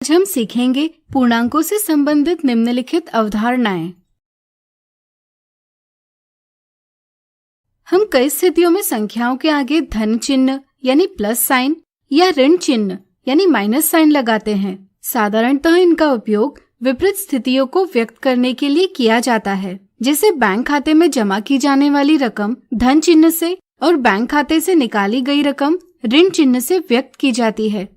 आज हम सीखेंगे पूर्णांकों से संबंधित निम्नलिखित अवधारणाएं। हम कई स्थितियों में संख्याओं के आगे धन चिन्ह यानी प्लस साइन या ऋण चिन्ह यानी माइनस साइन लगाते हैं। साधारणतः इनका उपयोग विपरीत स्थितियों को व्यक्त करने के लिए किया जाता है, जैसे बैंक खाते में जमा की जाने वाली रकम धन चिन्ह से और बैंक खाते से निकाली गई रकम ऋण चिन्ह से व्यक्त की जाती है।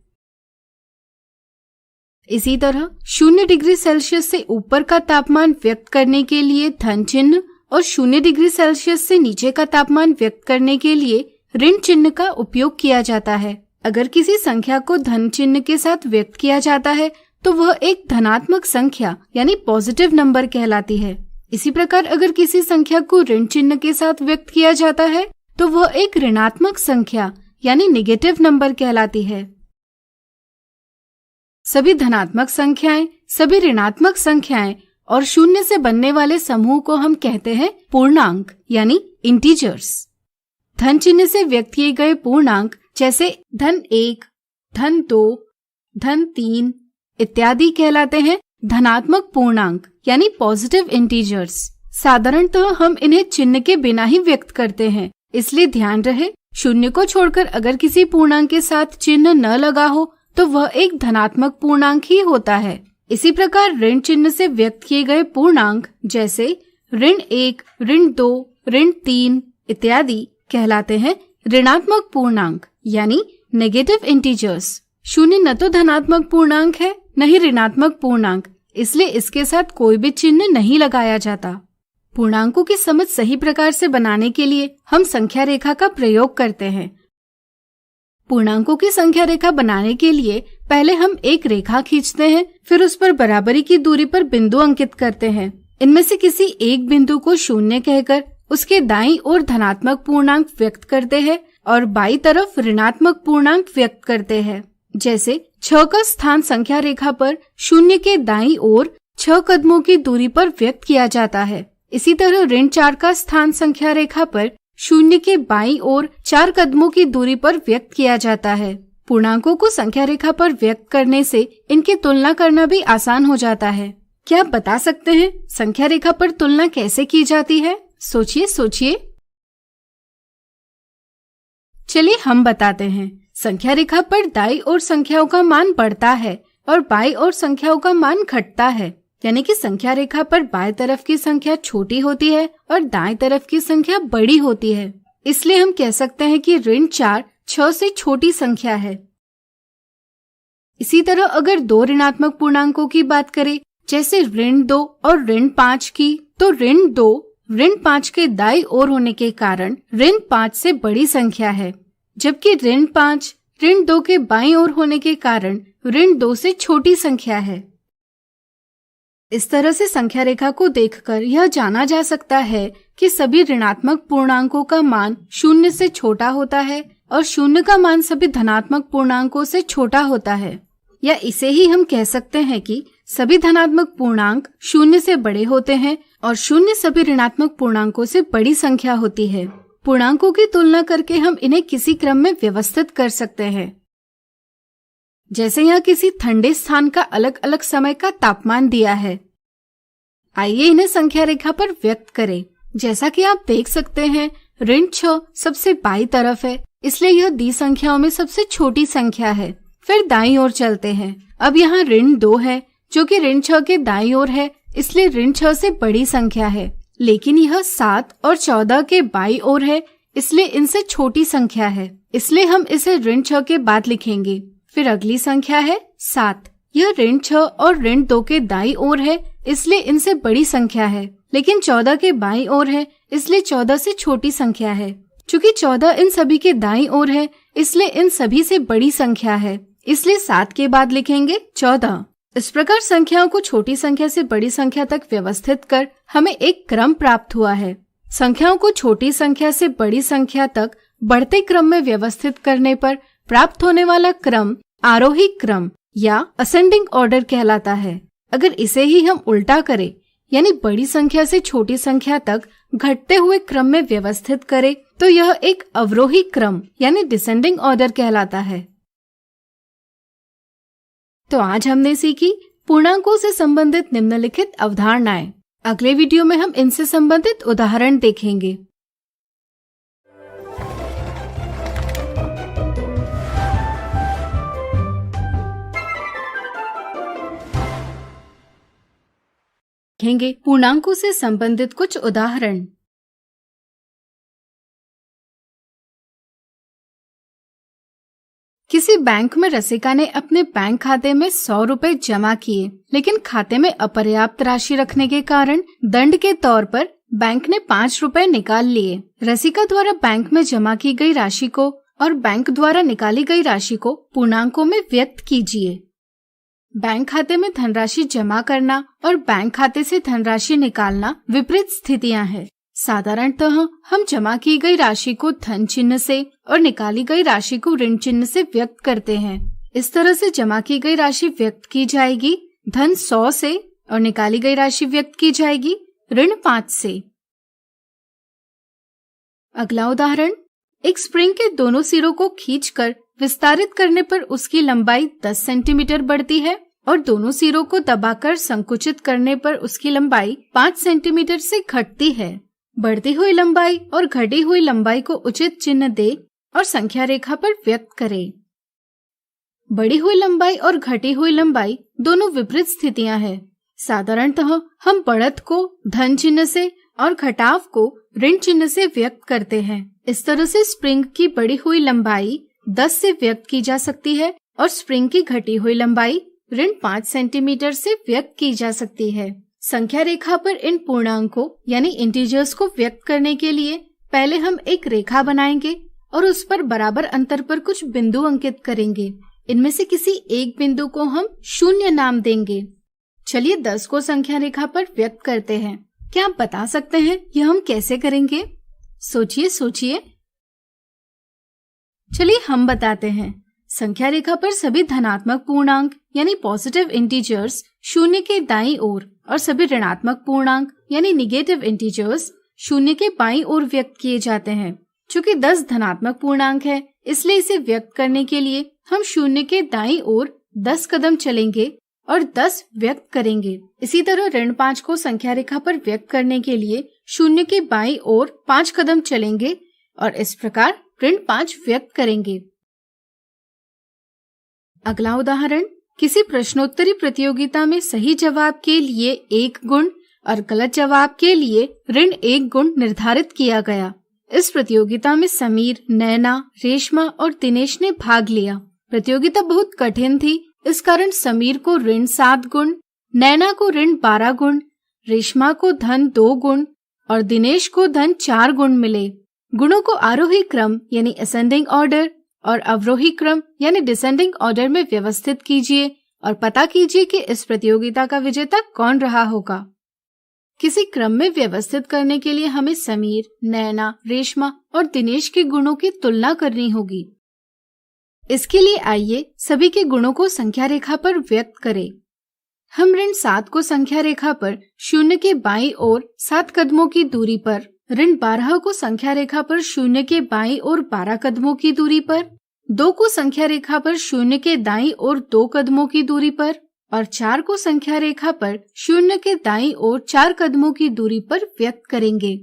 इसी तरह 0 डिग्री सेल्सियस से ऊपर का तापमान व्यक्त करने के लिए धन चिन्ह और 0 डिग्री सेल्सियस से नीचे का तापमान व्यक्त करने के लिए ऋण चिन्ह का उपयोग किया जाता है। अगर किसी संख्या को धन चिन्ह के साथ व्यक्त किया जाता है तो वह एक धनात्मक संख्या यानी पॉजिटिव नंबर कहलाती है। इसी प्रकार अगर किसी संख्या को ऋण चिन्ह के साथ व्यक्त किया जाता है तो वह एक ऋणात्मक संख्या यानी नेगेटिव नंबर कहलाती है। सभी धनात्मक संख्याएं, सभी ऋणात्मक संख्याएं और 0 से बनने वाले समूह को हम कहते हैं पूर्णांक यानी इंटीजर्स। धन चिन्ह से व्यक्त किए गए पूर्णांक जैसे धन 1, धन 2, धन 3 इत्यादि कहलाते हैं धनात्मक पूर्णांक यानी पॉजिटिव इंटीजर्स। साधारणतः हम इन्हें चिन्ह के बिना ही व्यक्त करते हैं, इसलिए ध्यान रहे 0 को छोड़कर अगर किसी पूर्णांक के साथ चिन्ह न लगा हो तो वह एक धनात्मक पूर्णांक ही होता है। इसी प्रकार ऋण चिन्ह से व्यक्त किए गए पूर्णांक जैसे ऋण 1, ऋण 2, ऋण 3 इत्यादि कहलाते हैं ऋणात्मक पूर्णांक यानी नेगेटिव इंटीजर्स। 0 न तो धनात्मक पूर्णांक है न ही ऋणात्मक पूर्णांक, इसलिए इसके साथ कोई भी चिन्ह नहीं लगाया जाता। पूर्णांकों की समझ सही प्रकार से बनाने के लिए हम संख्या रेखा का प्रयोग करते हैं। पूर्णांकों की संख्या रेखा बनाने के लिए पहले हम एक रेखा खींचते हैं, फिर उस पर बराबरी की दूरी पर बिंदु अंकित करते हैं। इनमें से किसी एक बिंदु को 0 कहकर उसके दाईं ओर धनात्मक पूर्णांक व्यक्त करते हैं और बाईं तरफ ऋणात्मक पूर्णांक व्यक्त करते हैं। जैसे 6 का स्थान संख्या रेखा पर 0 के दाईं ओर 6 कदमों की दूरी पर व्यक्त किया जाता है। इसी तरह ऋण 4 का स्थान संख्या रेखा पर 0 के बाईं ओर 4 कदमों की दूरी पर व्यक्त किया जाता है। पूर्णांकों को संख्या रेखा पर व्यक्त करने से इनकी तुलना करना भी आसान हो जाता है। क्या आप बता सकते हैं संख्या रेखा पर तुलना कैसे की जाती है? सोचिए। चलिए हम बताते हैं। संख्या रेखा पर दाईं ओर संख्याओं का मान बढ़ता है और बाईं ओर संख्याओं का मान घटता है, यानी कि संख्या रेखा पर बाएं तरफ की संख्या छोटी होती है और दाएं तरफ की संख्या बड़ी होती है। इसलिए हम कह सकते हैं कि ऋण 4 6 से छोटी संख्या है। इसी तरह अगर 2 ऋणात्मक पूर्णांकों की बात करें, जैसे ऋण 2 और ऋण 5 की, तो ऋण 2 ऋण 5 के दाईं ओर होने के कारण ऋण 5 से बड़ी संख्या है, जबकि ऋण 5 ऋण 2 के बाईं ओर होने के कारण ऋण 2 से छोटी संख्या है। इस तरह से संख्या रेखा को देखकर यह जाना जा सकता है कि सभी ऋणात्मक पूर्णांकों का मान 0 से छोटा होता है और 0 का मान सभी धनात्मक पूर्णांकों से छोटा होता है। या इसे ही हम कह सकते हैं कि सभी धनात्मक पूर्णांक 0 से बड़े होते हैं और 0 सभी ऋणात्मक पूर्णांकों से बड़ी संख्या होती है। पूर्णांकों की तुलना करके हम इन्हें किसी क्रम में व्यवस्थित कर सकते हैं। जैसे यहाँ किसी ठंडे स्थान का अलग अलग समय का तापमान दिया है। आइए इन्हें संख्या रेखा पर व्यक्त करें। जैसा कि आप देख सकते हैं ऋण 6 सबसे बाईं तरफ है, इसलिए यह दी संख्याओं में सबसे छोटी संख्या है। फिर दाईं ओर चलते हैं। अब यहाँ ऋण 2 है जो कि ऋण 6 के दाईं ओर है, इसलिए ऋण 6 से बड़ी संख्या है। लेकिन यह 7 और 14 के बाईं ओर है, इसलिए इनसे छोटी संख्या है, इसलिए हम इसे ऋण 6 के बाद लिखेंगे। फिर अगली संख्या है 7। यह ऋण 6 और ऋण 2 के दाईं ओर है, इसलिए इनसे बड़ी संख्या है, लेकिन 14 के बाईं ओर है, इसलिए 14 से छोटी संख्या है। चूंकि 14 इन सभी के दाईं ओर है, इसलिए इन सभी से बड़ी संख्या है, इसलिए 7 के बाद लिखेंगे 14। इस प्रकार संख्याओं को छोटी संख्या से बड़ी संख्या तक व्यवस्थित कर हमें एक क्रम प्राप्त हुआ है। संख्याओं को छोटी संख्या से बड़ी संख्या तक बढ़ते क्रम में व्यवस्थित करने पर प्राप्त होने वाला क्रम आरोही क्रम या असेंडिंग ऑर्डर कहलाता है। अगर इसे ही हम उल्टा करें, यानी बड़ी संख्या से छोटी संख्या तक घटते हुए क्रम में व्यवस्थित करें, तो यह एक अवरोही क्रम यानी डिसेंडिंग ऑर्डर कहलाता है। तो आज हमने सीखी पूर्णांकों से संबंधित निम्नलिखित अवधारणाएं। अगले वीडियो में हम इनसे संबंधित उदाहरण देखेंगे। देखेंगे पूर्णांकों से संबंधित कुछ उदाहरण। किसी बैंक में रसिका ने अपने बैंक खाते में 100 रुपए जमा किए, लेकिन खाते में अपर्याप्त राशि रखने के कारण दंड के तौर पर बैंक ने 5 रुपए निकाल लिए। रसिका द्वारा बैंक में जमा की गई राशि को और बैंक द्वारा निकाली गई राशि को पूर्णांकों में व्यक्त कीजिए। बैंक खाते में धनराशि जमा करना और बैंक खाते से धनराशि निकालना विपरीत स्थितियां हैं। साधारणतः हम जमा की गई राशि को धन चिन्ह से और निकाली गई राशि को ऋण चिन्ह से व्यक्त करते हैं। इस तरह से जमा की गई राशि व्यक्त की जाएगी धन 100 से और निकाली गई राशि व्यक्त की जाएगी ऋण 5 से। अगला उदाहरण, एक स्प्रिंग के दोनों सिरों को खींचकर विस्तारित करने पर उसकी लंबाई 10 सेंटीमीटर बढ़ती है और दोनों सिरों को दबाकर संकुचित करने पर उसकी लंबाई 5 सेंटीमीटर से घटती है। बढ़ती हुई लंबाई और घटी हुई लंबाई को उचित चिन्ह दे और संख्या रेखा पर व्यक्त करें। बढ़ी हुई लंबाई और घटी हुई लंबाई दोनों विपरीत स्थितियां हैं। साधारणतः हम बढ़त को धन चिन्ह से और घटाव को ऋण चिन्ह से व्यक्त करते हैं। इस तरह से स्प्रिंग की बढ़ी हुई लंबाई 10 से व्यक्त की जा सकती है और स्प्रिंग की घटी हुई लंबाई ऋण 5 सेंटीमीटर से व्यक्त की जा सकती है। संख्या रेखा पर इन पूर्णांकों यानी इंटीजर्स को व्यक्त करने के लिए पहले हम एक रेखा बनाएंगे और उस पर बराबर अंतर पर कुछ बिंदु अंकित करेंगे। इनमें से किसी एक बिंदु को हम 0 नाम देंगे। चलिए 10 को संख्या रेखा पर व्यक्त करते हैं। क्या आप बता सकते हैं यह हम कैसे करेंगे? सोचिए। चलिए हम बताते हैं। संख्या रेखा पर सभी धनात्मक पूर्णांक यानी पॉजिटिव इंटीजर्स 0 के दाईं ओर और सभी ऋणात्मक पूर्णांक यानी निगेटिव इंटीजर्स 0 के बाईं ओर व्यक्त किए जाते हैं। चूंकि 10 धनात्मक पूर्णांक है, इसलिए इसे व्यक्त करने के लिए हम 0 के दाईं ओर 10 कदम चलेंगे और 10 व्यक्त करेंगे। इसी तरह ऋण 5 को संख्या रेखा पर व्यक्त करने के लिए 0 के बाईं ओर 5 कदम चलेंगे और इस प्रकार ऋण 5 व्यक्त करेंगे। अगला उदाहरण, किसी प्रश्नोत्तरी प्रतियोगिता में सही जवाब के लिए 1 गुण और गलत जवाब के लिए ऋण 1 गुण निर्धारित किया गया। इस प्रतियोगिता में समीर, नैना, रेशमा और दिनेश ने भाग लिया। प्रतियोगिता बहुत कठिन थी, इस कारण समीर को ऋण 7 गुण, नैना को ऋण 12 गुण, रेशमा को धन 2 गुण और दिनेश को धन 4 गुण मिले। गुणों को आरोही क्रम यानी असेंडिंग ऑर्डर और अवरोही क्रम यानी डिसेंडिंग ऑर्डर में व्यवस्थित कीजिए और पता कीजिए कि इस प्रतियोगिता का विजेता कौन रहा होगा। किसी क्रम में व्यवस्थित करने के लिए हमें समीर, नैना, रेशमा और दिनेश के गुणों की तुलना करनी होगी। इसके लिए आइए सभी के गुणों को संख्या रेखा पर व्यक्त करें। हम ऋण 7 को संख्या रेखा पर 0 के बाईं ओर 7 कदमों की दूरी पर, ऋण 12 को संख्या रेखा पर 0 के बाईं ओर 12 कदमों की दूरी पर, 2 को संख्या रेखा पर 0 के दाईं ओर 2 कदमों की दूरी पर और 4 को संख्या रेखा पर 0 के दाईं ओर 4 कदमों की दूरी पर व्यक्त करेंगे।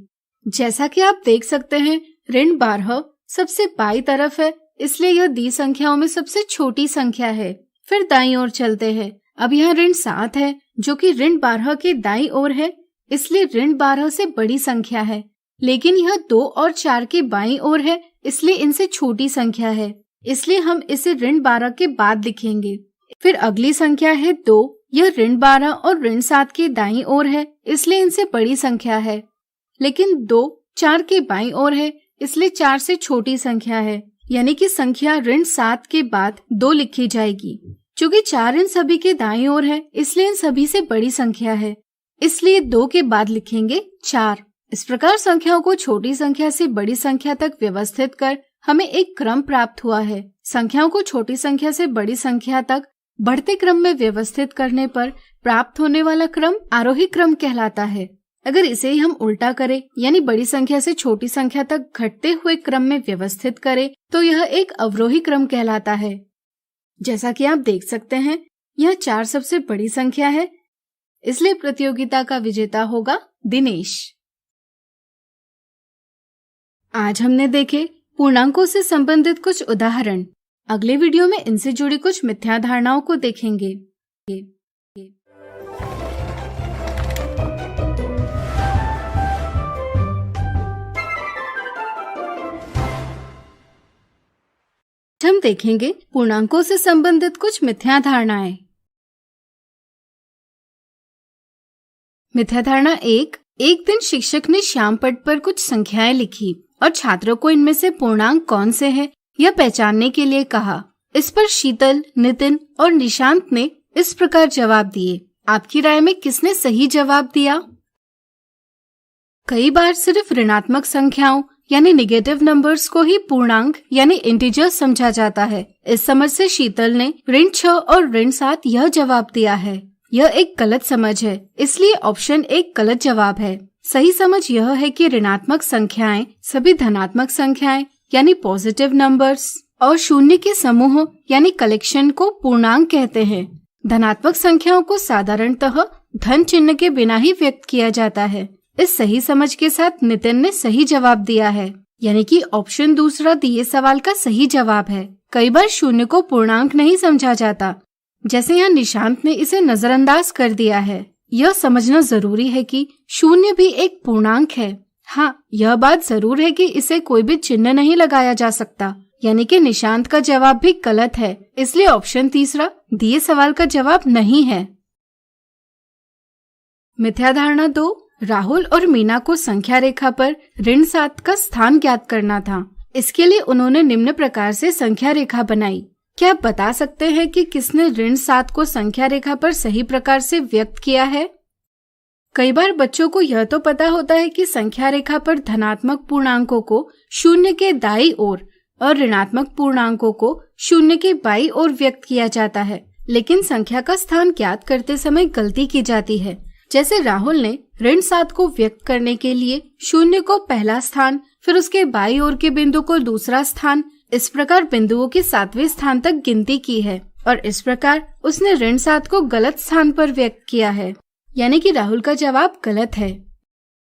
जैसा कि आप देख सकते हैं, ऋण 12 सबसे बाईं तरफ है, इसलिए यह दी संख्याओं में सबसे छोटी संख्या है। फिर दाईं ओर चलते हैं। अब यहाँ ऋण 7 है जो कि ऋण 12 के दाईं ओर है, इसलिए ऋण 12 से बड़ी संख्या है, लेकिन यह 2 और 4 के बाईं ओर है, इसलिए इनसे छोटी संख्या है, इसलिए हम इसे ऋण 12 के बाद लिखेंगे। फिर अगली संख्या है 2, यह ऋण 12 और ऋण 7 के दाईं ओर है, इसलिए इनसे बड़ी संख्या है, लेकिन 2 4 के बाईं ओर है, इसलिए 4 से छोटी संख्या है, यानी कि संख्या ऋण 7 के बाद 2 लिखी जाएगी। चूँकि 4 इन सभी के दाईं ओर है, इसलिए इन सभी से बड़ी संख्या है, इसलिए 2 के बाद लिखेंगे 4। इस प्रकार संख्याओं को छोटी संख्या से बड़ी संख्या तक व्यवस्थित कर हमें एक क्रम प्राप्त हुआ है। संख्याओं को छोटी संख्या से बड़ी संख्या तक बढ़ते क्रम में व्यवस्थित करने पर प्राप्त होने वाला क्रम आरोही क्रम कहलाता है। अगर इसे ही हम उल्टा करें, यानी बड़ी संख्या से छोटी संख्या तक घटते हुए क्रम में व्यवस्थित करें, तो यह एक अवरोही क्रम कहलाता है। जैसा कि आप देख सकते हैं, यह 4 सबसे बड़ी संख्या है, इसलिए प्रतियोगिता का विजेता होगा दिनेश। आज हमने देखे पूर्णांकों से संबंधित कुछ उदाहरण। अगले वीडियो में इनसे जुड़ी कुछ मिथ्या धारणाओं को देखेंगे। हम देखेंगे पूर्णांकों से संबंधित कुछ मिथ्या धारणाएं। मिथ्या धारणा 1। एक दिन शिक्षक ने श्याम पट पर कुछ संख्याएं लिखी और छात्रों को इनमें से पूर्णांक कौन से हैं यह पहचानने के लिए कहा। इस पर शीतल, नितिन और निशांत ने इस प्रकार जवाब दिए। आपकी राय में किसने सही जवाब दिया? कई बार सिर्फ ऋणात्मक संख्याओं यानी नेगेटिव नंबर्स को ही पूर्णांक यानी इंटीजर्स समझा जाता है। इस समझ से शीतल ने ऋण 6 और ऋण 7 यह जवाब दिया है। यह एक गलत समझ है, इसलिए ऑप्शन 1 गलत जवाब है। सही समझ यह है कि ऋणात्मक संख्याएं सभी धनात्मक संख्याएं यानी पॉजिटिव नंबर्स और शून्य के समूह यानी कलेक्शन को पूर्णांक कहते हैं। धनात्मक संख्याओं को साधारणतः धन चिन्ह के बिना ही व्यक्त किया जाता है। इस सही समझ के साथ नितिन ने सही जवाब दिया है, यानी कि ऑप्शन दूसरा दिए सवाल का सही जवाब है। कई बार शून्य को पूर्णांक नहीं समझा जाता, जैसे यहाँ निशांत ने इसे नजरअंदाज कर दिया है। यह समझना जरूरी है कि शून्य भी एक पूर्णांक है। हाँ, यह बात जरूर है कि इसे कोई भी चिन्ह नहीं लगाया जा सकता, यानी कि निशांत का जवाब भी गलत है। इसलिए ऑप्शन तीसरा दिए सवाल का जवाब नहीं है। मिथ्या धारणा 2। राहुल और मीना को संख्या रेखा पर ऋण 7 का स्थान ज्ञात करना था। इसके लिए उन्होंने निम्न प्रकार से संख्या रेखा बनाई। क्या आप बता सकते हैं कि किसने ऋण 7 को संख्या रेखा पर सही प्रकार से व्यक्त किया है? कई बार बच्चों को यह तो पता होता है कि संख्या रेखा पर धनात्मक पूर्णांकों को शून्य के दाईं ओर और ऋणात्मक पूर्णांकों को शून्य के बाईं ओर व्यक्त किया जाता है, लेकिन संख्या का स्थान ज्ञात करते समय गलती की जाती है। जैसे राहुल ने ऋण 7 को व्यक्त करने के लिए शून्य को पहला स्थान, फिर उसके बाईं ओर के बिंदु को दूसरा स्थान, इस प्रकार बिंदुओं के 7वें स्थान तक गिनती की है और इस प्रकार उसने ऋण 7 को गलत स्थान पर व्यक्त किया है, यानी कि राहुल का जवाब गलत है।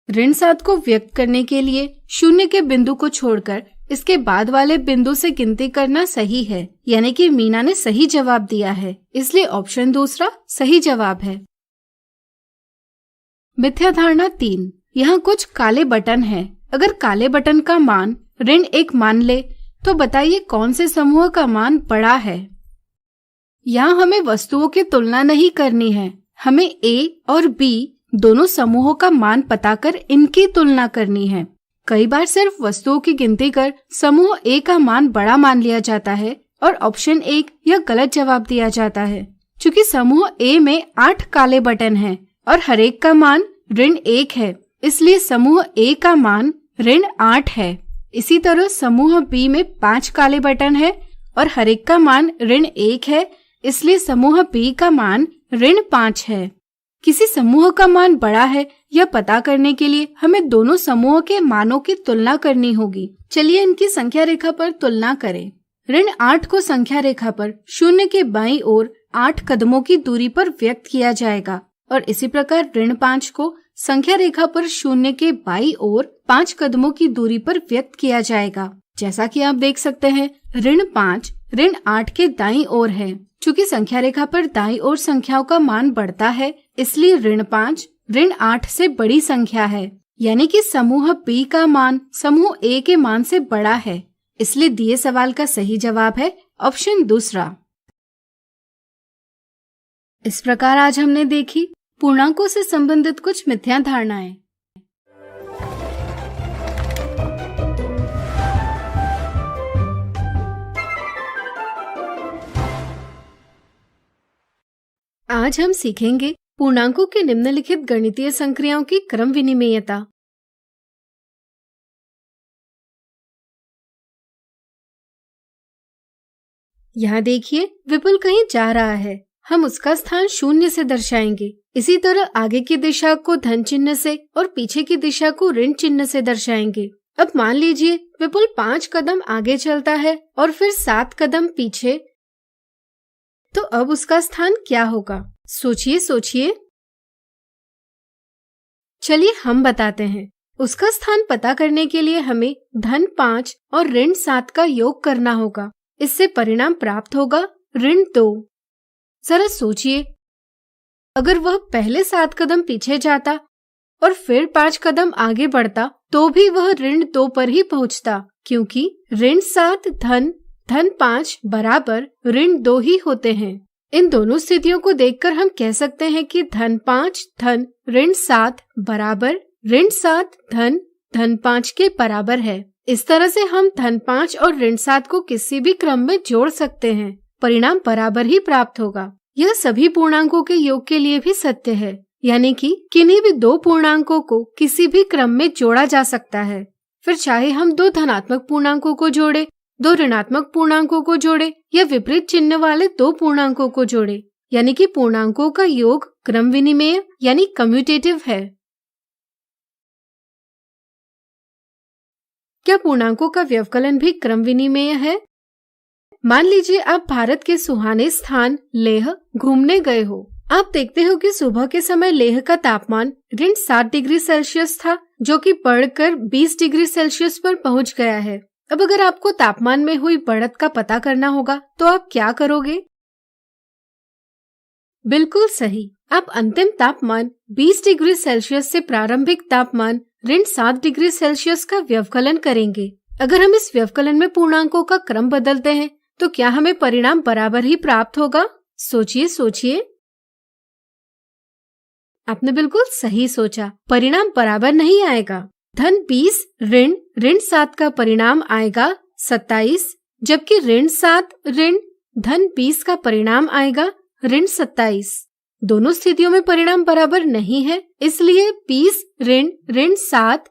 ऋण 7 को व्यक्त करने के लिए शून्य के बिंदु को छोड़कर इसके बाद वाले बिंदु से गिनती करना सही है, यानी कि मीना ने सही जवाब दिया है। इसलिए ऑप्शन दूसरा सही जवाब है। मिथ्या धारणा 3। यहाँ कुछ काले बटन हैं। अगर काले बटन का मान ऋण 1 मान ले तो बताइए कौन से समूह का मान बड़ा है? यहाँ हमें वस्तुओं की तुलना नहीं करनी है, हमें A और B दोनों समूहों का मान पता कर इनकी तुलना करनी है। कई बार सिर्फ वस्तुओं की गिनती कर समूह A का मान बड़ा मान लिया जाता है और ऑप्शन 1 यह गलत जवाब दिया जाता है। चूँकि समूह A में 8 काले बटन हैं और हर एक का मान ऋण 1 है, इसलिए समूह A का मान ऋण 8 है। इसी तरह समूह B में 5 काले बटन है और हर एक का मान ऋण 1 है, इसलिए समूह B का मान ऋण 5 है। किसी समूह का मान बड़ा है यह पता करने के लिए हमें दोनों समूहों के मानों की तुलना करनी होगी। चलिए इनकी संख्या रेखा पर तुलना करें। ऋण 8 को संख्या रेखा पर शून्य के बाईं ओर 8 कदमों की दूरी पर व्यक्त किया जाएगा और इसी प्रकार ऋण 5 को संख्या रेखा पर शून्य के बाईं ओर 5 कदमों की दूरी पर व्यक्त किया जाएगा। जैसा कि आप देख सकते हैं ऋण 5 ऋण 8 के दाईं ओर है। चूँकि संख्या रेखा पर दाईं ओर संख्याओं का मान बढ़ता है, इसलिए ऋण 5 ऋण 8 से बड़ी संख्या है, यानी कि समूह B का मान समूह A के मान से बड़ा है। इसलिए दिए सवाल का सही जवाब है ऑप्शन दूसरा। इस प्रकार आज हमने देखी पूर्णांकों से संबंधित कुछ मिथ्या धारणाएं। आज हम सीखेंगे पूर्णांकों के निम्नलिखित गणितीय संक्रियाओं की क्रम विनिमेयता। यहाँ देखिए विपुल कहीं जा रहा है, हम उसका स्थान शून्य से दर्शाएंगे। इसी तरह आगे की दिशा को धन चिन्ह से और पीछे की दिशा को ऋण चिन्ह से दर्शाएंगे। अब मान लीजिए विपुल 5 कदम आगे चलता है और फिर 7 कदम पीछे, तो अब उसका स्थान क्या होगा? सोचिए सोचिए। चलिए हम बताते हैं। उसका स्थान पता करने के लिए हमें धन 5 और ऋण 7 का योग करना होगा। इससे परिणाम प्राप्त होगा ऋण 2। जरा सोचिए, अगर वह पहले 7 कदम पीछे जाता और फिर 5 कदम आगे बढ़ता तो भी वह ऋण 2 पर ही पहुंचता, क्योंकि ऋण 7 धन 5 बराबर ऋण 2 ही होते हैं। इन दोनों स्थितियों को देखकर हम कह सकते हैं कि धन 5 धन ऋण 7 बराबर ऋण 7 धन 5 के बराबर है। इस तरह से हम धन 5 और ऋण 7 को किसी भी क्रम में जोड़ सकते हैं, परिणाम बराबर ही प्राप्त होगा। यह सभी पूर्णांकों के योग के लिए भी सत्य है, यानी कि किन्हीं भी दो पूर्णांकों को किसी भी क्रम में जोड़ा जा सकता है। फिर चाहे हम दो धनात्मक पूर्णांकों को जोड़े, दो ऋणात्मक पूर्णांकों को जोड़े या विपरीत चिन्ह वाले दो पूर्णांकों को जोड़े, यानी कि पूर्णांकों का योग क्रम विनिमेय यानी कम्यूटेटिव है। क्या पूर्णांकों का व्यवकलन भी क्रम विनिमेय है? मान लीजिए आप भारत के सुहाने स्थान लेह घूमने गए हो। आप देखते हो कि सुबह के समय लेह का तापमान ऋण 7 डिग्री सेल्सियस था, जो कि बढ़कर 20 डिग्री सेल्सियस पर पहुंच गया है। अब अगर आपको तापमान में हुई बढ़त का पता करना होगा तो आप क्या करोगे? बिल्कुल सही, आप अंतिम तापमान 20 डिग्री सेल्सियस से प्रारंभिक तापमान ऋण 7 डिग्री सेल्सियस का व्यवकलन करेंगे। अगर हम इस व्यवकलन में पूर्णांकों का क्रम बदलते हैं तो क्या हमें परिणाम बराबर ही प्राप्त होगा? सोचिए सोचिए। आपने बिल्कुल सही सोचा, परिणाम बराबर नहीं आएगा। धन 20 ऋण 7 का परिणाम आएगा 27, जबकि ऋण 7 ऋण धन 20 का परिणाम आएगा ऋण 27। दोनों स्थितियों में परिणाम बराबर नहीं है, इसलिए 20 ऋण 7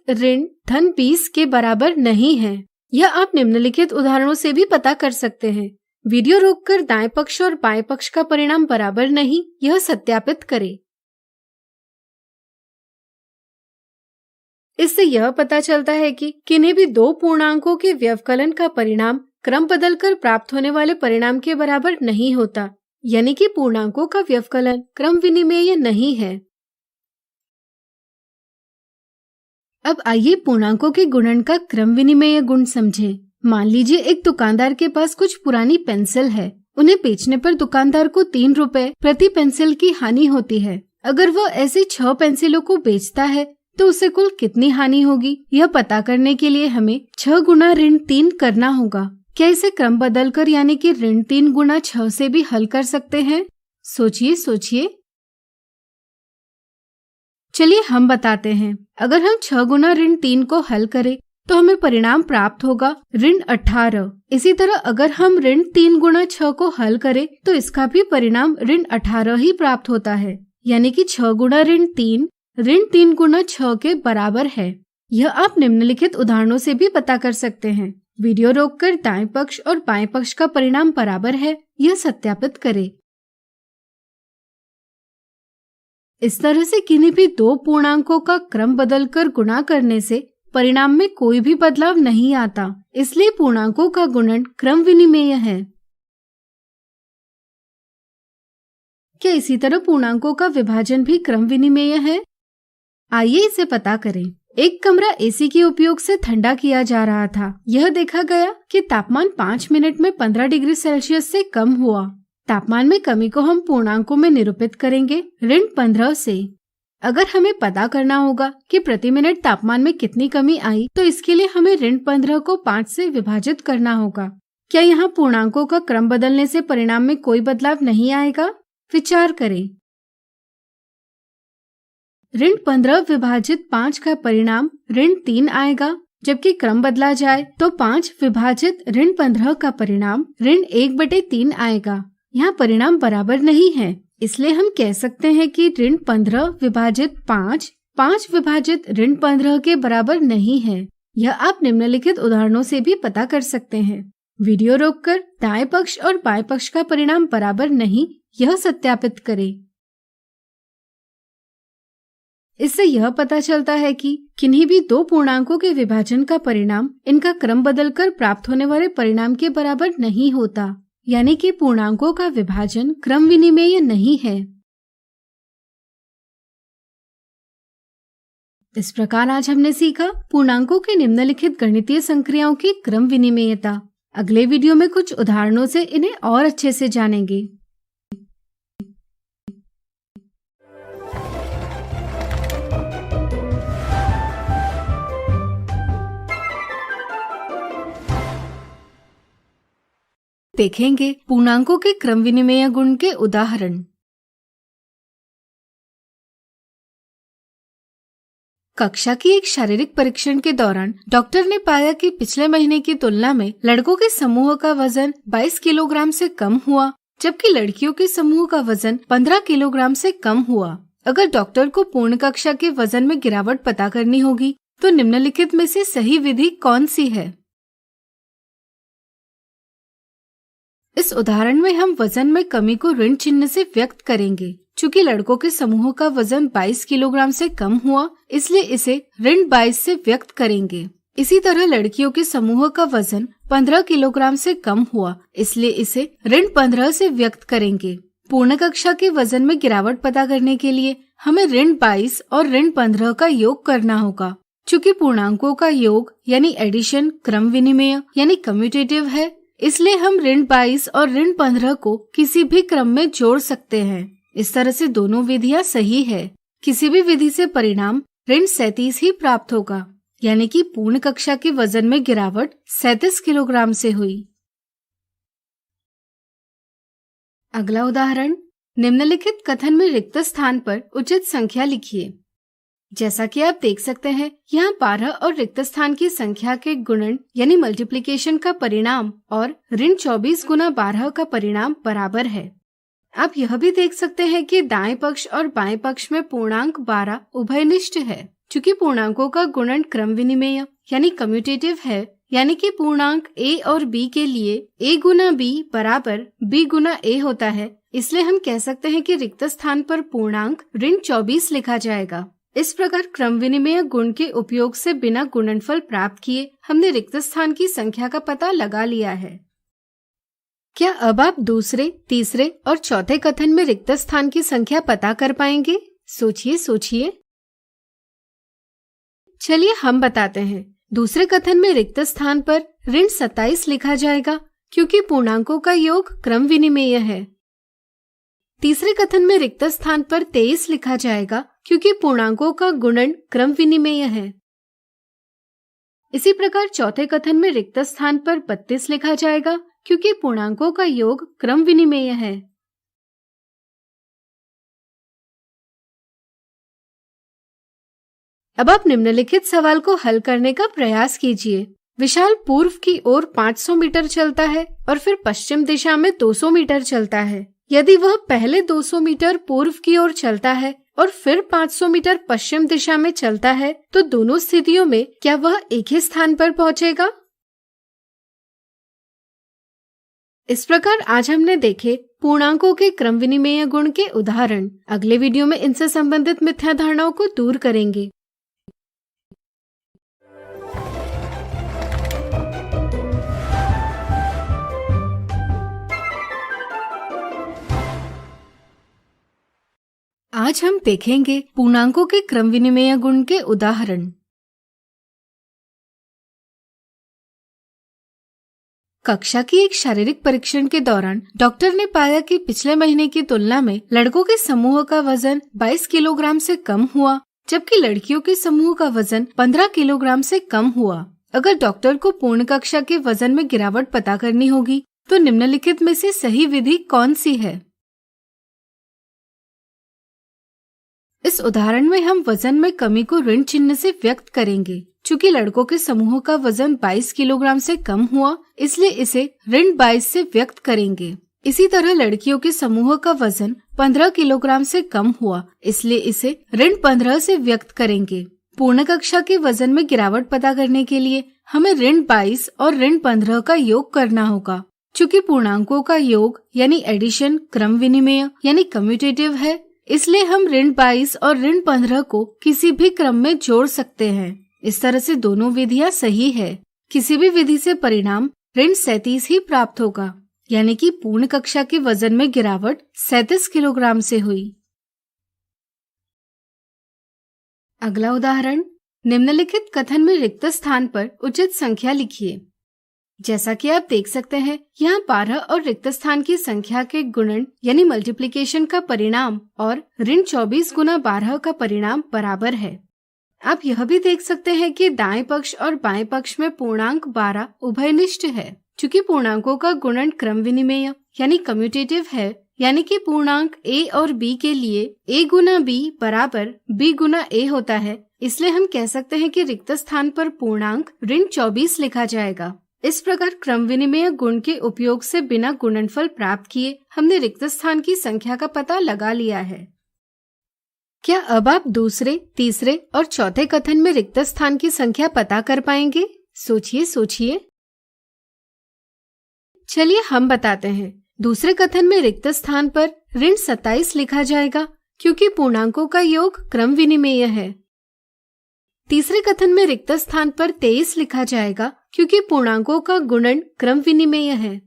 ऋण धन 20 के बराबर नहीं है। यह आप निम्नलिखित उदाहरणों से भी पता कर सकते हैं। वीडियो रोककर दाएं पक्ष और बाएं पक्ष का परिणाम बराबर नहीं, यह सत्यापित करें। इससे यह पता चलता है कि किन्हीं भी दो पूर्णांकों के व्यवकलन का परिणाम क्रम बदलकर प्राप्त होने वाले परिणाम के बराबर नहीं होता, यानी कि पूर्णांकों का व्यवकलन क्रम विनिमेय नहीं है। अब आइए पूर्णांकों के गुणन का क्रम विनिमेय गुण समझें। मान लीजिए एक दुकानदार के पास कुछ पुरानी पेंसिल है। उन्हें बेचने पर दुकानदार को 3 रुपए प्रति पेंसिल की हानि होती है। अगर वह ऐसी 6 पेंसिलों को बेचता है तो उसे कुल कितनी हानि होगी? यह पता करने के लिए हमें 6 गुना ऋण 3 करना होगा। क्या इसे क्रम बदलकर यानी कि ऋण 3 गुना 6 से भी हल कर सकते हैं? सोचिए सोचिए। चलिए हम बताते हैं। अगर हम 6 गुना ऋण 3 को हल करें तो हमें परिणाम प्राप्त होगा ऋण 18। इसी तरह अगर हम ऋण 3 गुना 6 को हल करें तो इसका भी परिणाम ऋण 18 ही प्राप्त होता है, यानी कि 6 गुना ऋण 3 गुना 6 के बराबर है। यह आप निम्नलिखित उदाहरणों से भी पता कर सकते हैं। वीडियो रोककर दाएं पक्ष और बाएं पक्ष का परिणाम बराबर है, यह सत्यापित करें। इस तरह से किन्हीं भी दो पूर्णांकों का क्रम बदलकर गुणा करने से परिणाम में कोई भी बदलाव नहीं आता, इसलिए पूर्णांकों का गुणन क्रम विनिमेय है। क्या इसी तरह पूर्णांकों का विभाजन भी क्रम विनिमेय है? आइए इसे पता करें। एक कमरा एसी के उपयोग से ठंडा किया जा रहा था। यह देखा गया कि तापमान 5 मिनट में 15 डिग्री सेल्सियस से कम हुआ। तापमान में कमी को हम पूर्णांकों में निरूपित करेंगे ऋण 15 से। अगर हमें पता करना होगा कि प्रति मिनट तापमान में कितनी कमी आई, तो इसके लिए हमें ऋण 15 को 5 से विभाजित करना होगा। क्या यहाँ पूर्णांकों का क्रम बदलने से परिणाम में कोई बदलाव नहीं आएगा? विचार करें। ऋण 15 विभाजित 5 का परिणाम ऋण 3 आएगा, जबकि क्रम बदला जाए तो 5 विभाजित ऋण 15 का परिणाम ऋण 1/3 आएगा। यहाँ परिणाम बराबर नहीं है, इसलिए हम कह सकते हैं कि ऋण 15 विभाजित 5 विभाजित ऋण 15 के बराबर नहीं है। यह आप निम्नलिखित उदाहरणों से भी पता कर सकते हैं। वीडियो रोककर दाएं पक्ष और बाएं पक्ष का परिणाम बराबर नहीं, यह सत्यापित करें। इससे यह पता चलता है कि किन्हीं भी दो पूर्णांकों के विभाजन का परिणाम इनका क्रम बदलकर प्राप्त होने वाले परिणाम के बराबर नहीं होता। यानी कि पूर्णांकों का विभाजन क्रम विनिमेय नहीं है। इस प्रकार आज हमने सीखा पूर्णांकों की निम्नलिखित गणितीय संक्रियाओं की क्रम विनिमेयता। अगले वीडियो में कुछ उदाहरणों से इन्हें और अच्छे से जानेंगे। देखेंगे पूर्णांकों के क्रम विनिमेय गुण के उदाहरण। कक्षा की एक शारीरिक परीक्षण के दौरान डॉक्टर ने पाया कि पिछले महीने की तुलना में लड़कों के समूह का वजन 22 किलोग्राम से कम हुआ, जबकि लड़कियों के समूह का वजन 15 किलोग्राम से कम हुआ। अगर डॉक्टर को पूर्ण कक्षा के वजन में गिरावट पता करनी होगी तो निम्नलिखित में से सही विधि कौन सी है? इस उदाहरण में हम वजन में कमी को ऋण चिन्ह से व्यक्त करेंगे। चूंकि लड़कों के समूह का वजन 22 किलोग्राम से कम हुआ, इसलिए इसे ऋण 22 से व्यक्त करेंगे। इसी तरह लड़कियों के समूह का वजन 15 किलोग्राम से कम हुआ, इसलिए इसे ऋण 15 से व्यक्त करेंगे। पूर्ण कक्षा के वजन में गिरावट पता करने के लिए हमें ऋण 22 और ऋण 15 का योग करना होगा। चूंकि पूर्णांकों का योग यानी एडिशन क्रम विनिमेय यानी कम्यूटेटिव है, इसलिए हम ऋण 22 और ऋण 15 को किसी भी क्रम में जोड़ सकते हैं। इस तरह से दोनों विधियां सही है। किसी भी विधि से परिणाम ऋण 37 ही प्राप्त होगा, यानी कि पूर्ण कक्षा के वजन में गिरावट 37 किलोग्राम से हुई। अगला उदाहरण, निम्नलिखित कथन में रिक्त स्थान पर उचित संख्या लिखिए। जैसा कि आप देख सकते हैं, यहाँ 12 और रिक्त स्थान की संख्या के गुणन यानी मल्टीप्लिकेशन का परिणाम और ऋण 24 गुना 12 का परिणाम बराबर है। आप यह भी देख सकते हैं कि दाएं पक्ष और बाएं पक्ष में पूर्णांक 12 उभयनिष्ठ है। चूंकि पूर्णांकों का गुणन क्रम विनिमेय यानी कम्यूटेटिव है, यानी कि पूर्णांक a और b के लिए a गुना b बराबर b गुना a होता है, इसलिए हम कह सकते हैं कि रिक्त स्थान पर पूर्णांक ऋण 24 लिखा जाएगा। इस प्रकार क्रम विनिमेय गुण के उपयोग से बिना गुणनफल प्राप्त किए हमने रिक्त स्थान की संख्या का पता लगा लिया है। क्या अब आप दूसरे, तीसरे और चौथे कथन में रिक्त स्थान की संख्या पता कर पाएंगे? सोचिए। चलिए हम बताते हैं। दूसरे कथन में रिक्त स्थान पर ऋण 27 लिखा जाएगा, क्योंकि पूर्णांकों का योग क्रम विनिमेय है। तीसरे कथन में रिक्त स्थान पर 23 लिखा जाएगा, क्योंकि पूर्णांकों का गुणन क्रम विनिमेय है। इसी प्रकार चौथे कथन में रिक्त स्थान पर 32 लिखा जाएगा, क्योंकि पूर्णांकों का योग क्रम विनिमेय है। अब आप निम्नलिखित सवाल को हल करने का प्रयास कीजिए। विशाल पूर्व की ओर 500 मीटर चलता है और फिर पश्चिम दिशा में 200 मीटर चलता है। यदि वह पहले 200 मीटर पूर्व की ओर चलता है और फिर 500 मीटर पश्चिम दिशा में चलता है, तो दोनों स्थितियों में क्या वह एक ही स्थान पर पहुंचेगा? इस प्रकार आज हमने देखे पूर्णांकों के क्रम विनिमेय गुण के उदाहरण। अगले वीडियो में इनसे संबंधित मिथ्या धारणाओं को दूर करेंगे। आज हम देखेंगे पूर्णांकों के क्रम विनिमेय गुण के उदाहरण। कक्षा की एक शारीरिक परीक्षण के दौरान डॉक्टर ने पाया कि पिछले महीने की तुलना में लड़कों के समूह का वजन 22 किलोग्राम से कम हुआ, जबकि लड़कियों के समूह का वजन 15 किलोग्राम से कम हुआ। अगर डॉक्टर को पूर्ण कक्षा के वजन में गिरावट पता करनी होगी तो निम्नलिखित में से सही विधि कौन सी है? इस उदाहरण में हम वजन में कमी को ऋण चिन्ह से व्यक्त करेंगे। चूंकि लड़कों के समूह का वजन 22 किलोग्राम से कम हुआ, इसलिए इसे ऋण 22 से व्यक्त करेंगे। इसी तरह लड़कियों के समूह का वजन 15 किलोग्राम से कम हुआ, इसलिए इसे ऋण 15 से व्यक्त करेंगे। पूर्ण कक्षा के वजन में गिरावट पता करने के लिए हमें ऋण 22 और ऋण 15 का योग करना होगा। चूंकि पूर्णांकों का योग यानी एडिशन क्रम विनिमेय यानी कम्यूटेटिव है, इसलिए हम ऋण 22 और ऋण 15 को किसी भी क्रम में जोड़ सकते हैं। इस तरह से दोनों विधियां सही है। किसी भी विधि से परिणाम ऋण 37 ही प्राप्त होगा, यानी कि पूर्ण कक्षा के वजन में गिरावट 37 किलोग्राम से हुई। अगला उदाहरण, निम्नलिखित कथन में रिक्त स्थान पर उचित संख्या लिखिए। जैसा कि आप देख सकते हैं, यहाँ 12 और रिक्त स्थान की संख्या के गुणन यानी मल्टीप्लिकेशन का परिणाम और ऋण 24 गुना 12 का परिणाम बराबर है। आप यह भी देख सकते हैं कि दाएं पक्ष और बाएं पक्ष में पूर्णांक 12 उभयनिष्ठ है। चूंकि पूर्णांकों का गुणन क्रम विनिमेय यानी कम्यूटेटिव है, यानी कि पूर्णांक a और b के लिए a गुना b बराबर b गुना a होता है, इसलिए हम कह सकते हैं कि रिक्त स्थान पर पूर्णांक ऋण 24 लिखा जाएगा। इस प्रकार क्रम विनिमेय गुण के उपयोग से बिना गुणनफल प्राप्त किए हमने रिक्त स्थान की संख्या का पता लगा लिया है। क्या अब आप दूसरे, तीसरे और चौथे कथन में रिक्त स्थान की संख्या पता कर पाएंगे? सोचिए। चलिए हम बताते हैं। दूसरे कथन में रिक्त स्थान पर ऋण 27 लिखा जाएगा क्योंकि पूर्णांकों का योग क्रम विनिमेय है। तीसरे कथन में रिक्त स्थान पर 23 लिखा जाएगा क्योंकि पूर्णांकों का गुणन क्रम विनिमेय है।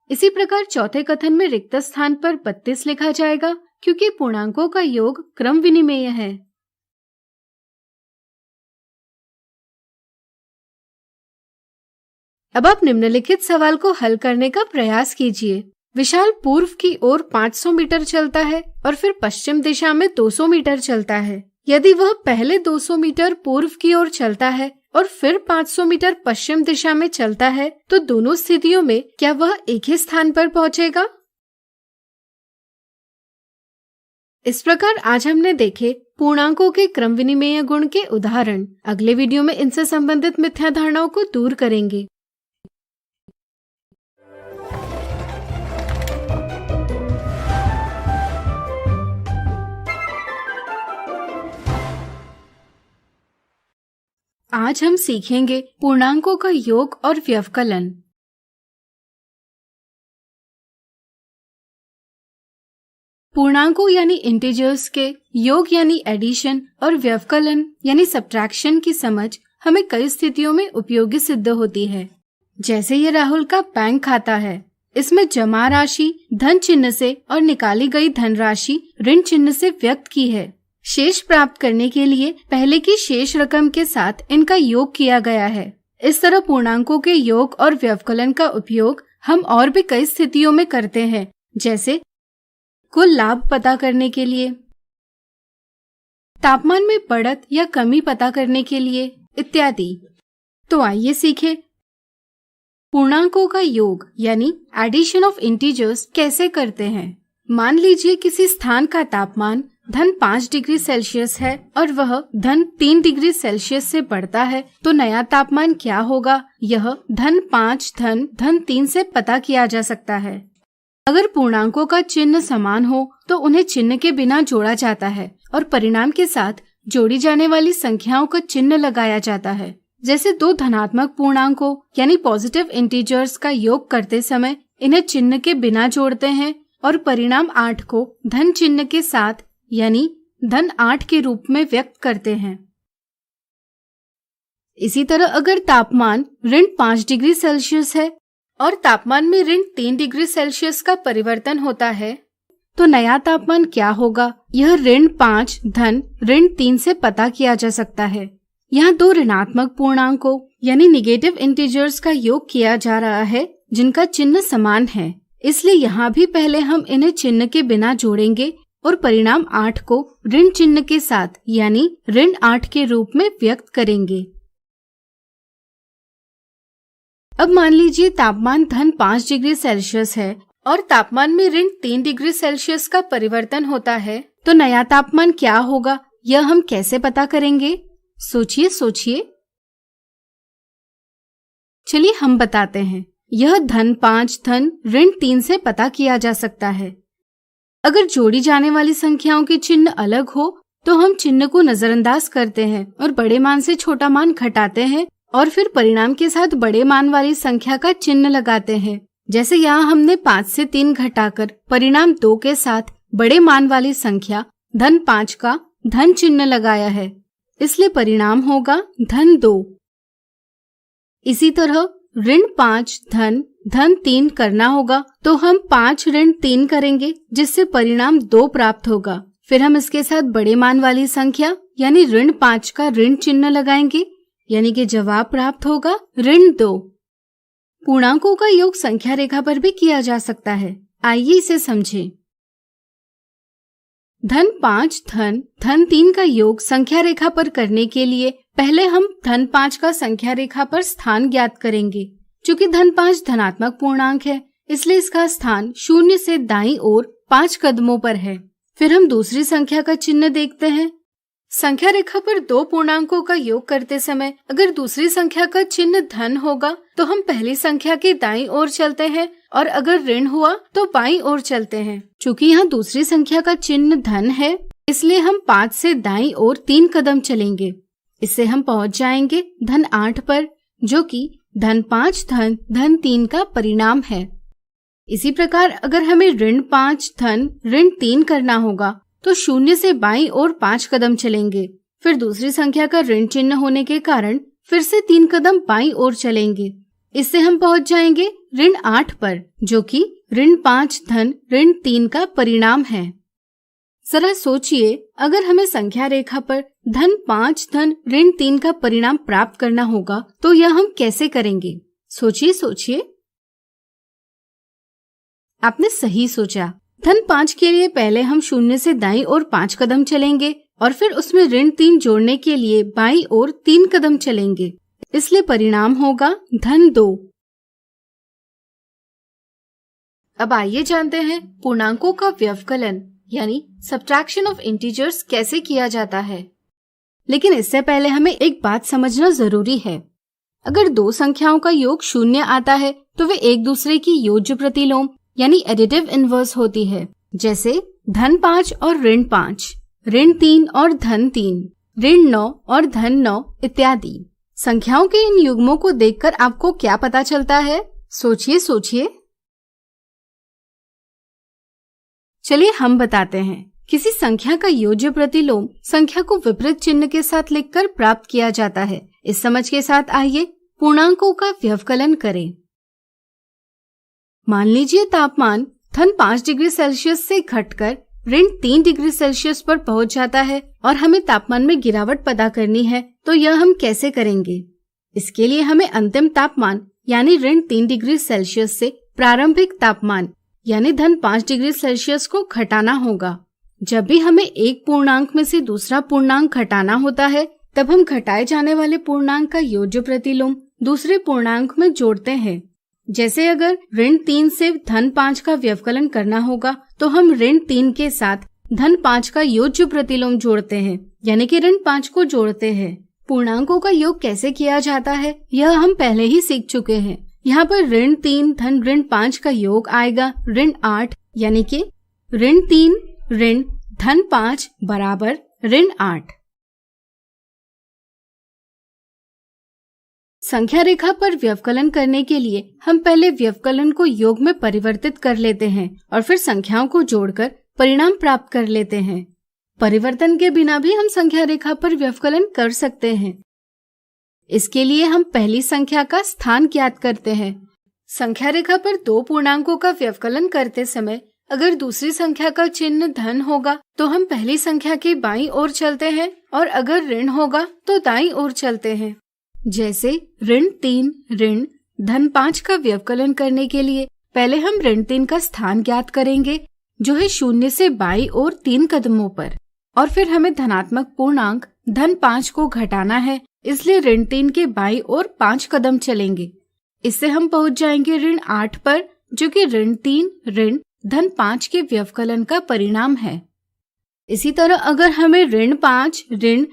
इसी प्रकार चौथे कथन में रिक्त स्थान पर 32 लिखा जाएगा क्योंकि पूर्णांकों का योग क्रम विनिमेय है। अब आप निम्नलिखित सवाल को हल करने का प्रयास कीजिए। विशाल पूर्व की ओर 500 मीटर चलता है और फिर पश्चिम दिशा में 200 मीटर चलता है। यदि वह पहले 200 मीटर पूर्व की ओर चलता है और फिर 500 मीटर पश्चिम दिशा में चलता है, तो दोनों स्थितियों में क्या वह एक ही स्थान पर पहुंचेगा? इस प्रकार आज हमने देखे पूर्णांकों के क्रम विनिमेय गुण के उदाहरण। अगले वीडियो में इनसे संबंधित मिथ्या धारणाओं को दूर करेंगे। आज हम सीखेंगे पूर्णांकों का योग और व्यवकलन। पूर्णांकों यानी इंटीजर्स के योग यानी एडिशन और व्यवकलन यानी सब्ट्रैक्शन की समझ हमें कई स्थितियों में उपयोगी सिद्ध होती है। जैसे ये राहुल का बैंक खाता है, इसमें जमा राशि धन चिन्ह से और निकाली गई धनराशि ऋण चिन्ह से व्यक्त की है। शेष प्राप्त करने के लिए पहले की शेष रकम के साथ इनका योग किया गया है। इस तरह पूर्णांकों के योग और व्यवकलन का उपयोग हम और भी कई स्थितियों में करते हैं, जैसे कुल लाभ पता करने के लिए, तापमान में बढ़त या कमी पता करने के लिए इत्यादि। तो आइए सीखें पूर्णांकों का योग यानी एडिशन ऑफ इंटीजर्स कैसे करते हैं। मान लीजिए किसी स्थान का तापमान धन 5 डिग्री सेल्सियस है और वह धन 3 डिग्री सेल्सियस से बढ़ता है, तो नया तापमान क्या होगा, यह धन 5 धन 3 से पता किया जा सकता है। अगर पूर्णांकों का चिन्ह समान हो तो उन्हें चिन्ह के बिना जोड़ा जाता है और परिणाम के साथ जोड़ी जाने वाली संख्याओं का चिन्ह लगाया जाता है। जैसे दो धनात्मक पूर्णांकों यानी पॉजिटिव इंटीजर्स का योग करते समय इन्हें चिन्ह के बिना जोड़ते हैं और परिणाम 8 को धन चिन्ह के साथ यानी धन 8 के रूप में व्यक्त करते हैं। इसी तरह अगर तापमान ऋण 5 डिग्री सेल्सियस है और तापमान में ऋण 3 डिग्री सेल्सियस का परिवर्तन होता है, तो नया तापमान क्या होगा, यह ऋण 5 धन ऋण 3 से पता किया जा सकता है। यहाँ दो ऋणात्मक पूर्णांकों यानी निगेटिव इंटीजर्स का योग किया जा रहा है जिनका चिन्ह समान है, इसलिए यहाँ भी पहले हम इन्हें चिन्ह के बिना जोड़ेंगे और परिणाम 8 को ऋण चिन्ह के साथ यानी ऋण 8 के रूप में व्यक्त करेंगे। अब मान लीजिए तापमान धन 5 डिग्री सेल्सियस है और तापमान में ऋण 3 डिग्री सेल्सियस का परिवर्तन होता है, तो नया तापमान क्या होगा, यह हम कैसे पता करेंगे? सोचिए। चलिए हम बताते हैं। यह धन 5 धन ऋण 3 से पता किया जा सकता है। अगर जोड़ी जाने वाली संख्याओं के चिन्ह अलग हो तो हम चिन्ह को नजरअंदाज करते हैं और बड़े मान से छोटा मान घटाते हैं और फिर परिणाम के साथ बड़े मान वाली संख्या का चिन्ह लगाते हैं। जैसे यहाँ हमने 5 से 3 घटाकर परिणाम 2 के साथ बड़े मान वाली संख्या धन 5 का धन चिन्ह लगाया है, इसलिए परिणाम होगा धन 2। इसी तरह ऋण 5 धन धन 3 करना होगा तो हम 5 ऋण 3 करेंगे, जिससे परिणाम 2 प्राप्त होगा। फिर हम इसके साथ बड़े मान वाली संख्या यानी ऋण 5 का ऋण चिन्ह लगाएंगे, यानी कि जवाब प्राप्त होगा ऋण 2। पूर्णांकों का योग संख्या रेखा पर भी किया जा सकता है। आइए इसे समझें। धन 5 धन 3 का योग संख्या रेखा पर करने के लिए पहले हम धन 5 का संख्या रेखा पर स्थान ज्ञात करेंगे। चूंकि धन 5 धनात्मक पूर्णांक है, इसलिए इसका स्थान 0 से दाईं ओर 5 कदमों पर है। फिर हम दूसरी संख्या का चिन्ह देखते हैं। संख्या रेखा पर 2 पूर्णांकों का योग करते समय अगर दूसरी संख्या का चिन्ह धन होगा तो हम पहली संख्या के दाईं ओर चलते हैं, और अगर ऋण हुआ तो बाईं ओर चलते हैं। चूंकि यहाँ दूसरी संख्या का चिन्ह धन है, इसलिए हम 5 से दाईं ओर 3 कदम चलेंगे। इससे हम पहुँच जाएंगे धन 8 पर, जो कि धन 5 धन 3 का परिणाम है। इसी प्रकार अगर हमें ऋण 5 ऋण 3 करना होगा तो 0 से बाईं ओर 5 कदम चलेंगे। फिर दूसरी संख्या का ऋण चिन्ह होने के कारण फिर से 3 कदम बाईं ओर चलेंगे। इससे हम पहुंच जाएंगे ऋण 8 पर, जो कि ऋण 5 ऋण 3 का परिणाम है। जरा सोचिए, अगर हमें संख्या रेखा पर धन 5 ऋण 3 का परिणाम प्राप्त करना होगा तो यह हम कैसे करेंगे? सोचिए। आपने सही सोचा। धन 5 के लिए पहले हम 0 से दाईं ओर 5 कदम चलेंगे और फिर उसमें ऋण 3 जोड़ने के लिए बाईं ओर 3 कदम चलेंगे। इसलिए परिणाम होगा धन 2। अब आइए जानते हैं पूर्णांकों का व्यवकलन यानी सब्ट्रैक्शन ऑफ इंटीजर्स कैसे किया जाता है। लेकिन इससे पहले हमें एक बात समझना जरूरी है। अगर 2 संख्याओं का योग 0 आता है तो वे एक दूसरे की योज्य प्रतिलोम यानी एडिटिव इनवर्स होती है। जैसे धन 5 और ऋण 5, ऋण 3 और धन 3, ऋण 9 और धन 9 इत्यादि। संख्याओं के इन युग्मों को देखकर आपको क्या पता चलता है? सोचिए। चलिए हम बताते हैं। किसी संख्या का योज्य प्रतिलोम संख्या को विपरीत चिन्ह के साथ लिखकर प्राप्त किया जाता है। इस समझ के साथ आइए पूर्णांकों का व्यवकलन करें। मान लीजिए तापमान धन 5 डिग्री सेल्सियस से घटकर ऋण 3 डिग्री सेल्सियस पर पहुंच जाता है और हमें तापमान में गिरावट पता करनी है, तो यह हम कैसे करेंगे? इसके लिए हमें अंतिम तापमान यानी ऋण 3 डिग्री सेल्सियस से प्रारंभिक तापमान यानी धन 5 डिग्री सेल्सियस को घटाना होगा। जब भी हमें एक पूर्णांक में से दूसरा पूर्णांक घटाना होता है, तब हम घटाए जाने वाले पूर्णांक का योज्य प्रतिलोम दूसरे पूर्णांक में जोड़ते हैं। जैसे अगर ऋण 3 से धन 5 का व्यवकलन करना होगा तो हम ऋण 3 के साथ धन 5 का योज्य प्रतिलोम जोड़ते हैं, यानी कि ऋण 5 को जोड़ते हैं। पूर्णांकों का योग कैसे किया जाता है यह हम पहले ही सीख चुके हैं। यहाँ पर ऋण 3 धन ऋण 5 का योग आएगा ऋण 8, यानी कि ऋण 3 ऋण धन 5 बराबर ऋण 8। संख्या रेखा पर व्यवकलन करने के लिए हम पहले व्यवकलन को योग में परिवर्तित कर लेते हैं और फिर संख्याओं को जोड़कर परिणाम प्राप्त कर लेते हैं। परिवर्तन के बिना भी हम संख्या रेखा पर व्यवकलन कर सकते हैं। इसके लिए हम पहली संख्या का स्थान ज्ञात करते हैं। संख्या रेखा पर 2 पूर्णांकों का व्यवकलन करते समय अगर दूसरी संख्या का चिन्ह धन होगा तो हम पहली संख्या के बाईं ओर चलते हैं, और अगर ऋण होगा तो दाईं ओर चलते हैं। जैसे ऋण 3 ऋण धन 5 का व्यवकलन करने के लिए पहले हम ऋण 3 का स्थान ज्ञात करेंगे, जो है 0 से बाईं ओर 3 कदमों पर, और फिर हमें धनात्मक पूर्णांक धन 5 को घटाना है, इसलिए ऋण 3 के बाईं ओर 5 कदम चलेंगे। इससे हम पहुंच जाएंगे ऋण 8 पर, जो कि ऋण 3 ऋण धन 5 के व्यवकलन का परिणाम है। इसी तरह अगर हमें ऋण 5 ऋण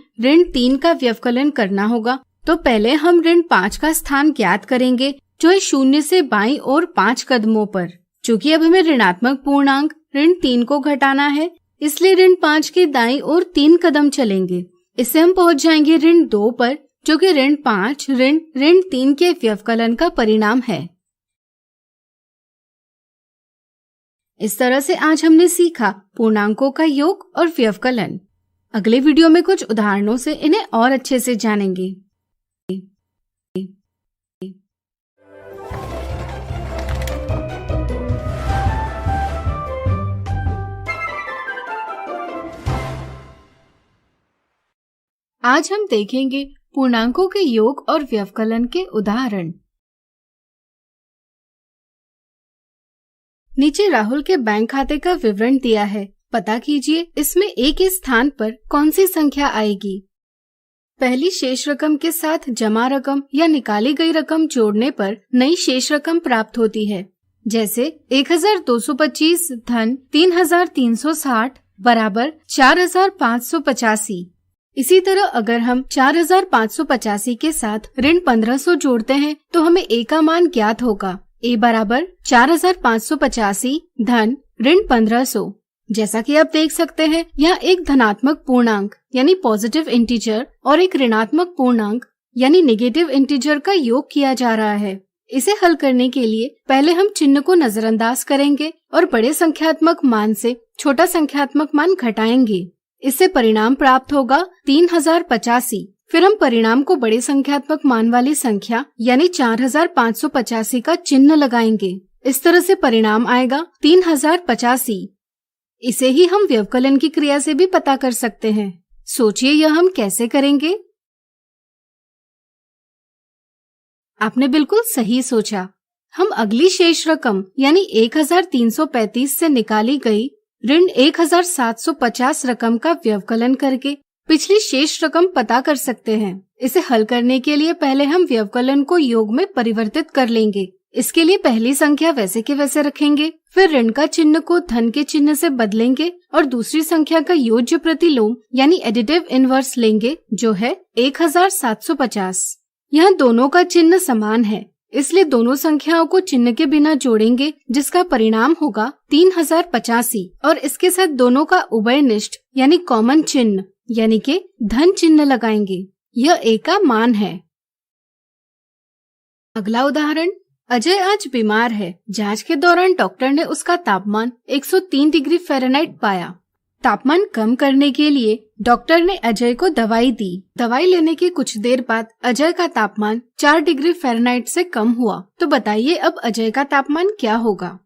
3 का व्यवकलन करना होगा तो पहले हम ऋण 5 का स्थान ज्ञात करेंगे, जो है 0 से बाईं ओर 5 कदमों पर। चूंकि अब हमें ऋणात्मक पूर्णांक ऋण 3 को घटाना है, इसलिए ऋण 5 के दाईं ओर 3 कदम चलेंगे। इससे हम पहुंच जाएंगे ऋण 2 पर, जो कि ऋण 5 ऋण 3 के व्यवकलन का परिणाम है। इस तरह से आज हमने सीखा पूर्णांकों का योग और व्यवकलन। अगले वीडियो में कुछ उदाहरणों से इन्हें और अच्छे से जानेंगे। आज हम देखेंगे पूर्णांकों के योग और व्यवकलन के उदाहरण। नीचे राहुल के बैंक खाते का विवरण दिया है। पता कीजिए इसमें ए के स्थान पर कौन सी संख्या आएगी। पहली शेष रकम के साथ जमा रकम या निकाली गई रकम जोड़ने पर नई शेष रकम प्राप्त होती है। जैसे 1225 धन 3360 बराबर 4585। इसी तरह अगर हम 4585 के साथ ऋण 1500 जोड़ते हैं तो हमें ए का मान ज्ञात होगा। ए बराबर 4585 धन ऋण 1500। जैसा कि आप देख सकते हैं, यहाँ एक धनात्मक पूर्णांक यानी पॉजिटिव इंटीजर और एक ऋणात्मक पूर्णांक यानी नेगेटिव इंटीजर का योग किया जा रहा है। इसे हल करने के लिए पहले हम चिन्ह को नजरअंदाज करेंगे और बड़े संख्यात्मक मान से छोटा संख्यात्मक मान घटाएंगे। इससे परिणाम प्राप्त होगा 3085। फिर हम परिणाम को बड़े संख्यात्मक मान वाली संख्या यानी 4585 का चिन्ह लगाएंगे। इस तरह से परिणाम आएगा 3085। इसे ही हम व्यवकलन की क्रिया से भी पता कर सकते हैं। सोचिए यह हम कैसे करेंगे। आपने बिल्कुल सही सोचा। हम अगली शेष रकम यानी 1335 से निकाली गई ऋण 1750 रकम का व्यवकलन करके पिछली शेष रकम पता कर सकते हैं। इसे हल करने के लिए पहले हम व्यवकलन को योग में परिवर्तित कर लेंगे। इसके लिए पहली संख्या वैसे के वैसे रखेंगे, फिर ऋण का चिन्ह को धन के चिन्ह से बदलेंगे और दूसरी संख्या का योज्य प्रतिलोम यानी एडिटिव इनवर्स लेंगे जो है 1750। यहाँ दोनों का चिन्ह समान है, इसलिए दोनों संख्याओं को चिन्ह के बिना जोड़ेंगे जिसका परिणाम होगा 3085 और इसके साथ दोनों का उभयनिष्ठ यानी कॉमन चिन्ह यानी कि धन चिन्ह लगाएंगे। यह ए का मान है। अगला उदाहरण, अजय आज बीमार है। जांच के दौरान डॉक्टर ने उसका तापमान 103 डिग्री फ़ारेनहाइट पाया। तापमान कम करने के लिए डॉक्टर ने अजय को दवाई दी। दवाई लेने के कुछ देर बाद अजय का तापमान 4 डिग्री फ़ारेनहाइट से कम हुआ। तो बताइए अब अजय का तापमान क्या होगा।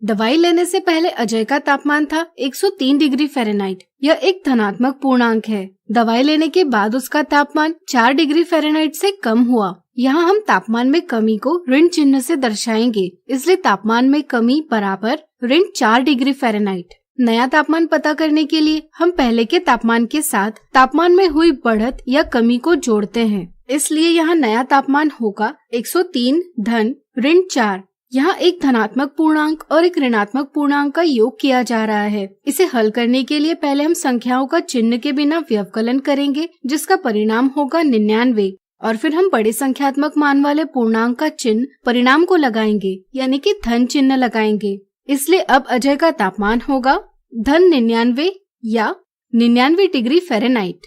दवाई लेने से पहले अजय का तापमान था 103 डिग्री फ़ारेनहाइट। यह एक धनात्मक पूर्णांक है। दवाई लेने के बाद उसका तापमान 4 डिग्री फ़ारेनहाइट से कम हुआ। यहाँ हम तापमान में कमी को ऋण चिन्ह से दर्शाएंगे, इसलिए तापमान में कमी बराबर ऋण 4 डिग्री फ़ारेनहाइट। नया तापमान पता करने के लिए हम पहले के तापमान के साथ तापमान में हुई बढ़त या कमी को जोड़ते हैं, इसलिए यहाँ नया तापमान होगा 103 धन ऋण 4। यहाँ एक धनात्मक पूर्णांक और एक ऋणात्मक पूर्णांक का योग किया जा रहा है। इसे हल करने के लिए पहले हम संख्याओं का चिन्ह के बिना व्यवकलन करेंगे जिसका परिणाम होगा 99 और फिर हम बड़े संख्यात्मक मान वाले पूर्णांक का चिन्ह परिणाम को लगाएंगे यानी कि धन चिन्ह लगाएंगे। इसलिए अब अजय का तापमान होगा धन 99 या 99 डिग्री फ़ारेनहाइट।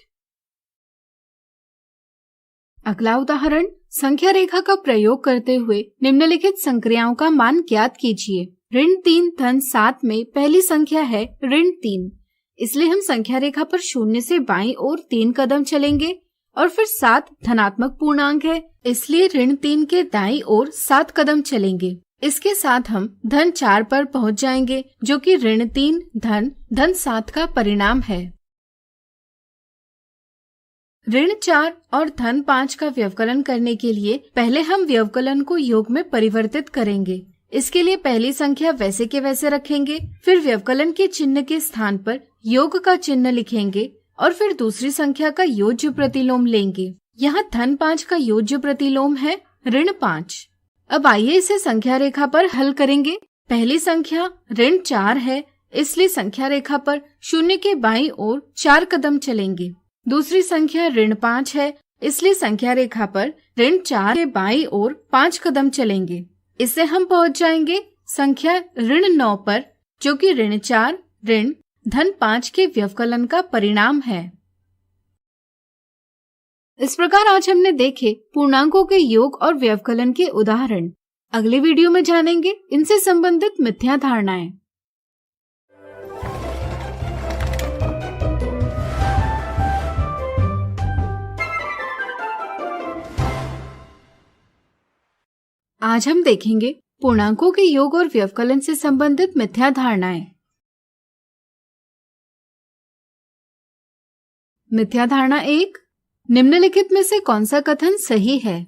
अगला उदाहरण, संख्या रेखा का प्रयोग करते हुए निम्नलिखित संक्रियाओं का मान ज्ञात कीजिए। ऋण 3 धन 7 में पहली संख्या है ऋण 3, इसलिए हम संख्या रेखा पर शून्य से बाईं ओर 3 कदम चलेंगे और फिर 7 धनात्मक पूर्णांक है, इसलिए ऋण 3 के दाईं ओर 7 कदम चलेंगे। इसके साथ हम धन 4 पर पहुंच जाएंगे जो कि ऋण 3 धन 7 का परिणाम है। ऋण 4 और धन 5 का व्यवकलन करने के लिए पहले हम व्यवकलन को योग में परिवर्तित करेंगे। इसके लिए पहली संख्या वैसे के वैसे रखेंगे, फिर व्यवकलन के चिन्ह के स्थान पर योग का चिन्ह लिखेंगे और फिर दूसरी संख्या का योज्य प्रतिलोम लेंगे। यहाँ धन 5 का योज्य प्रतिलोम है ऋण 5। अब आइए इसे संख्या रेखा पर हल करेंगे। पहली संख्या ऋण 4 है, इसलिए संख्या रेखा पर शून्य के बाईं ओर 4 कदम चलेंगे। दूसरी संख्या ऋण 5 है, इसलिए संख्या रेखा पर ऋण 4 के बाईं ओर 5 कदम चलेंगे। इससे हम पहुंच जाएंगे संख्या ऋण 9 पर जो कि ऋण 4 ऋण धन 5 के व्यवकलन का परिणाम है। इस प्रकार आज हमने देखे पूर्णांकों के योग और व्यवकलन के उदाहरण। अगले वीडियो में जानेंगे इनसे संबंधित मिथ्या धारणाएं। आज हम देखेंगे पूर्णांकों के योग और व्यवकलन से संबंधित मिथ्या धारणाएं। मिथ्या धारणा 1, निम्नलिखित में से कौन सा कथन सही है?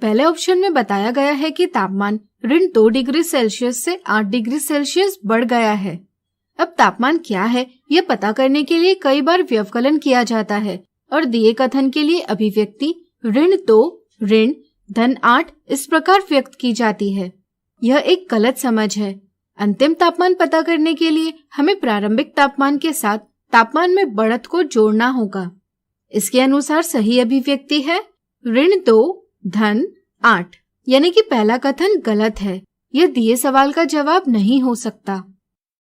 पहले ऑप्शन में बताया गया है कि तापमान -2 डिग्री सेल्सियस से 8 डिग्री सेल्सियस बढ़ गया है। अब तापमान क्या है यह पता करने के लिए कई बार व्यवकलन किया जाता है और दिए कथन के लिए अभिव्यक्ति -2 ऋण -8 इस प्रकार व्यक्त की जाती है। यह एक गलत समझ है। अंतिम तापमान पता करने के लिए हमें प्रारंभिक तापमान के साथ तापमान में बढ़त को जोड़ना होगा। इसके अनुसार सही अभिव्यक्ति है -2 -8, यानी कि पहला कथन गलत है। यह दिए सवाल का जवाब नहीं हो सकता।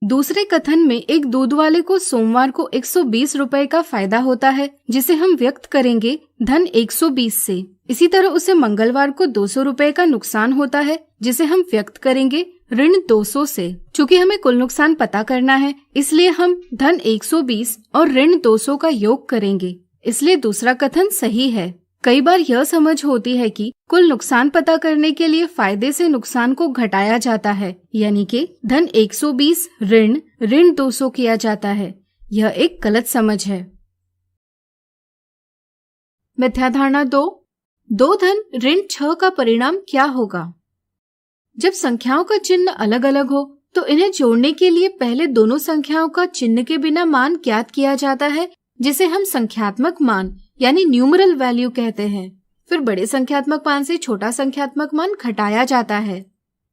दूसरे कथन में एक दूध वाले को सोमवार को 120 रुपए का फायदा होता है, जिसे हम व्यक्त करेंगे -120 से। इसी तरह उसे मंगलवार को 200 रुपए का नुकसान होता है, जिसे हम व्यक्त करेंगे -200 से। चूँकि हमें कुल नुकसान पता करना है, इसलिए हम -120 और -200 का योग करेंगे। इसलिए दूसरा कथन सही है। कई बार यह समझ होती है कि कुल नुकसान पता करने के लिए फायदे से नुकसान को घटाया जाता है, यानी कि -120 ऋण 200 किया जाता है। यह एक गलत समझ है। मिथ्या धारणा 2, 2 ऋण 6 का परिणाम क्या होगा? जब संख्याओं का चिन्ह अलग अलग हो तो इन्हें जोड़ने के लिए पहले दोनों संख्याओं का चिन्ह के बिना मान ज्ञात किया जाता है, जिसे हम संख्यात्मक मान यानी न्यूमरल वैल्यू कहते हैं। फिर बड़े संख्यात्मक मान से छोटा संख्यात्मक मान घटाया जाता है।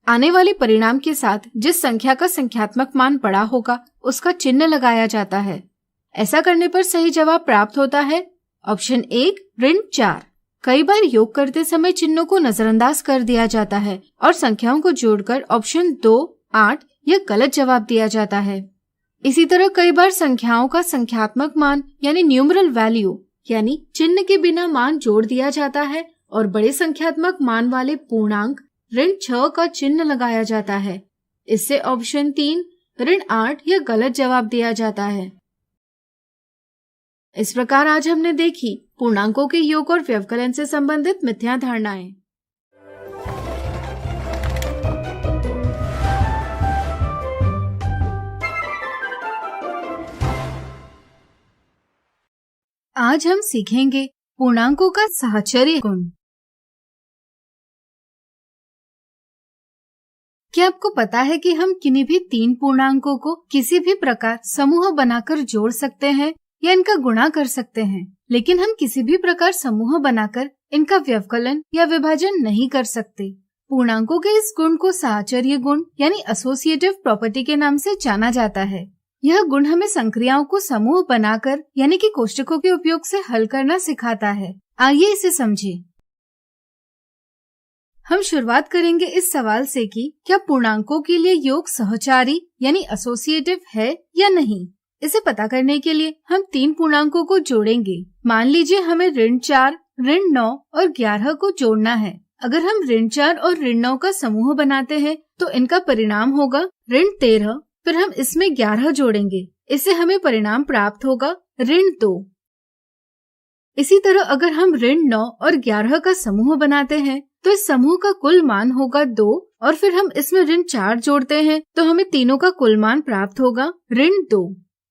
आने वाले परिणाम के साथ जिस संख्या का संख्यात्मक मान बड़ा होगा उसका चिन्ह लगाया जाता है। ऐसा करने पर सही जवाब प्राप्त होता है ऑप्शन 1 ऋण 4। कई बार योग करते समय चिन्हों को नजरअंदाज कर दिया जाता है और संख्याओं को जोड़कर ऑप्शन 2 8 यह गलत जवाब दिया जाता है। इसी तरह कई बार संख्याओं का संख्यात्मक मान यानी न्यूमरल वैल्यू यानी चिन्ह के बिना मान जोड़ दिया जाता है और बड़े संख्यात्मक मान वाले पूर्णांक ऋण 6 का चिन्ह लगाया जाता है। इससे ऑप्शन 3 ऋण 8 यह गलत जवाब दिया जाता है। इस प्रकार आज हमने देखी पूर्णांकों के योग और व्यवकलन से संबंधित मिथ्या धारणाएं। आज हम सीखेंगे पूर्णांकों का साहचर्य गुण। क्या आपको पता है कि हम किन्हीं भी 3 पूर्णांकों को किसी भी प्रकार समूह बनाकर जोड़ सकते हैं या इनका गुणा कर सकते हैं, लेकिन हम किसी भी प्रकार समूह बनाकर इनका व्यवकलन या विभाजन नहीं कर सकते। पूर्णांकों के इस गुण को साहचर्य गुण यानी एसोसिएटिव प्रॉपर्टी के नाम से जाना जाता है। यह गुण हमें संक्रियाओं को समूह बनाकर यानी कि कोष्ठकों के उपयोग से हल करना सिखाता है। आइए इसे समझें। हम शुरुआत करेंगे इस सवाल से कि क्या पूर्णांकों के लिए योग सहचारी यानी एसोसिएटिव है या नहीं। इसे पता करने के लिए हम 3 पूर्णांकों को जोड़ेंगे। मान लीजिए हमें ऋण 4, ऋण 9 और 11 को जोड़ना है। अगर हम ऋण 4 और ऋण 9 का समूह बनाते हैं तो इनका परिणाम होगा ऋण 13। फिर हम इसमें 11 जोड़ेंगे, इससे हमें परिणाम प्राप्त होगा ऋण 2। इसी तरह अगर हम ऋण 9 और 11 का समूह बनाते हैं तो इस समूह का कुल मान होगा 2 और फिर हम इसमें ऋण 4 जोड़ते हैं तो हमें तीनों का कुल मान प्राप्त होगा ऋण 2।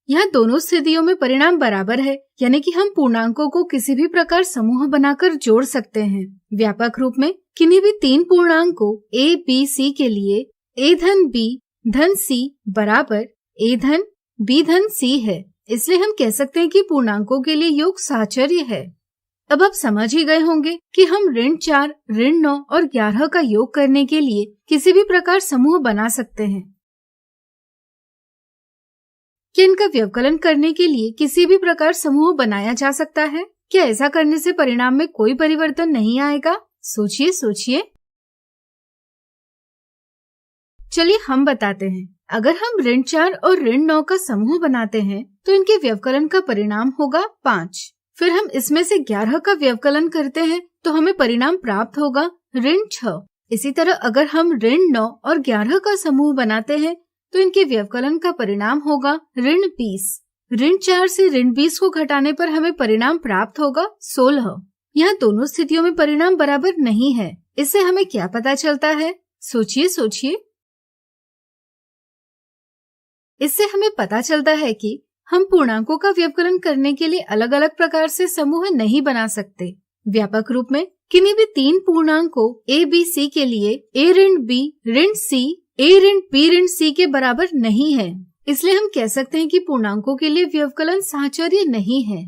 यहाँ दोनों स्थितियों में परिणाम बराबर है, यानी कि हम पूर्णांकों को किसी भी प्रकार समूह बनाकर जोड़ सकते हैं। व्यापक रूप में किन्हीं भी 3 पूर्णांकों a, b, c के लिए a धन b धन c बराबर a धन b धन c है। इसलिए हम कह सकते हैं कि पूर्णांकों के लिए योग साहचर्य है। अब आप समझ ही गए होंगे कि हम ऋण 4, ऋण 9 और 11 का योग करने के लिए किसी भी प्रकार समूह बना सकते हैं। क्या इनका व्यवकलन करने के लिए किसी भी प्रकार समूह बनाया जा सकता है? क्या ऐसा करने से परिणाम में कोई परिवर्तन नहीं आएगा? सोचिए सोचिए। चलिए हम बताते हैं। अगर हम ऋण 4 और ऋण 9 का समूह बनाते हैं तो इनके व्यवकलन का परिणाम होगा 5। फिर हम इसमें से 11 का व्यवकलन करते हैं तो हमें परिणाम प्राप्त होगा ऋण 6। इसी तरह अगर हम ऋण 9 और 11 का समूह बनाते हैं तो इनके व्यवकलन का परिणाम होगा ऋण 20। ऋण 4 से ऋण 20 को घटाने पर हमें परिणाम प्राप्त होगा 16। यहाँ दोनों स्थितियों में परिणाम बराबर नहीं है। इससे हमें क्या पता चलता है? सोचिए सोचिए। इससे हमें पता चलता है कि हम पूर्णांकों का व्यवकलन करने के लिए अलग अलग प्रकार से समूह नहीं बना सकते। व्यापक रूप में किन्हीं भी तीन पूर्णांकों a, b, c के लिए a ऋण b ऋण c a ऋण b ऋण c के बराबर नहीं है। इसलिए हम कह सकते हैं कि पूर्णांकों के लिए व्यवकलन साहचर्य नहीं है।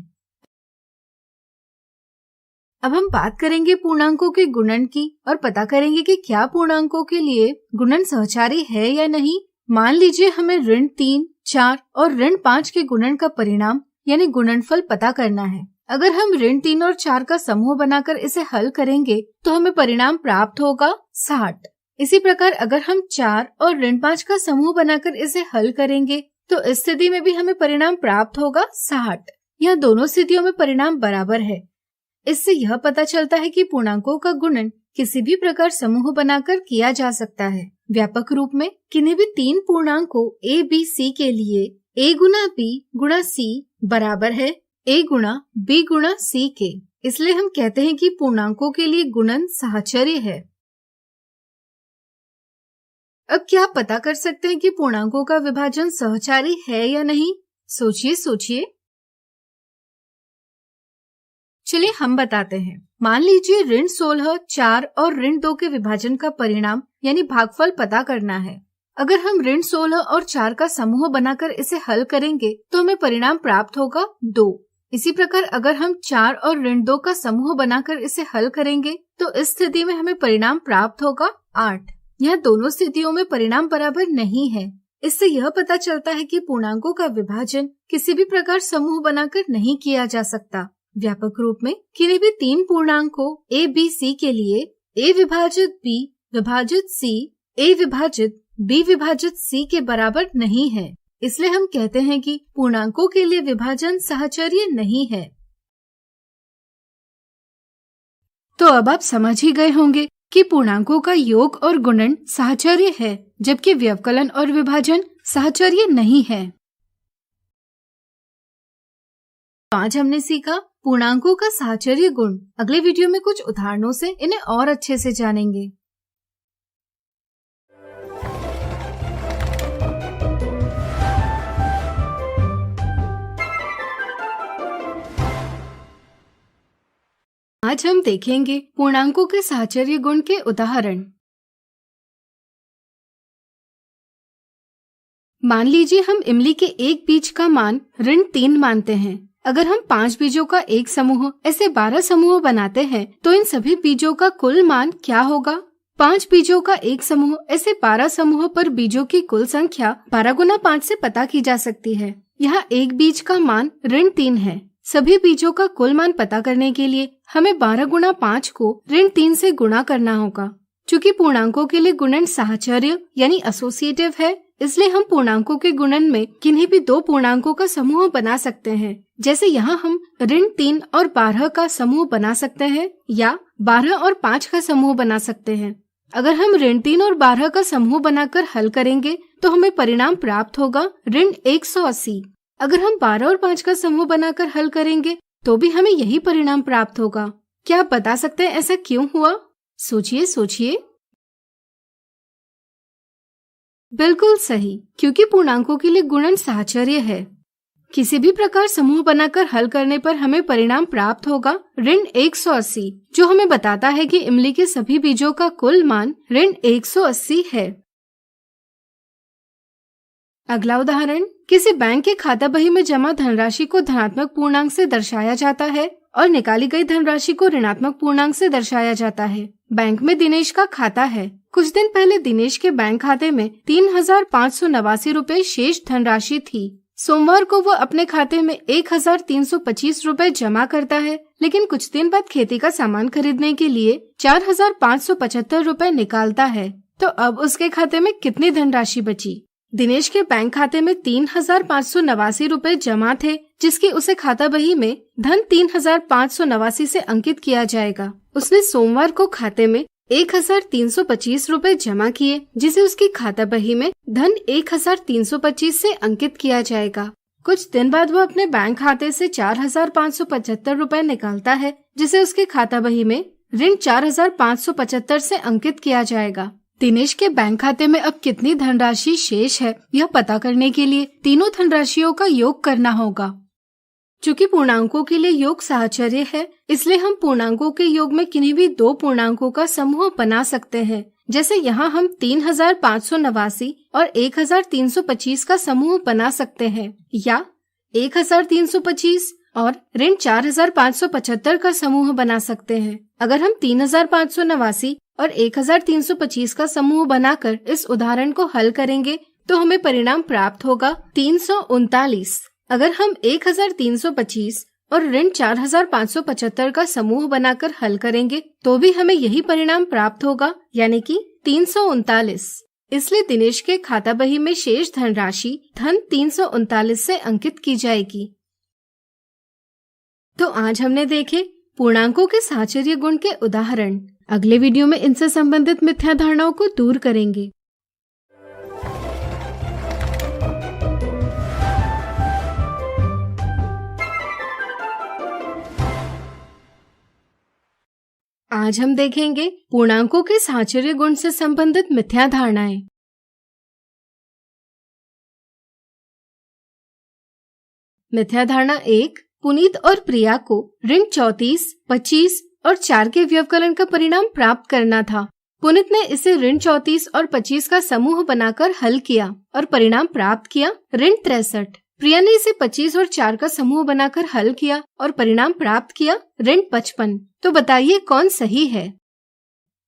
अब हम बात करेंगे पूर्णांकों के गुणन की और पता करेंगे कि क्या पूर्णांकों के लिए गुणन सहचारी है या नहीं। मान लीजिए हमें ऋण 3, 4 और ऋण 5 के गुणन का परिणाम यानी गुणनफल पता करना है। अगर हम ऋण 3 और 4 का समूह बनाकर इसे हल करेंगे तो हमें परिणाम प्राप्त होगा 60। इसी प्रकार अगर हम 4 और ऋण 5 का समूह बनाकर इसे हल करेंगे तो इस स्थिति में भी हमें परिणाम प्राप्त होगा 60। यह दोनों स्थितियों में परिणाम बराबर है। इससे यह पता चलता है कि पूर्णांकों का गुणन किसी भी प्रकार समूह बनाकर किया जा सकता है। व्यापक रूप में किन्हीं भी तीन पूर्णांकों a, b, c के लिए a गुना b गुणा c बराबर है a गुणा b गुणा c के। इसलिए हम कहते हैं कि पूर्णांकों के लिए गुणन साहचर्य है। अब क्या आप पता कर सकते हैं कि पूर्णांकों का विभाजन सहचारी है या नहीं? सोचिए। चलिए हम बताते हैं। मान लीजिए ऋण 16, 4 और ऋण 2 के विभाजन का परिणाम यानी भागफल पता करना है। अगर हम ऋण 16 और 4 का समूह बनाकर इसे हल करेंगे तो हमें परिणाम प्राप्त होगा 2। इसी प्रकार अगर हम 4 और ऋण 2 का समूह बनाकर इसे हल करेंगे तो इस स्थिति में हमें परिणाम प्राप्त होगा 8। यह दोनों स्थितियों में परिणाम बराबर नहीं है। इससे यह पता चलता है कि पूर्णांकों का विभाजन किसी भी प्रकार समूह बनाकर नहीं किया जा सकता। व्यापक रूप में किन्हीं भी तीन पूर्णांकों a, b, c के लिए a विभाजित b विभाजित c a विभाजित b विभाजित c के बराबर नहीं है। इसलिए हम कहते हैं कि पूर्णांकों के लिए विभाजन साहचर्य नहीं है। तो अब आप समझ ही गए होंगे कि पूर्णांकों का योग और गुणन साहचर्य है, जबकि व्यवकलन और विभाजन साहचर्य नहीं है। आज हमने सीखा पूर्णांकों का साहचर्य गुण। अगले वीडियो में कुछ उदाहरणों से इन्हें और अच्छे से जानेंगे। आज हम देखेंगे पूर्णांकों के साहचर्य गुण के उदाहरण। मान लीजिए हम इमली के एक बीज का मान ऋण 3 मानते हैं। अगर हम 5 बीजों का एक समूह ऐसे 12 समूह बनाते हैं तो इन सभी बीजों का कुल मान क्या होगा? 5 बीजों का एक समूह ऐसे 12 समूह पर बीजों की कुल संख्या 12 गुना 5 से पता की जा सकती है। यहाँ एक बीज का मान ऋण 3 है। सभी बीजों का कुल मान पता करने के लिए हमें 12 गुना 5 को ऋण 3 से गुणा करना होगा। चूँकि पूर्णांकों के लिए गुणन साहचर्य यानी एसोसिएटिव है, इसलिए हम पूर्णांकों के गुणन में किन्हीं भी दो पूर्णांकों का समूह बना सकते हैं। जैसे यहाँ हम ऋण 3 और 12 का समूह बना सकते हैं या 12 और 5 का समूह बना सकते हैं। अगर हम ऋण 3 और 12 का समूह बनाकर हल करेंगे तो हमें परिणाम प्राप्त होगा ऋण 180। अगर हम 12 और 5 का समूह बनाकर हल करेंगे तो भी हमें यही परिणाम प्राप्त होगा। क्या आप बता सकते हैं ऐसा क्यों हुआ? सोचिए। बिल्कुल सही, क्योंकि पूर्णांकों के लिए गुणन साहचर्य है। किसी भी प्रकार समूह बनाकर हल करने पर हमें परिणाम प्राप्त होगा ऋण 180, जो हमें बताता है कि इमली के सभी बीजों का कुल मान ऋण 180 है। अगला उदाहरण, किसी बैंक के खाता बही में जमा धनराशि को धनात्मक पूर्णांक से दर्शाया जाता है और निकाली गई धनराशि को ऋणात्मक पूर्णांक से दर्शाया जाता है। बैंक में दिनेश का खाता है। कुछ दिन पहले दिनेश के बैंक खाते में 3,589 रुपए शेष धनराशि थी। सोमवार को वो अपने खाते में 1,325 रुपए जमा करता है, लेकिन कुछ दिन बाद खेती का सामान खरीदने के लिए 4,575 रुपए निकालता है। तो अब उसके खाते में कितनी धनराशि बची? दिनेश के बैंक खाते में 3,589 रुपए जमा थे, जिसकी उसे खाता बही में धन 3,589 से अंकित किया जाएगा। उसने सोमवार को खाते में 1,325 रुपए जमा किए, जिसे उसकी खाता बही में धन 1,325 से अंकित किया जाएगा। कुछ दिन बाद वो अपने बैंक खाते से 4,575 रुपए निकालता है, जिसे उसके खाता बही में ऋण 4,575 से अंकित किया जाएगा। दिनेश के बैंक खाते में अब कितनी धनराशि शेष है, यह पता करने के लिए तीनों धनराशियों का योग करना होगा। चूंकि पूर्णांकों के लिए योग साहचर्य है, इसलिए हम पूर्णांकों के योग में किन्हीं भी दो पूर्णांकों का समूह बना सकते हैं। जैसे यहाँ हम 3589 और 1325 का समूह बना सकते हैं, या 1325 और ऋण 4575 का समूह बना सकते हैं। अगर हम 3589 और 1325 का समूह बनाकर इस उदाहरण को हल करेंगे तो हमें परिणाम प्राप्त होगा 339। अगर हम 1325 और ऋण 4575 का समूह बनाकर हल करेंगे तो भी हमें यही परिणाम प्राप्त होगा, यानी कि 339। इसलिए दिनेश के खाता बही में शेष धनराशि धन 339 से अंकित की जाएगी। तो आज हमने देखे पूर्णांकों के साहचर्य गुण के उदाहरण। अगले वीडियो में इनसे संबंधित मिथ्या धारणाओं को दूर करेंगे। आज हम देखेंगे पूर्णांकों के साहचर्य गुण से संबंधित मिथ्या धारणाएं। मिथ्या धारणा 1, पुनीत और प्रिया को ऋण 34, 25 और 4 के व्यवकलन का परिणाम प्राप्त करना था। पुनीत ने इसे ऋण 34 और 25 का समूह बनाकर हल किया और परिणाम प्राप्त किया ऋण 63। प्रिया ने इसे 25 और 4 का समूह बनाकर हल किया और परिणाम प्राप्त किया ऋण 55। तो बताइए कौन सही है?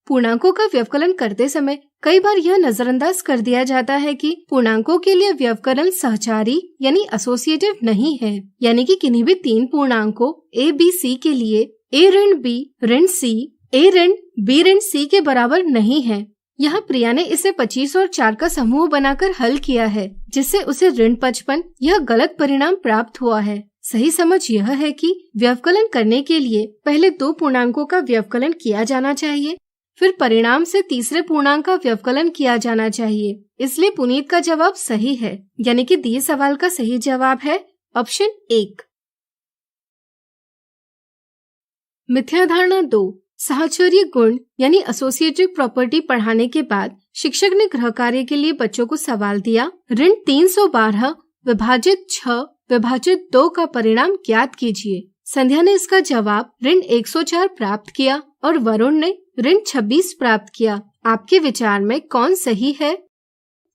पूर्णांकों का व्यवकलन करते समय कई बार यह नजरअंदाज कर दिया जाता है कि पूर्णांकों के लिए व्यवकलन सहचारी यानी एसोसिएटिव नहीं है, यानी कि किन्हीं भी तीन पूर्णांकों a, b, c के लिए a ऋण b ऋण c a ऋण b ऋण c के बराबर नहीं है। यहाँ प्रिया ने इसे 25 और 4 का समूह बनाकर हल किया है, जिससे उसे ऋण 55 यह गलत परिणाम प्राप्त हुआ है। सही समझ यह है कि व्यवकलन करने के लिए पहले दो पूर्णांकों का व्यवकलन किया जाना चाहिए, फिर परिणाम से तीसरे पूर्णांक का व्यवकलन किया जाना चाहिए। इसलिए पुनीत का जवाब सही है, यानी कि दिए सवाल का सही जवाब है ऑप्शन 1। मिथ्या धारणा 2, साहचर्य गुण यानी एसोसिएटिव प्रॉपर्टी पढ़ाने के बाद शिक्षक ने गृह कार्य के लिए बच्चों को सवाल दिया, ऋण 312 विभाजित 6 विभाजित 2 का परिणाम ज्ञात कीजिए। संध्या ने इसका जवाब ऋण 104 प्राप्त किया और वरुण ने ऋण 26 प्राप्त किया। आपके विचार में कौन सही है?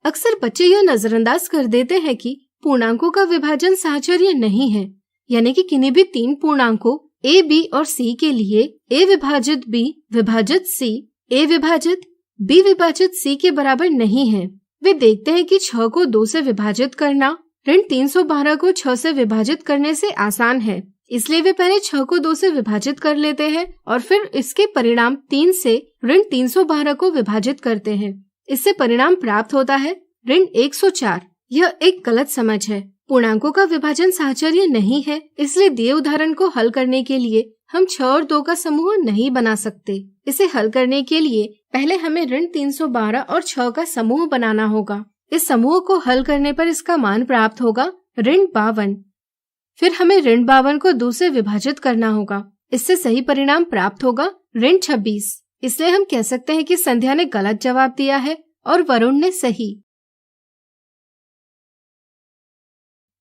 अक्सर बच्चे यह नजरअंदाज कर देते हैं कि पूर्णांकों का विभाजन साहचर्य नहीं है, यानी कि किन्हीं भी तीन पूर्णांकों a, b और c के लिए a विभाजित b विभाजित c a विभाजित b विभाजित c के बराबर नहीं है। वे देखते हैं कि 6 को 2 से विभाजित करना ऋण 312 को 6 से विभाजित करने से आसान है, इसलिए वे पहले 6 को 2 से विभाजित कर लेते हैं और फिर इसके परिणाम 3 से ऋण 312 को विभाजित करते हैं। इससे परिणाम प्राप्त होता है ऋण 104। यह एक गलत समझ है। पूर्णांकों का विभाजन साहचर्य नहीं है, इसलिए दिए उदाहरण को हल करने के लिए हम 6 और 2 का समूह नहीं बना सकते। इसे हल करने के लिए पहले हमें ऋण 312 और 6 का समूह बनाना होगा। इस समूह को हल करने पर इसका मान प्राप्त होगा ऋण 52। फिर हमें ऋण 52 को 2 से विभाजित करना होगा। इससे सही परिणाम प्राप्त होगा ऋण 26। इसलिए हम कह सकते हैं कि संध्या ने गलत जवाब दिया है और वरुण ने सही।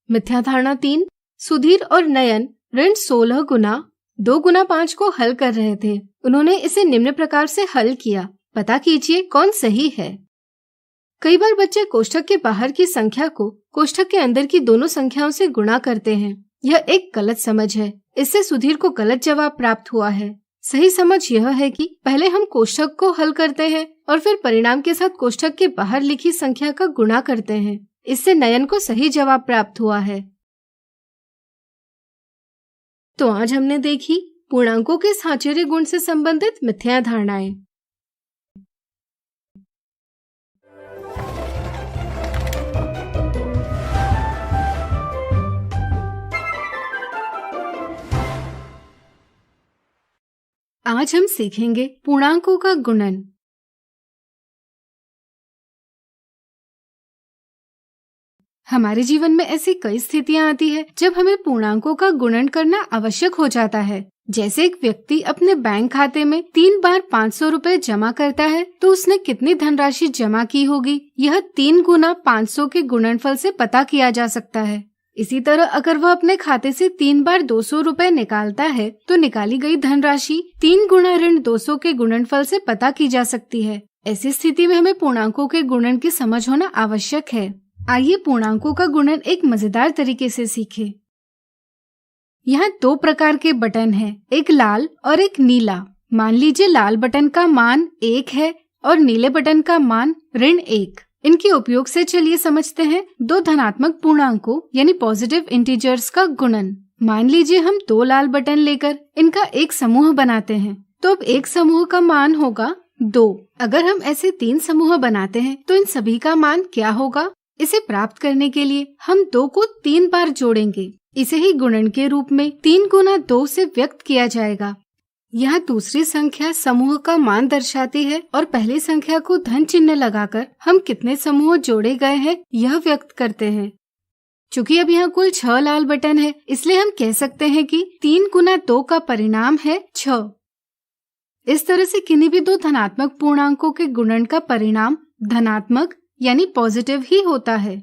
मिथ्या धारणा 3, सुधीर और नयन ऋण 16 गुना 2 गुना 5 को हल कर रहे थे। उन्होंने इसे निम्न प्रकार से हल किया। पता कीजिए कौन सही है। कई बार बच्चे कोष्ठक के बाहर की संख्या को कोष्ठक के अंदर की दोनों संख्याओं से गुणा करते हैं। यह एक गलत समझ है। इससे सुधीर को गलत जवाब प्राप्त हुआ है। सही समझ यह है कि पहले हम कोष्ठक को हल करते हैं और फिर परिणाम के साथ कोष्ठक के बाहर लिखी संख्या का गुणा करते हैं। इससे नयन को सही जवाब प्राप्त हुआ है। तो आज हमने देखी पूर्णांकों के साहचर्य गुण से संबंधित मिथ्या धारणाएं। आज हम सीखेंगे पूर्णांकों का गुणन। हमारे जीवन में ऐसी कई स्थितियां आती है जब हमें पूर्णांकों का गुणन करना आवश्यक हो जाता है। जैसे एक व्यक्ति अपने बैंक खाते में 3 बार 500 रुपए जमा करता है तो उसने कितनी धनराशि जमा की होगी, यह 3 गुना 500 के गुणनफल से पता किया जा सकता है। इसी तरह अगर वह अपने खाते से 3 बार 200 रुपए निकालता है तो निकाली गई धनराशि 3 गुना ऋण 200 के गुणनफल से पता की जा सकती है। ऐसी स्थिति में हमें पूर्णांकों के गुणन की समझ होना आवश्यक है। आइए पूर्णांकों का गुणन एक मजेदार तरीके से सीखें। यहाँ 2 प्रकार के बटन हैं, एक लाल और एक नीला। मान लीजिए लाल बटन का मान 1 है और नीले बटन का मान ऋण 1। इनके उपयोग से चलिए समझते हैं 2 धनात्मक पूर्णांकों यानी पॉजिटिव इंटीजर्स का गुणन। मान लीजिए हम 2 लाल बटन लेकर इनका एक समूह बनाते हैं, तो अब एक समूह का मान होगा 2। अगर हम ऐसे 3 समूह बनाते हैं तो इन सभी का मान क्या होगा? इसे प्राप्त करने के लिए हम 2 को 3 बार जोड़ेंगे। इसे ही गुणन के रूप में 3 गुना 2 से व्यक्त किया जाएगा। यहाँ दूसरी संख्या समूह का मान दर्शाती है और पहली संख्या को धन चिन्ह लगाकर हम कितने समूह जोड़े गए हैं यह व्यक्त करते हैं। चूँकि अब यहाँ कुल 6 लाल बटन है, इसलिए हम कह सकते हैं कि 3 गुना 2 का परिणाम है 6। इस तरह से किन्हीं भी 2 धनात्मक पूर्णांकों के गुणन का परिणाम धनात्मक यानी पॉजिटिव ही होता है।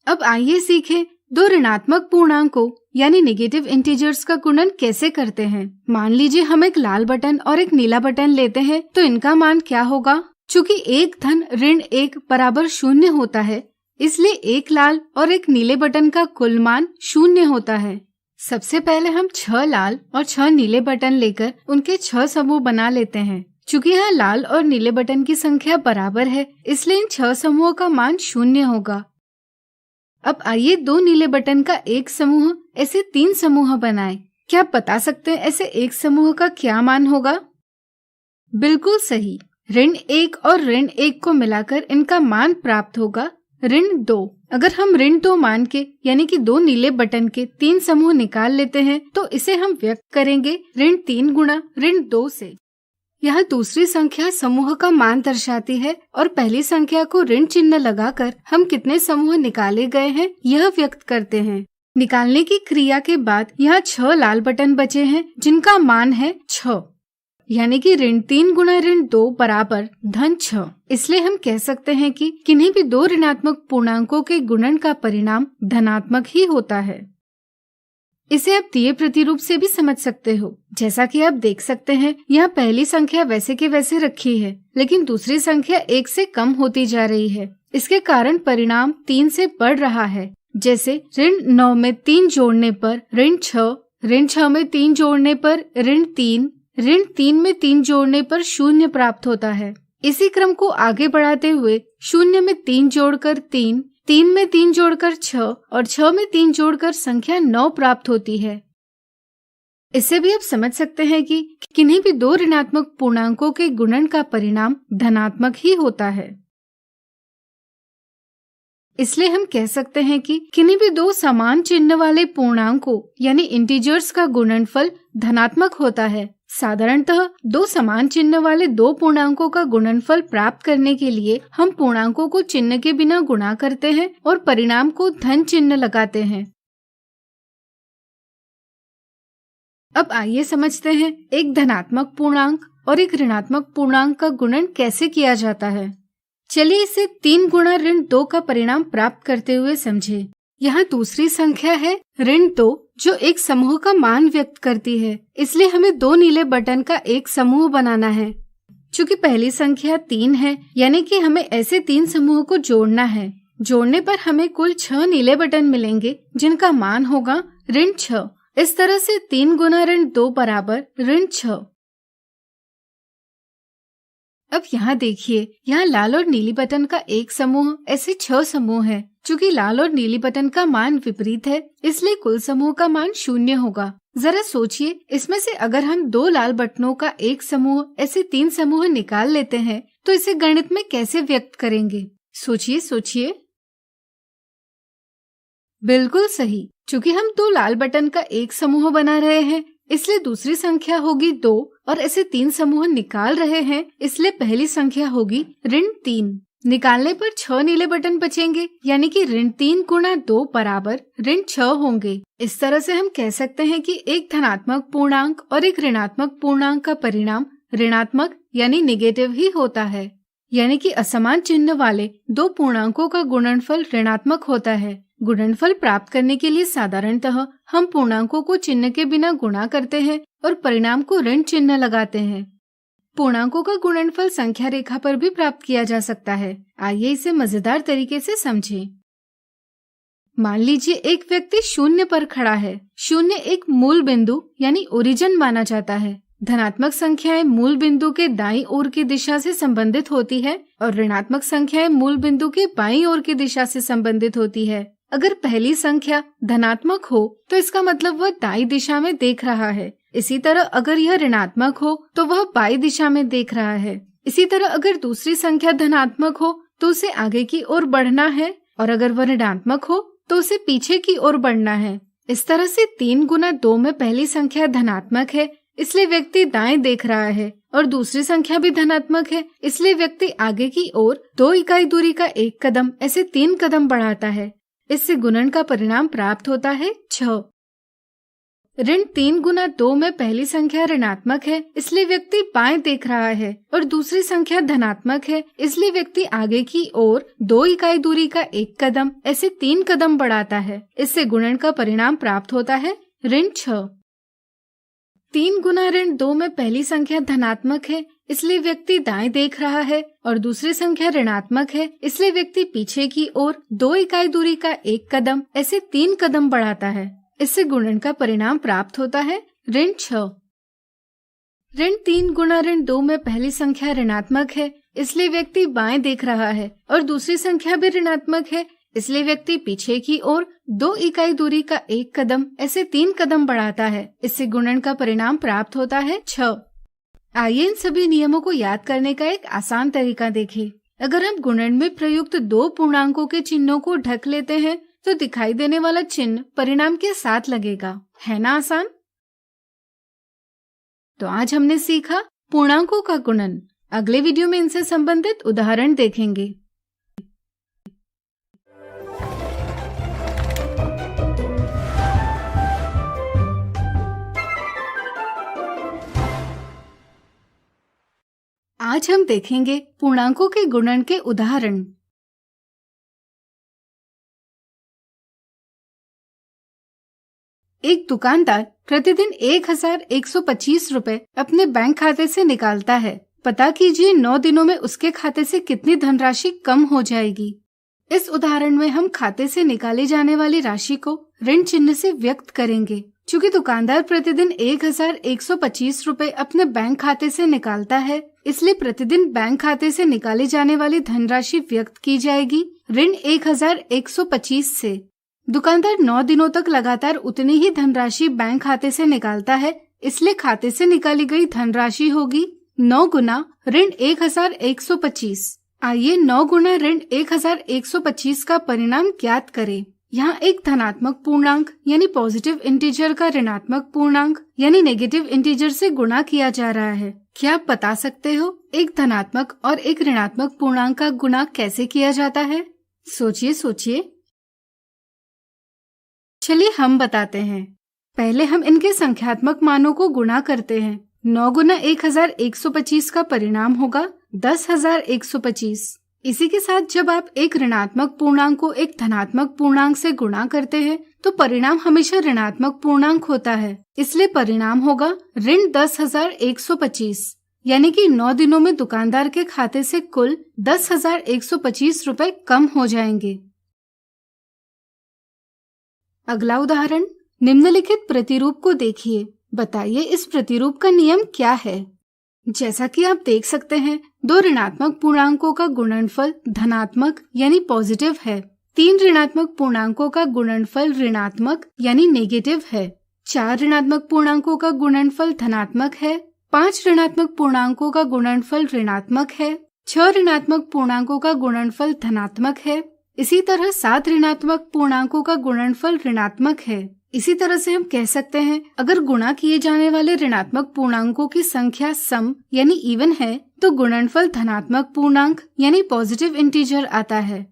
अब आइए सीखें 2 ऋणात्मक पूर्णांकों यानी नेगेटिव इंटीजर्स का गुणन कैसे करते हैं। मान लीजिए हम एक लाल बटन और एक नीला बटन लेते हैं तो इनका मान क्या होगा? चूँकि एक धन ऋण 1 बराबर 0 होता है, इसलिए एक लाल और एक नीले बटन का कुल मान 0 होता है। सबसे पहले हम 6 लाल और 6 नीले बटन लेकर उनके 6 समूह बना लेते हैं। चूँकि यहाँ लाल और नीले बटन की संख्या बराबर है, इसलिए इन 6 समूहों का मान 0 होगा। अब आइए 2 नीले बटन का एक समूह ऐसे 3 समूह बनाएं। क्या आप बता सकते हैं ऐसे एक समूह का क्या मान होगा? बिल्कुल सही, ऋण 1 और ऋण 1 को मिलाकर इनका मान प्राप्त होगा ऋण 2। अगर हम ऋण 2 मान के यानी कि 2 नीले बटन के 3 समूह निकाल लेते हैं तो इसे हम व्यक्त करेंगे ऋण 3 गुना ऋण 2 से। यह दूसरी संख्या समूह का मान दर्शाती है और पहली संख्या को ऋण चिन्ह लगाकर हम कितने समूह निकाले गए हैं यह व्यक्त करते हैं। निकालने की क्रिया के बाद यहाँ 6 लाल बटन बचे हैं जिनका मान है 6, यानी कि ऋण 3 गुना ऋण 2 बराबर धन 6। इसलिए हम कह सकते हैं कि किन्हीं भी 2 ऋणात्मक पूर्णांकों के गुणन का परिणाम धनात्मक ही होता है। इसे आप दिए प्रतिरूप से भी समझ सकते हो। जैसा कि आप देख सकते हैं यहाँ पहली संख्या वैसे के वैसे रखी है, लेकिन दूसरी संख्या 1 से कम होती जा रही है। इसके कारण परिणाम 3 से बढ़ रहा है। जैसे ऋण 9 में 3 जोड़ने पर ऋण 6, ऋण 6 में 3 जोड़ने पर ऋण 3, ऋण 3 में 3 जोड़ने पर 0 प्राप्त होता है। इसी क्रम को आगे बढ़ाते हुए 0 में 3 जोड़कर 3, 3 में 3 जोड़कर 6 और 6 में 3 जोड़कर संख्या 9 प्राप्त होती है। इससे भी आप समझ सकते हैं कि किन्हीं भी 2 ऋणात्मक पूर्णांकों के गुणन का परिणाम धनात्मक ही होता है। इसलिए हम कह सकते हैं कि किन्हीं भी 2 समान चिन्ह वाले पूर्णांकों यानी इंटीजर्स का गुणनफल धनात्मक होता है। साधारणतः 2 समान चिन्ह वाले 2 पूर्णांकों का गुणनफल प्राप्त करने के लिए हम पूर्णांकों को चिन्ह के बिना गुणा करते हैं और परिणाम को धन चिन्ह लगाते हैं। अब आइए समझते हैं एक धनात्मक पूर्णांक और एक ऋणात्मक पूर्णांक का गुणन कैसे किया जाता है। चलिए इसे 3 गुना ऋण 2 का परिणाम प्राप्त करते हुए समझे। यहाँ दूसरी संख्या है ऋण 2 जो एक समूह का मान व्यक्त करती है, इसलिए हमें 2 नीले बटन का एक समूह बनाना है। चूँकि पहली संख्या 3 है, यानी कि हमें ऐसे 3 समूह को जोड़ना है। जोड़ने पर हमें कुल 6 नीले बटन मिलेंगे जिनका मान होगा ऋण 6। इस तरह से 3 गुना ऋण 2 बराबर ऋण 6। अब यहाँ देखिए, यहाँ लाल और नीली बटन का एक समूह ऐसे 6 समूह है। चूँकि लाल और नीली बटन का मान विपरीत है, इसलिए कुल समूह का मान 0 होगा। जरा सोचिए, इसमें से अगर हम 2 लाल बटनों का एक समूह ऐसे 3 समूह निकाल लेते हैं तो इसे गणित में कैसे व्यक्त करेंगे? सोचिए। बिल्कुल सही, चूँकि हम 2 लाल बटन का एक समूह बना रहे हैं, इसलिए दूसरी संख्या होगी 2 और ऐसे 3 समूह निकाल रहे हैं, इसलिए पहली संख्या होगी ऋण 3। निकालने पर 6 नीले बटन बचेंगे, यानी कि ऋण 3 गुणा 2 बराबर ऋण 6 होंगे। इस तरह से हम कह सकते हैं कि एक धनात्मक पूर्णांक और एक ऋणात्मक पूर्णांक का परिणाम ऋणात्मक यानी नेगेटिव ही होता है, यानी कि असमान चिन्ह वाले दो पूर्णांकों का गुणनफल ऋणात्मक होता है। गुणनफल प्राप्त करने के लिए साधारणतः हम पूर्णांकों को चिन्ह के बिना गुणा करते हैं और परिणाम को ऋण चिन्ह लगाते हैं। पूर्णांकों का गुणनफल संख्या रेखा पर भी प्राप्त किया जा सकता है। आइए इसे मजेदार तरीके से समझें। मान लीजिए एक व्यक्ति शून्य पर खड़ा है। शून्य एक मूल बिंदु यानी ओरिजिन माना जाता है। धनात्मक संख्याएं मूल बिंदु के दाईं ओर की दिशा से संबंधित होती है और ऋणात्मक संख्याएं मूल बिंदु के बाईं ओर की दिशा से संबंधित होती है। अगर पहली संख्या धनात्मक हो तो इसका मतलब वह दाईं दिशा में देख रहा है। इसी तरह अगर यह ऋणात्मक हो तो वह बाईं दिशा में देख रहा है। इसी तरह अगर दूसरी संख्या धनात्मक हो तो उसे आगे की ओर बढ़ना है और अगर वह ऋणात्मक हो तो उसे पीछे की ओर बढ़ना है। इस तरह से 3 गुना 2 में पहली संख्या धनात्मक है, इसलिए व्यक्ति दाएं देख रहा है, और दूसरी संख्या भी धनात्मक है, इसलिए व्यक्ति आगे की ओर 2 इकाई दूरी का 1 कदम ऐसे 3 कदम बढ़ाता है। इससे गुणन का परिणाम प्राप्त होता है 6। ऋण 3 गुना 2 में पहली संख्या ऋणात्मक है, इसलिए व्यक्ति बाएं देख रहा है, और दूसरी संख्या धनात्मक है, इसलिए व्यक्ति आगे की ओर 2 इकाई दूरी का 1 कदम ऐसे 3 कदम बढ़ाता है। इससे गुणन का परिणाम प्राप्त होता है ऋण 6। 3 गुना ऋण 2 में पहली संख्या धनात्मक है, इसलिए व्यक्ति दाएं देख रहा है, और दूसरी संख्या ऋणात्मक है, इसलिए व्यक्ति पीछे की ओर 2 इकाई दूरी का 1 कदम ऐसे 3 कदम बढ़ाता है। इससे गुणन का परिणाम प्राप्त होता है ऋण 6। ऋण 3 गुना ऋण 2 में पहली संख्या ऋणात्मक है, इसलिए व्यक्ति बाएं देख रहा है, और दूसरी संख्या भी ऋणात्मक है, इसलिए व्यक्ति पीछे की ओर 2 इकाई दूरी का 1 कदम ऐसे 3 कदम बढ़ाता है। इससे गुणन का परिणाम प्राप्त होता है 6। आइए इन सभी नियमों को याद करने का एक आसान तरीका देखें। अगर हम गुणन में प्रयुक्त 2 पूर्णांकों के चिन्हों को ढक लेते हैं तो दिखाई देने वाला चिन्ह परिणाम के साथ लगेगा, है ना आसान? तो आज हमने सीखा पूर्णांकों का गुणन। अगले वीडियो में इनसे संबंधित उदाहरण देखेंगे। आज हम देखेंगे पूर्णांकों के गुणन के उदाहरण। एक दुकानदार प्रतिदिन 1125 रुपए अपने बैंक खाते से निकालता है। पता कीजिए 9 दिनों में उसके खाते से कितनी धनराशि कम हो जाएगी। इस उदाहरण में हम खाते से निकाली जाने वाली राशि को ऋण चिन्ह से व्यक्त करेंगे। चूँकि दुकानदार प्रतिदिन 1125 रुपए अपने बैंक खाते से निकालता है, इसलिए प्रतिदिन बैंक खाते से निकाली जाने वाली धनराशि व्यक्त की जाएगी ऋण 1125 से। दुकानदार 9 दिनों तक लगातार उतनी ही धनराशि बैंक खाते से निकालता है, इसलिए खाते से निकाली गई धनराशि होगी 9 गुना ऋण 1125। आइए 9 गुना ऋण 1125 का परिणाम ज्ञात करें। यहाँ एक धनात्मक पूर्णांक यानी पॉजिटिव इंटीजर का ऋणात्मक पूर्णांक यानी नेगेटिव इंटीजर से गुणा किया जा रहा है। क्या आप बता सकते हो एक धनात्मक और एक ऋणात्मक पूर्णांक का गुणा कैसे किया जाता है? सोचिए। चलिए हम बताते हैं। पहले हम इनके संख्यात्मक मानों को गुणा करते हैं। 9 गुना 1125 का परिणाम होगा 10,125। इसी के साथ जब आप एक ऋणात्मक पूर्णांक को एक धनात्मक पूर्णांक से गुणा करते हैं तो परिणाम हमेशा ऋणात्मक पूर्णांक होता है, इसलिए परिणाम होगा ऋण 10,125। यानी कि 9 दिनों में दुकानदार के खाते से कुल 10,125 रुपए कम हो जाएंगे। अगला उदाहरण, निम्नलिखित प्रतिरूप को देखिए। बताइए इस प्रतिरूप का नियम क्या है? जैसा कि आप देख सकते हैं, 2 ऋणात्मक पूर्णांकों का गुणनफल धनात्मक यानी पॉजिटिव है। 3 ऋणात्मक पूर्णांकों का गुणनफल ऋणात्मक यानी नेगेटिव है। 4 ऋणात्मक पूर्णांकों का गुणनफल धनात्मक है। 5 ऋणात्मक पूर्णांकों का गुणनफल ऋणात्मक है। 6 ऋणात्मक पूर्णांकों का गुणनफल धनात्मक है। इसी तरह 7 ऋणात्मक पूर्णांकों का गुणनफल ऋणात्मक है। इसी तरह से हम कह सकते हैं, अगर गुणा किए जाने वाले ऋणात्मक पूर्णांकों की संख्या सम यानी इवन है तो गुणनफल धनात्मक पूर्णांक यानी पॉजिटिव इंटीजर आता है।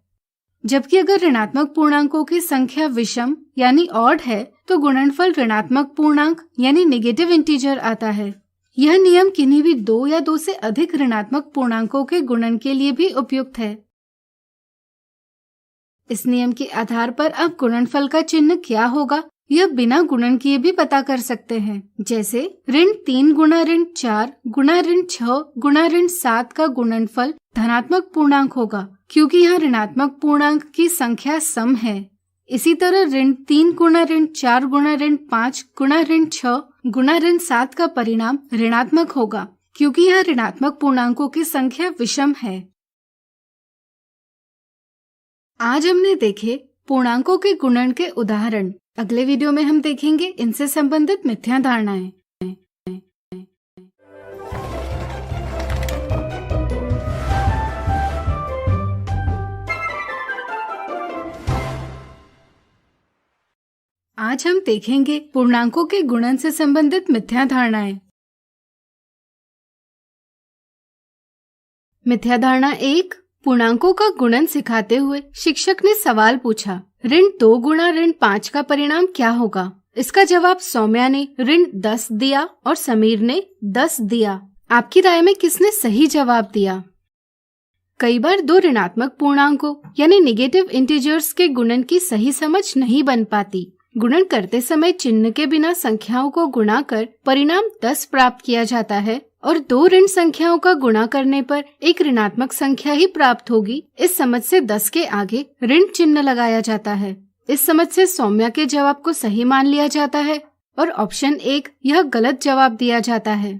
जबकि अगर ऋणात्मक पूर्णांकों की संख्या विषम यानी ऑड है तो गुणनफल ऋणात्मक पूर्णांक यानी नेगेटिव इंटीजर आता है। यह नियम किन्हीं भी 2 या 2 से अधिक ऋणात्मक पूर्णांकों के गुणन के लिए भी उपयुक्त है। इस नियम के आधार पर अब गुणनफल का चिन्ह क्या होगा यह बिना गुणन किए भी पता कर सकते हैं। जैसे ऋण 3 गुणा ऋण 4 गुणा ऋण 6 गुणा ऋण 7 का गुणनफल धनात्मक पूर्णांक होगा क्योंकि यहाँ ऋणात्मक पूर्णांक की संख्या सम है। इसी तरह ऋण 3 गुणा ऋण 4 गुणा ऋण 5 गुणा ऋण 6 गुणा ऋण 7 का परिणाम ऋणात्मक होगा क्योंकि यहाँ ऋणात्मक पूर्णांकों की संख्या विषम है। आज हमने देखे पूर्णांकों के गुणन के उदाहरण। अगले वीडियो में हम देखेंगे इनसे संबंधित मिथ्या धारणाएं। आज हम देखेंगे पूर्णांकों के गुणन से संबंधित मिथ्या धारणाएं। मिथ्या धारणा 1, पूर्णांकों का गुणन सिखाते हुए शिक्षक ने सवाल पूछा, ऋण 2 गुणा ऋण 5 का परिणाम क्या होगा? इसका जवाब सौम्या ने ऋण 10 दिया और समीर ने 10 दिया। आपकी राय में किसने सही जवाब दिया? कई बार 2 ऋणात्मक पूर्णांकों यानी नेगेटिव इंटीजर्स के गुणन की सही समझ नहीं बन पाती। गुणन करते समय चिन्ह के बिना संख्याओं को गुणा कर परिणाम 10 प्राप्त किया जाता है और 2 ऋण संख्याओं का गुणा करने पर एक ऋणात्मक संख्या ही प्राप्त होगी। इस समझ से 10 के आगे ऋण चिन्ह लगाया जाता है। इस समझ से सौम्या के जवाब को सही मान लिया जाता है और ऑप्शन 1 यह गलत जवाब दिया जाता है।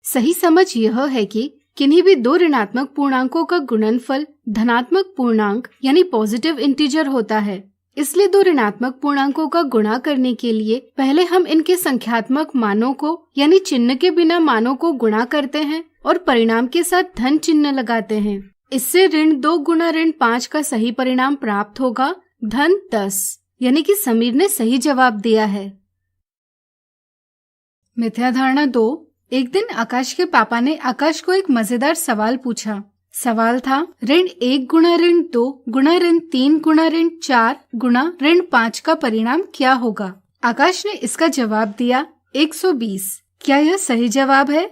सही समझ यह है कि किन्हीं भी 2 ऋणात्मक पूर्णांकों का गुणनफल धनात्मक पूर्णांक यानी पॉजिटिव इंटीजर होता है। इसलिए 2 ऋणात्मक पूर्णांकों का गुणा करने के लिए पहले हम इनके संख्यात्मक मानों को यानी चिन्ह के बिना मानों को गुणा करते हैं और परिणाम के साथ धन चिन्ह लगाते हैं। इससे ऋण 2 गुणा ऋण 5 का सही परिणाम प्राप्त होगा धन 10, यानी कि समीर ने सही जवाब दिया है। मिथ्या धारणा 2, एक दिन आकाश के पापा ने आकाश को एक मजेदार सवाल पूछा। सवाल था, ऋण 1 गुणा ऋण 2 गुणा ऋण 3 गुणा ऋण 4 गुणा ऋण 5 का परिणाम क्या होगा? आकाश ने इसका जवाब दिया 120। क्या यह सही जवाब है?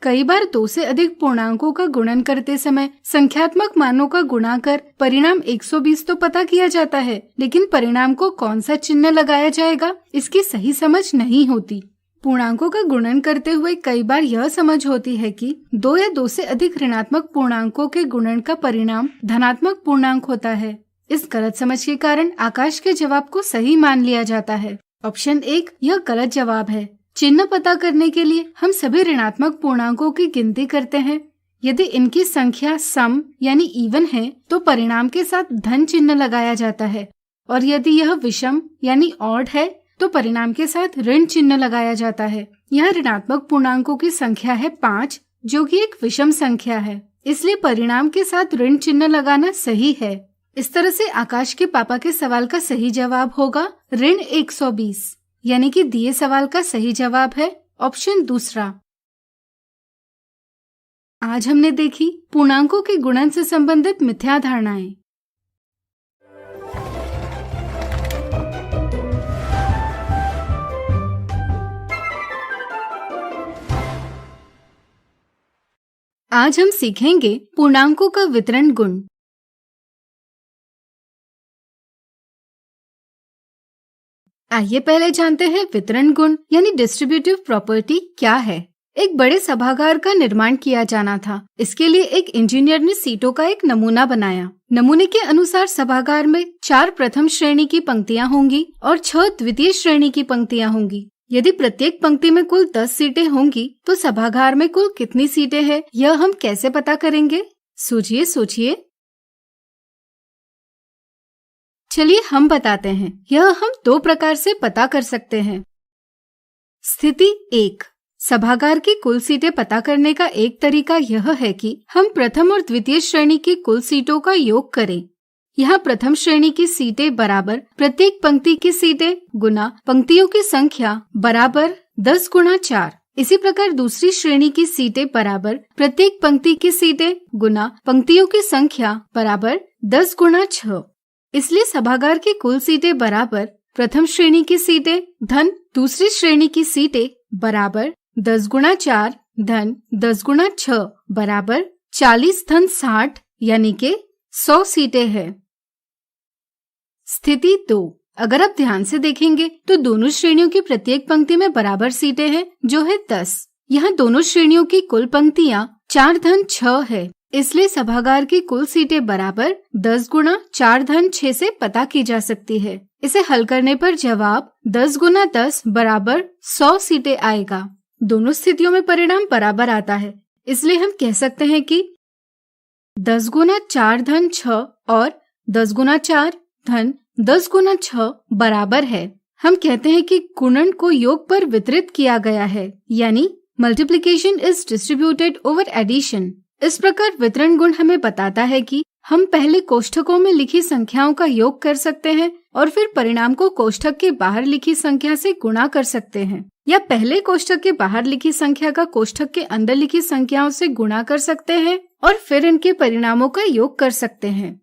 कई बार 2 से अधिक पूर्णांकों का गुणन करते समय संख्यात्मक मानों का गुणा कर परिणाम 120 तो पता किया जाता है, लेकिन परिणाम को कौन सा चिन्ह लगाया जाएगा इसकी सही समझ नहीं होती। पूर्णांकों का गुणन करते हुए कई बार यह समझ होती है कि 2 या 2 से अधिक ऋणात्मक पूर्णांकों के गुणन का परिणाम धनात्मक पूर्णांक होता है। इस गलत समझ के कारण आकाश के जवाब को सही मान लिया जाता है। ऑप्शन 1 यह गलत जवाब है। चिन्ह पता करने के लिए हम सभी ऋणात्मक पूर्णांकों की गिनती करते हैं। यदि इनकी संख्या सम यानी इवन है तो परिणाम के साथ धन चिन्ह लगाया जाता है और यदि यह विषम यानी ऑड है तो परिणाम के साथ ऋण चिन्ह लगाया जाता है। यहाँ ऋणात्मक पूर्णांकों की संख्या है 5 जो कि एक विषम संख्या है, इसलिए परिणाम के साथ ऋण चिन्ह लगाना सही है। इस तरह से आकाश के पापा के सवाल का सही जवाब होगा ऋण 120, यानी कि दिए सवाल का सही जवाब है ऑप्शन 2। आज हमने देखी पूर्णांकों के गुणन से संबंधित मिथ्या धारणाएं। आज हम सीखेंगे पूर्णांकों का वितरण गुण। आइए पहले जानते हैं वितरण गुण यानी डिस्ट्रीब्यूटिव प्रॉपर्टी क्या है। एक बड़े सभागार का निर्माण किया जाना था। इसके लिए एक इंजीनियर ने सीटों का एक नमूना बनाया। नमूने के अनुसार सभागार में 4 प्रथम श्रेणी की पंक्तियां होंगी और 6 द्वितीय श्रेणी की पंक्तियां होंगी। यदि प्रत्येक पंक्ति में कुल 10 सीटें होंगी तो सभागार में कुल कितनी सीटें हैं यह हम कैसे पता करेंगे? सोचिए। चलिए हम बताते हैं। यह हम 2 प्रकार से पता कर सकते हैं। स्थिति 1, सभागार की कुल सीटें पता करने का एक तरीका यह है कि हम प्रथम और द्वितीय श्रेणी की कुल सीटों का योग करें। यहाँ प्रथम श्रेणी की सीटें बराबर प्रत्येक पंक्ति की सीटें गुना पंक्तियों की संख्या बराबर 10 गुणा 4। इसी प्रकार दूसरी श्रेणी की सीटें बराबर प्रत्येक पंक्ति की सीटें गुना पंक्तियों की संख्या बराबर 10 गुना 6। इसलिए सभागार की कुल सीटें बराबर प्रथम श्रेणी की सीटें धन दूसरी श्रेणी की सीटें बराबर 10 गुना 4 धन 10 गुना 6 बराबर 40 धन 60 यानी के 100 सीटें हैं। स्थिति 2, अगर आप ध्यान से देखेंगे तो दोनों श्रेणियों की प्रत्येक पंक्ति में बराबर सीटें हैं जो है 10। यहाँ दोनों श्रेणियों की कुल पंक्तियाँ 4 धन 6 है, इसलिए सभागार की कुल सीटें बराबर 10 गुना 4 धन 6 से पता की जा सकती है। इसे हल करने पर जवाब 10 गुना 10 बराबर 100 सीटें आएगा। दोनों स्थितियों में परिणाम बराबर आता है, इसलिए हम कह सकते हैं कि 10 गुना 4 धन 6 और 10 गुना 4 धन 10 गुना 6 बराबर है। हम कहते हैं कि गुणन को योग पर वितरित किया गया है, यानी multiplication is distributed over addition. इस प्रकार वितरण गुण हमें बताता है कि हम पहले कोष्ठकों में लिखी संख्याओं का योग कर सकते हैं और फिर परिणाम को कोष्ठक के बाहर लिखी संख्या से गुणा कर सकते हैं, या पहले कोष्ठक के बाहर लिखी संख्या का कोष्ठक के अंदर लिखी संख्याओं से गुणा कर सकते हैं और फिर इनके परिणामों का योग कर सकते हैं।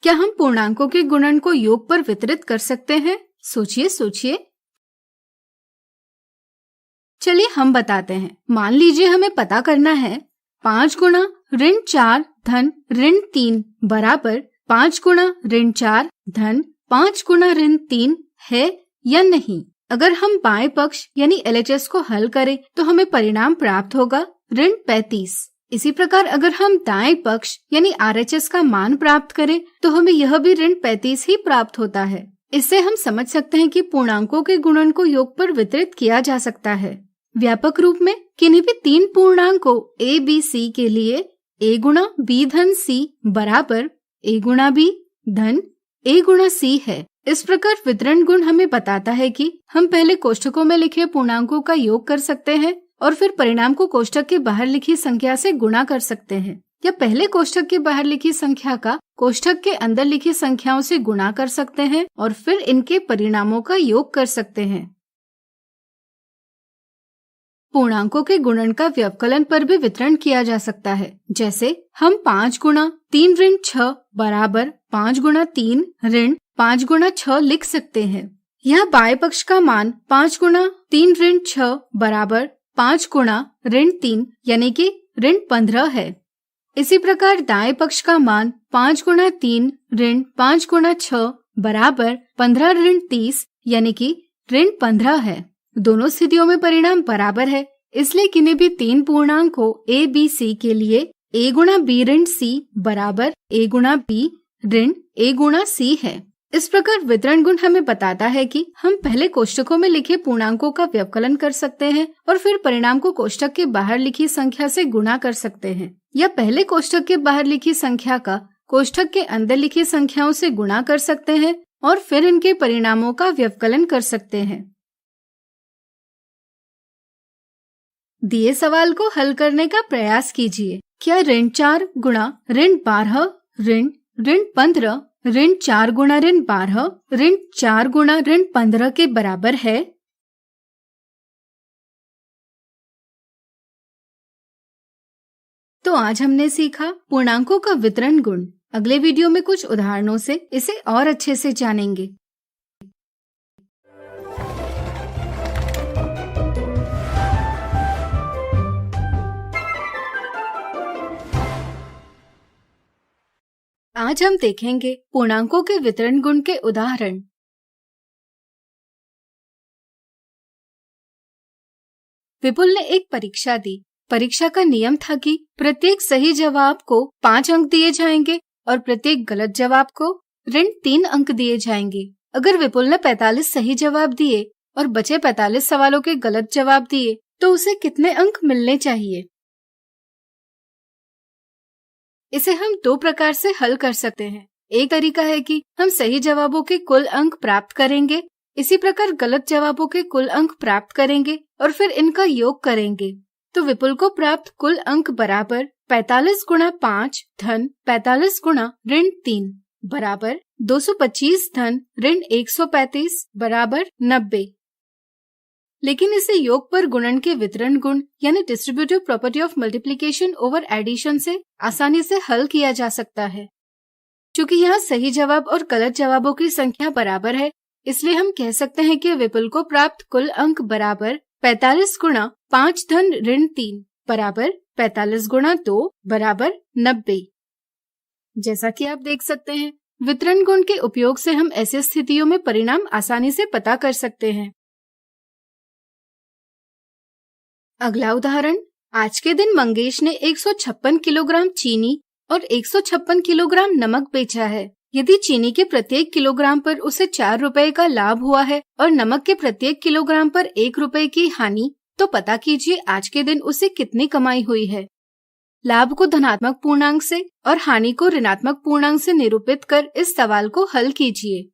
क्या हम पूर्णांकों के गुणन को योग पर वितरित कर सकते हैं? सोचिए। चलिए हम बताते हैं। मान लीजिए हमें पता करना है 5 गुना ऋण 4 धन ऋण 3 बराबर 5 गुना ऋण 4 धन 5 गुना ऋण 3 है या नहीं। अगर हम बाएं पक्ष यानी LHS को हल करें तो हमें परिणाम प्राप्त होगा ऋण 35। इसी प्रकार अगर हम दाएं पक्ष यानी RHS का मान प्राप्त करें तो हमें यह भी ऋण 35 ही प्राप्त होता है। इससे हम समझ सकते हैं कि पूर्णांकों के गुणन को योग पर वितरित किया जा सकता है। व्यापक रूप में किन्हीं भी 3 पूर्णांकों A, B, C के लिए A गुणा B धन C बराबर A गुणा B धन A गुणा C है। इस प्रकार वितरण गुण हमें बताता है कि हम पहले कोष्ठकों में लिखे पूर्णांकों का योग कर सकते हैं और फिर परिणाम को कोष्ठक के बाहर लिखी संख्या से गुणा कर सकते हैं, या पहले कोष्ठक के बाहर लिखी संख्या का कोष्ठक के अंदर लिखी संख्याओं से गुणा कर सकते हैं और फिर इनके परिणामों का योग कर सकते हैं। पूर्णांकों के गुणन का व्यवकलन पर भी वितरण किया जा सकता है। जैसे हम 5 गुना 3 ऋण 6 बराबर 5 गुना 3 ऋण 5 गुना 6 लिख सकते हैं। यहाँ बाएं पक्ष का मान 5 गुना 3 ऋण 6 बराबर 5 गुना ऋण 3 यानी कि ऋण 15 है। इसी प्रकार दाएं पक्ष का मान 5 गुना 3 ऋण 5 गुना 6 बराबर 15 ऋण 30 यानी कि ऋण 15 है। दोनों स्थितियों में परिणाम बराबर है, इसलिए किन्हीं भी 3 पूर्णांकों A, B, C के लिए A गुना B ऋण C बराबर A गुना B ऋण A गुना C है। इस प्रकार वितरण गुण हमें बताता है कि हम पहले कोष्ठकों में लिखे पूर्णांकों का व्यवकलन कर सकते हैं और फिर परिणाम को कोष्ठक के बाहर लिखी संख्या से गुणा कर सकते हैं, या पहले कोष्ठक के बाहर लिखी संख्या का कोष्ठक के अंदर लिखी संख्याओं से गुणा कर सकते हैं और फिर इनके परिणामों का व्यवकलन कर सकते हैं। दिए सवाल को हल करने का प्रयास कीजिए। क्या ऋण 4 गुणा ऋण 12 ऋण 15 ऋण 4 गुणा ऋण 12 ऋण 4 गुणा ऋण 15 के बराबर है? तो आज हमने सीखा पूर्णांकों का वितरण गुण। अगले वीडियो में कुछ उदाहरणों से इसे और अच्छे से जानेंगे। आज हम देखेंगे पूर्णांकों के वितरण गुण के उदाहरण। विपुल ने एक परीक्षा दी। परीक्षा का नियम था कि प्रत्येक सही जवाब को 5 अंक दिए जाएंगे और प्रत्येक गलत जवाब को ऋण 3 अंक दिए जाएंगे। अगर विपुल ने 45 सही जवाब दिए और बचे 45 सवालों के गलत जवाब दिए तो उसे कितने अंक मिलने चाहिए? इसे हम 2 प्रकार से हल कर सकते हैं। एक तरीका है कि हम सही जवाबों के कुल अंक प्राप्त करेंगे, इसी प्रकार गलत जवाबों के कुल अंक प्राप्त करेंगे और फिर इनका योग करेंगे। तो विपुल को प्राप्त कुल अंक बराबर 45 गुणा 5 धन 45 गुणा ऋण 3 बराबर 225 धन ऋण 135 बराबर 90। लेकिन इसे योग पर गुणन के वितरण गुण यानी distributive property of multiplication over addition से आसानी से हल किया जा सकता है। चूंकि यहाँ सही जवाब और गलत जवाबों की संख्या बराबर है, इसलिए हम कह सकते हैं कि विपुल को प्राप्त कुल अंक बराबर 45 गुणा 5 धन ऋण 3 बराबर 45 गुणा 2 बराबर 90। जैसा कि आप देख सकते हैं, वितरण गुण के उपयोग से हम ऐसी स्थितियों में परिणाम आसानी से पता कर सकते हैं। अगला उदाहरण, आज के दिन मंगेश ने 156 किलोग्राम चीनी और 156 किलोग्राम नमक बेचा है। यदि चीनी के प्रत्येक किलोग्राम पर उसे 4 रुपए का लाभ हुआ है और नमक के प्रत्येक किलोग्राम पर 1 रुपए की हानि, तो पता कीजिए आज के दिन उसे कितनी कमाई हुई है। लाभ को धनात्मक पूर्णांक से और हानि को ऋणात्मक पूर्णांक से निरूपित कर इस सवाल को हल कीजिए।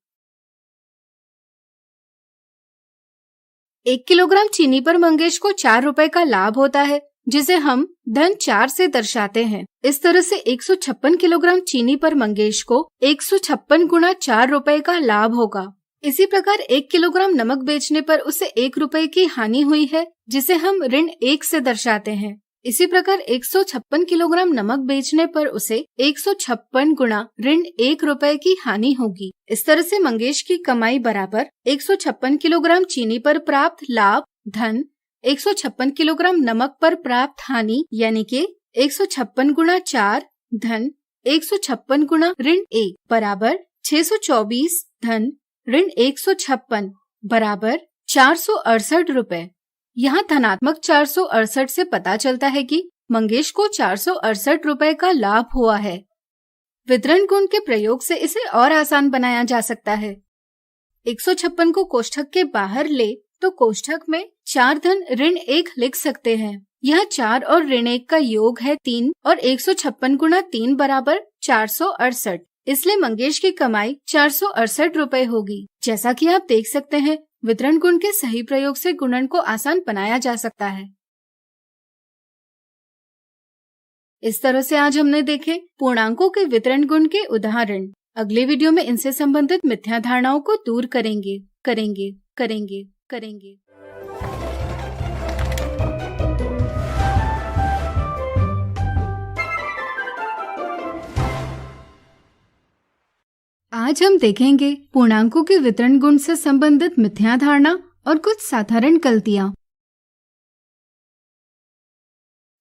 1 किलोग्राम चीनी पर मंगेश को 4 रुपए का लाभ होता है, जिसे हम धन 4 से दर्शाते हैं। इस तरह से 156 किलोग्राम चीनी पर मंगेश को 156 गुणा 4 रुपए का लाभ होगा। इसी प्रकार 1 किलोग्राम नमक बेचने पर उसे 1 रुपए की हानि हुई है, जिसे हम ऋण 1 से दर्शाते हैं। इसी प्रकार 156 किलोग्राम नमक बेचने पर उसे 156 गुणा ऋण 1 रुपए की हानि होगी। इस तरह से मंगेश की कमाई बराबर 156 किलोग्राम चीनी पर प्राप्त लाभ धन 156 किलोग्राम नमक पर प्राप्त हानि यानी कि 156 गुणा 4 धन 156 गुणा ऋण 1 बराबर 624 धन ऋण 156 बराबर 468 रुपए। यहाँ धनात्मक 468 से पता चलता है कि मंगेश को 468 रुपए का लाभ हुआ है। वितरण गुण के प्रयोग से इसे और आसान बनाया जा सकता है। 156 को कोष्ठक के बाहर ले तो कोष्ठक में 4 धन ऋण 1 लिख सकते हैं। यह 4 और ऋण 1 का योग है 3 और 156 गुणा 3 बराबर 468। इसलिए मंगेश की कमाई 468 रुपए होगी। जैसा कि आप देख सकते हैं, वितरण गुण के सही प्रयोग से गुणन को आसान बनाया जा सकता है। इस तरह से आज हमने देखे पूर्णांकों के वितरण गुण के उदाहरण। अगले वीडियो में इनसे संबंधित मिथ्या धारणाओं को दूर करेंगे। आज हम देखेंगे पूर्णांकों के वितरण गुण से संबंधित मिथ्या धारणा और कुछ साधारण गलतियां।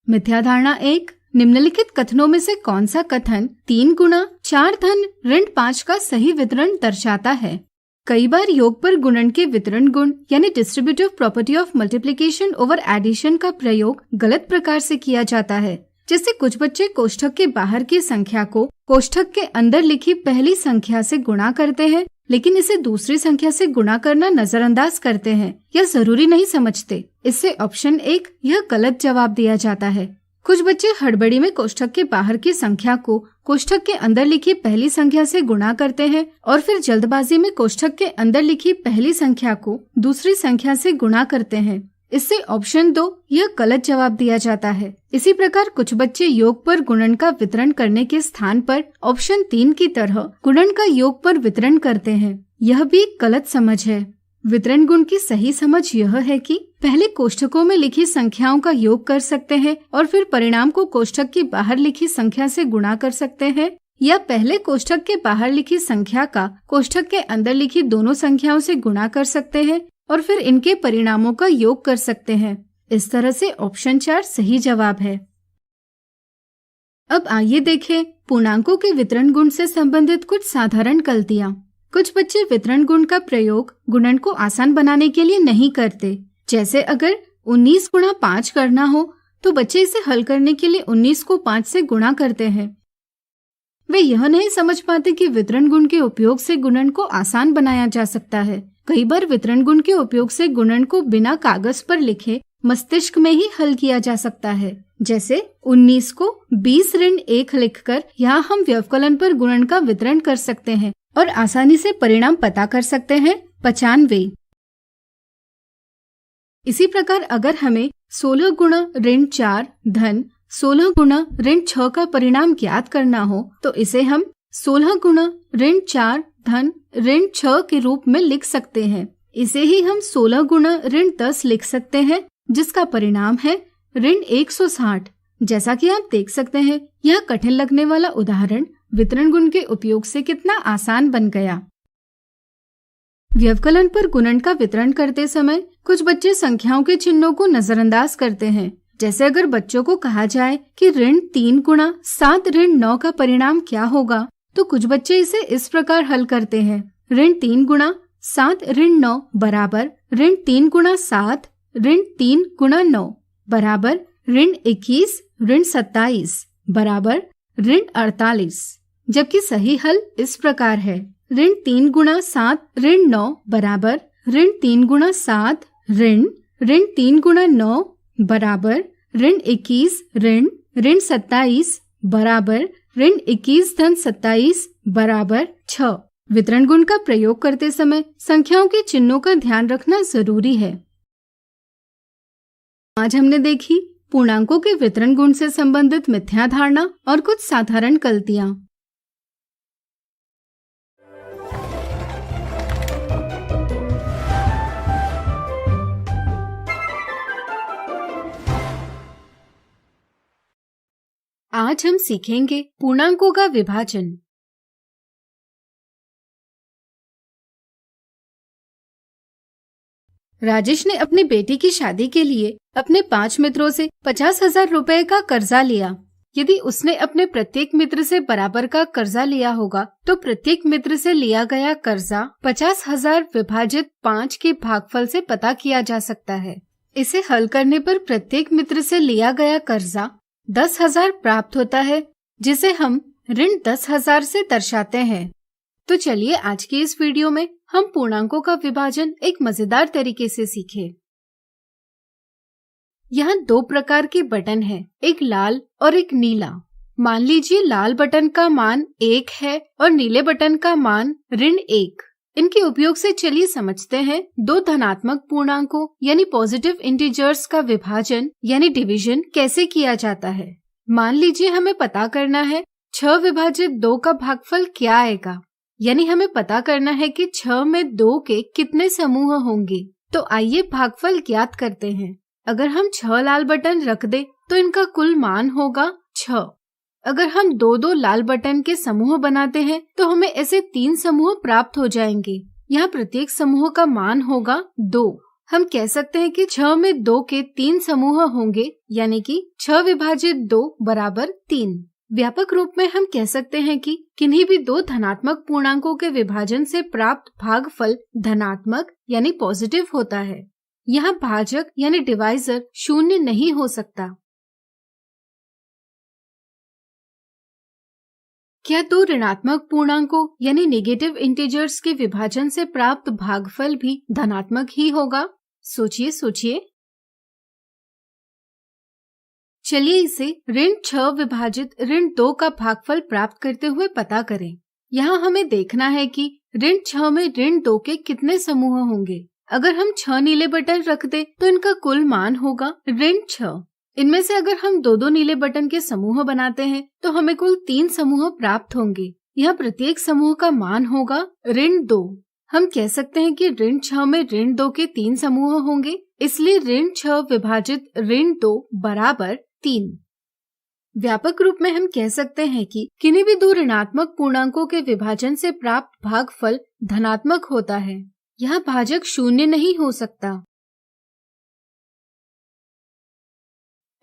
मिथ्या धारणा 1, निम्नलिखित कथनों में से कौन सा कथन 3 गुणा 4 धन ऋण 5 का सही वितरण दर्शाता है? कई बार योग पर गुणन के वितरण गुण यानी distributive property of multiplication over addition का प्रयोग गलत प्रकार से किया जाता है। जैसे कुछ बच्चे कोष्ठक के बाहर की संख्या को कोष्ठक के अंदर लिखी पहली संख्या से गुणा करते हैं, लेकिन इसे दूसरी संख्या से गुणा करना नजरअंदाज करते हैं या जरूरी नहीं समझते। इससे ऑप्शन 1 यह गलत जवाब दिया जाता है। कुछ बच्चे हड़बड़ी में कोष्ठक के बाहर की संख्या को कोष्ठक के अंदर लिखी पहली संख्या से गुणा करते हैं और फिर जल्दबाजी में कोष्ठक के अंदर लिखी पहली संख्या को दूसरी संख्या से गुणा करते हैं। इससे ऑप्शन 2 यह गलत जवाब दिया जाता है। इसी प्रकार कुछ बच्चे योग पर गुणन का वितरण करने के स्थान पर ऑप्शन 3 की तरह गुणन का योग पर वितरण करते हैं। यह भी गलत समझ है। वितरण गुण की सही समझ यह है कि पहले कोष्ठकों में लिखी संख्याओं का योग कर सकते हैं और फिर परिणाम को कोष्ठक के बाहर लिखी संख्या से गुणा कर सकते हैं, या पहले कोष्ठक के बाहर लिखी संख्या का कोष्ठक के अंदर लिखी दोनों संख्याओं से गुणा कर सकते हैं और फिर इनके परिणामों का योग कर सकते हैं। इस तरह से ऑप्शन 4 सही जवाब है। अब आइए देखें पूर्णांकों के वितरण गुण से संबंधित कुछ साधारण गलतियां। कुछ बच्चे वितरण गुण का प्रयोग गुणन को आसान बनाने के लिए नहीं करते। जैसे अगर 19 गुणा 5 करना हो तो बच्चे इसे हल करने के लिए 19 को 5 से गुणा करते हैं। वे यह नहीं समझ पाते कि वितरण गुण के उपयोग से गुणन को आसान बनाया जा सकता है। कई बार वितरण गुण के उपयोग से गुणन को बिना कागज पर लिखे मस्तिष्क में ही हल किया जा सकता है। जैसे 19 को 20 ऋण 1 लिखकर यहाँ हम व्यवकलन पर गुणन का वितरण कर सकते हैं और आसानी से परिणाम पता कर सकते हैं 95। इसी प्रकार अगर हमें 16 गुणा ऋण 4 धन 16 गुणा ऋण 6 का परिणाम ज्ञात करना हो तो इसे हम 16 गुणा ऋण 4 धन ऋण 6 के रूप में लिख सकते हैं। इसे ही हम 16 गुणा ऋण 10 लिख सकते हैं, जिसका परिणाम है ऋण 160। जैसा कि आप देख सकते हैं, यह कठिन लगने वाला उदाहरण वितरण गुण के उपयोग से कितना आसान बन गया। व्यवकलन पर गुणन का वितरण करते समय कुछ बच्चे संख्याओं के चिन्हों को नजरअंदाज करते हैं। जैसे अगर बच्चों को कहा जाए कि ऋण 3 गुणा 7 ऋण 9 का परिणाम क्या होगा, तो कुछ बच्चे इसे इस प्रकार हल करते हैं। ऋण 3 गुणा 7 ऋण 9 बराबर ऋण 3 गुणा 7 ऋण 3 गुणा 9 बराबर ऋण 21 ऋण 27 बराबर ऋण 48। जबकि सही हल इस प्रकार है। ऋण 3 गुणा 7 ऋण 9 बराबर ऋण 3 गुणा 7 ऋण 3 गुणा 9 बराबर ऋण 21 ऋण 27 बराबर ऋण 21 धन 27 बराबर 6। वितरण गुण का प्रयोग करते समय संख्याओं के चिन्हों का ध्यान रखना जरूरी है। आज हमने देखी पूर्णांकों के वितरण गुण से संबंधित मिथ्या धारणा और कुछ साधारण गलतियां। आज हम सीखेंगे पूर्णांकों का विभाजन। राजेश ने अपनी बेटी की शादी के लिए अपने 5 मित्रों से 50,000 रुपए का कर्जा लिया। यदि उसने अपने प्रत्येक मित्र से बराबर का कर्जा लिया होगा, तो प्रत्येक मित्र से लिया गया कर्जा 50,000 विभाजित 5 के भागफल से पता किया जा सकता है। इसे हल करने पर प्रत्येक मित्र से लिया गया कर्जा 10,000 प्राप्त होता है, जिसे हम ऋण 10,000 से दर्शाते हैं। तो चलिए आज की इस वीडियो में हम पूर्णांकों का विभाजन एक मजेदार तरीके से सीखें। यहाँ 2 प्रकार के बटन हैं, एक लाल और एक नीला। मान लीजिए लाल बटन का मान 1 है और नीले बटन का मान ऋण 1। इनके उपयोग से चलिए समझते हैं 2 धनात्मक पूर्णांकों यानी पॉजिटिव इंटीजर्स का विभाजन यानी डिवीजन कैसे किया जाता है। मान लीजिए हमें पता करना है 6 विभाजित 2 का भागफल क्या आएगा, यानी हमें पता करना है कि 6 में 2 के कितने समूह होंगे। तो आइए भागफल ज्ञात करते हैं। अगर हम 6 लाल बटन रख दे तो इनका कुल मान होगा 6। अगर हम 2-2 लाल बटन के समूह बनाते हैं तो हमें ऐसे 3 समूह प्राप्त हो जाएंगे। यहाँ प्रत्येक समूह का मान होगा 2। हम कह सकते हैं कि 6 में 2 के 3 समूह होंगे, यानी कि 6 विभाजित 2 बराबर 3। व्यापक रूप में हम कह सकते हैं कि किन्हीं भी 2 धनात्मक पूर्णांकों के विभाजन से प्राप्त भागफल धनात्मक यानी पॉजिटिव होता है। यहाँ भाजक यानी डिवाइजर शून्य नहीं हो सकता। क्या 2 ऋणात्मक पूर्णांकों यानी नेगेटिव इंटीजर्स के विभाजन से प्राप्त भागफल भी धनात्मक ही होगा? सोचिए सोचिए। चलिए इसे ऋण 6 विभाजित ऋण 2 का भागफल प्राप्त करते हुए पता करें। यहाँ हमें देखना है कि ऋण 6 में ऋण 2 के कितने समूह होंगे। अगर हम 6 नीले बटन रख दे तो इनका कुल मान होगा ऋण 6। इनमें से अगर हम 2-2 नीले बटन के समूह बनाते हैं तो हमें कुल 3 समूह प्राप्त होंगे। यह प्रत्येक समूह का मान होगा ऋण 2। हम कह सकते हैं कि ऋण 6 में ऋण 2 के 3 समूह होंगे, इसलिए ऋण 6 विभाजित ऋण 2 बराबर 3। व्यापक रूप में हम कह सकते हैं कि किन्हीं भी 2 ऋणात्मक पूर्णांकों के विभाजन से प्राप्त भागफल धनात्मक होता है। यहाँ भाजक शून्य नहीं हो सकता।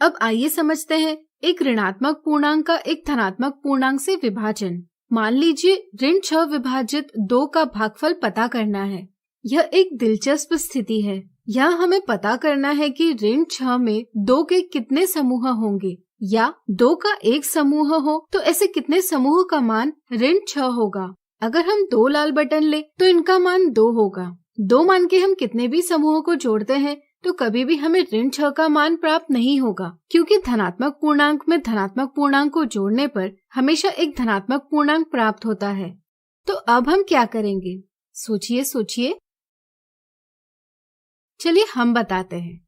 अब आइए समझते हैं एक ऋणात्मक पूर्णांक का एक धनात्मक पूर्णांक से विभाजन। मान लीजिए ऋण 6 विभाजित 2 का भागफल पता करना है। यह एक दिलचस्प स्थिति है। यहाँ हमें पता करना है कि ऋण 6 में 2 के कितने समूह होंगे, या 2 का एक समूह हो तो ऐसे कितने समूह का मान ऋण 6 होगा। अगर हम 2 लाल बटन ले तो इनका मान 2 होगा। 2 मान के हम कितने भी समूह को जोड़ते हैं तो कभी भी हमें ऋण 6 का मान प्राप्त नहीं होगा, क्योंकि धनात्मक पूर्णांक में धनात्मक पूर्णांक को जोड़ने पर हमेशा एक धनात्मक पूर्णांक प्राप्त होता है। तो अब हम क्या करेंगे? सोचिए सोचिए। चलिए हम बताते हैं।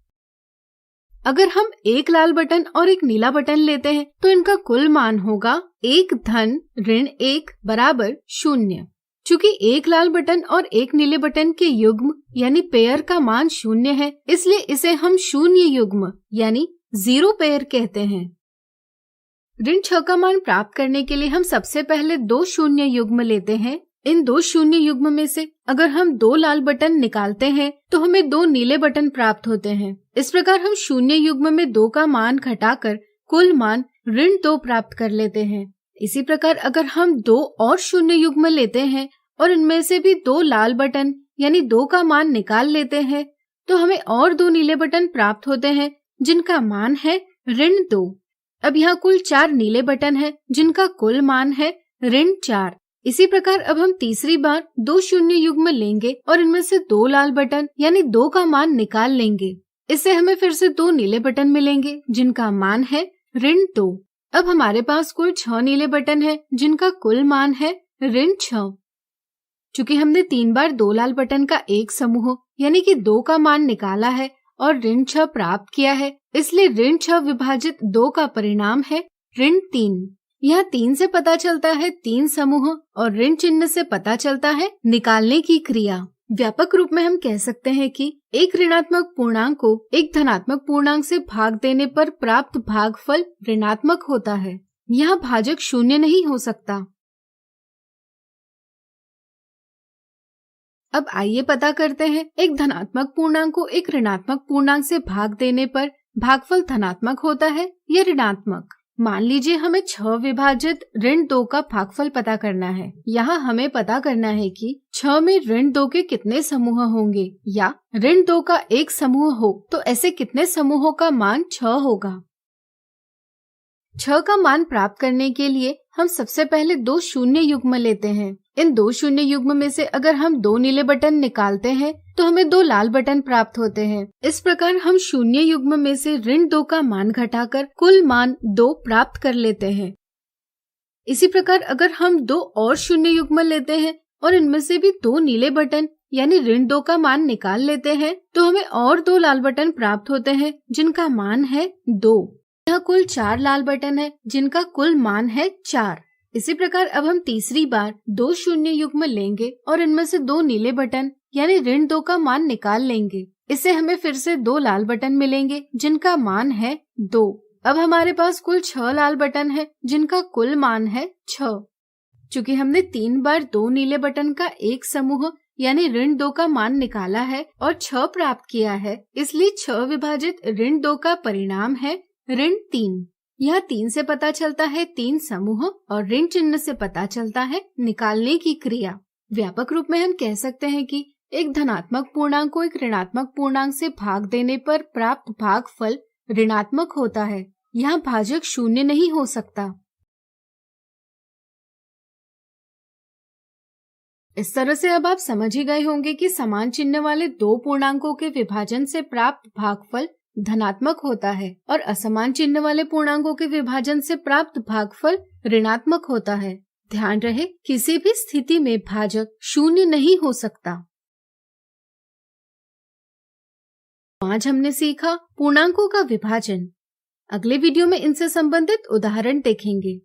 अगर हम एक लाल बटन और एक नीला बटन लेते हैं तो इनका कुल मान होगा 1 धन ऋण 1 बराबर 0। चूंकि एक लाल बटन और एक नीले बटन के युग्म यानी पेयर का मान 0 है, इसलिए इसे हम शून्य युग्म यानी 0 पेयर कहते हैं। ऋण 6 का मान प्राप्त करने के लिए हम सबसे पहले 2 शून्य युग्म लेते हैं। इन 2 शून्य युग्म में से अगर हम 2 लाल बटन निकालते हैं तो हमें 2 नीले बटन प्राप्त होते हैं। इस प्रकार हम शून्य युग्म में 2 का मान घटाकर कुल मान ऋण 2 प्राप्त कर लेते हैं। इसी प्रकार अगर हम 2 और शून्य युग्म लेते हैं और इनमें से भी 2 लाल बटन यानी 2 का मान निकाल लेते हैं तो हमें और 2 नीले बटन प्राप्त होते हैं जिनका मान है ऋण 2। अब यहाँ कुल 4 नीले बटन है जिनका कुल मान है ऋण 4। इसी प्रकार अब हम तीसरी बार 2 शून्य युग्म लेंगे और इनमें से 2 लाल बटन यानी 2 का मान निकाल लेंगे। इससे हमें फिर से 2 नीले बटन मिलेंगे जिनका मान है ऋण 2। अब हमारे पास कुल 6 नीले बटन है जिनका कुल मान है ऋण 6। चूंकि हमने 3 बार 2 लाल बटन का एक समूह यानी कि 2 का मान निकाला है और ऋण 6 प्राप्त किया है, इसलिए ऋण 6 विभाजित 2 का परिणाम है ऋण 3। यह 3 से पता चलता है 3 समूह और ऋण चिन्ह से पता चलता है निकालने की क्रिया। व्यापक रूप में हम कह सकते हैं कि एक ऋणात्मक पूर्णांक को एक धनात्मक पूर्णांक से भाग देने पर प्राप्त भागफल ऋणात्मक होता है। यहाँ भाजक शून्य नहीं हो सकता। अब आइए पता करते हैं एक धनात्मक पूर्णांक को एक ऋणात्मक पूर्णांक से भाग देने पर भागफल धनात्मक होता है या ऋणात्मक। मान लीजिए हमें 6 विभाजित ऋण 2 का भागफल पता करना है। यहाँ हमें पता करना है कि 6 में ऋण 2 के कितने समूह होंगे, या ऋण 2 का एक समूह हो तो ऐसे कितने समूहों का मान 6 होगा। 6 का मान प्राप्त करने के लिए हम सबसे पहले 2 शून्य युग्म लेते हैं। इन 2 शून्य युग्म में से अगर हम 2 नीले बटन निकालते हैं तो हमें 2 लाल बटन प्राप्त होते हैं। इस प्रकार हम शून्य युग्म में से ऋण 2 का मान घटाकर कुल मान 2 प्राप्त कर लेते हैं। इसी प्रकार अगर हम 2 और शून्य युग्म लेते हैं और इनमें से भी 2 नीले बटन यानी ऋण 2 का मान निकाल लेते हैं तो हमें और 2 लाल बटन प्राप्त होते हैं जिनका मान है 2। यहाँ कुल 4 लाल बटन है जिनका कुल मान है 4। इसी प्रकार अब हम तीसरी बार 2 शून्य युग्म लेंगे और इनमें से 2 नीले बटन यानी ऋण 2 का मान निकाल लेंगे। इससे हमें फिर से 2 लाल बटन मिलेंगे जिनका मान है 2। अब हमारे पास कुल 6 लाल बटन है जिनका कुल मान है 6। चूंकि हमने 3 बार 2 नीले बटन का एक समूह यानी ऋण 2 का मान निकाला है और 6 प्राप्त किया है, इसलिए 6 विभाजित ऋण 2 का परिणाम है ऋण 3। यह 3 से पता चलता है 3 समूह और ऋण चिन्ह से पता चलता है निकालने की क्रिया। व्यापक रूप में हम कह सकते हैं कि एक धनात्मक पूर्णांक को एक ऋणात्मक पूर्णांक से भाग देने पर प्राप्त भागफल ऋणात्मक होता है। यहाँ भाजक शून्य नहीं हो सकता। इस तरह से अब आप समझ ही गए होंगे कि समान चिन्ह वाले 2 पूर्णांकों के विभाजन से प्राप्त भागफल धनात्मक होता है और असमान चिन्ह वाले पूर्णांकों के विभाजन से प्राप्त भागफल ऋणात्मक होता है। ध्यान रहे, किसी भी स्थिति में भाजक शून्य नहीं हो सकता। आज हमने सीखा पूर्णांकों का विभाजन। अगले वीडियो में इनसे संबंधित उदाहरण देखेंगे।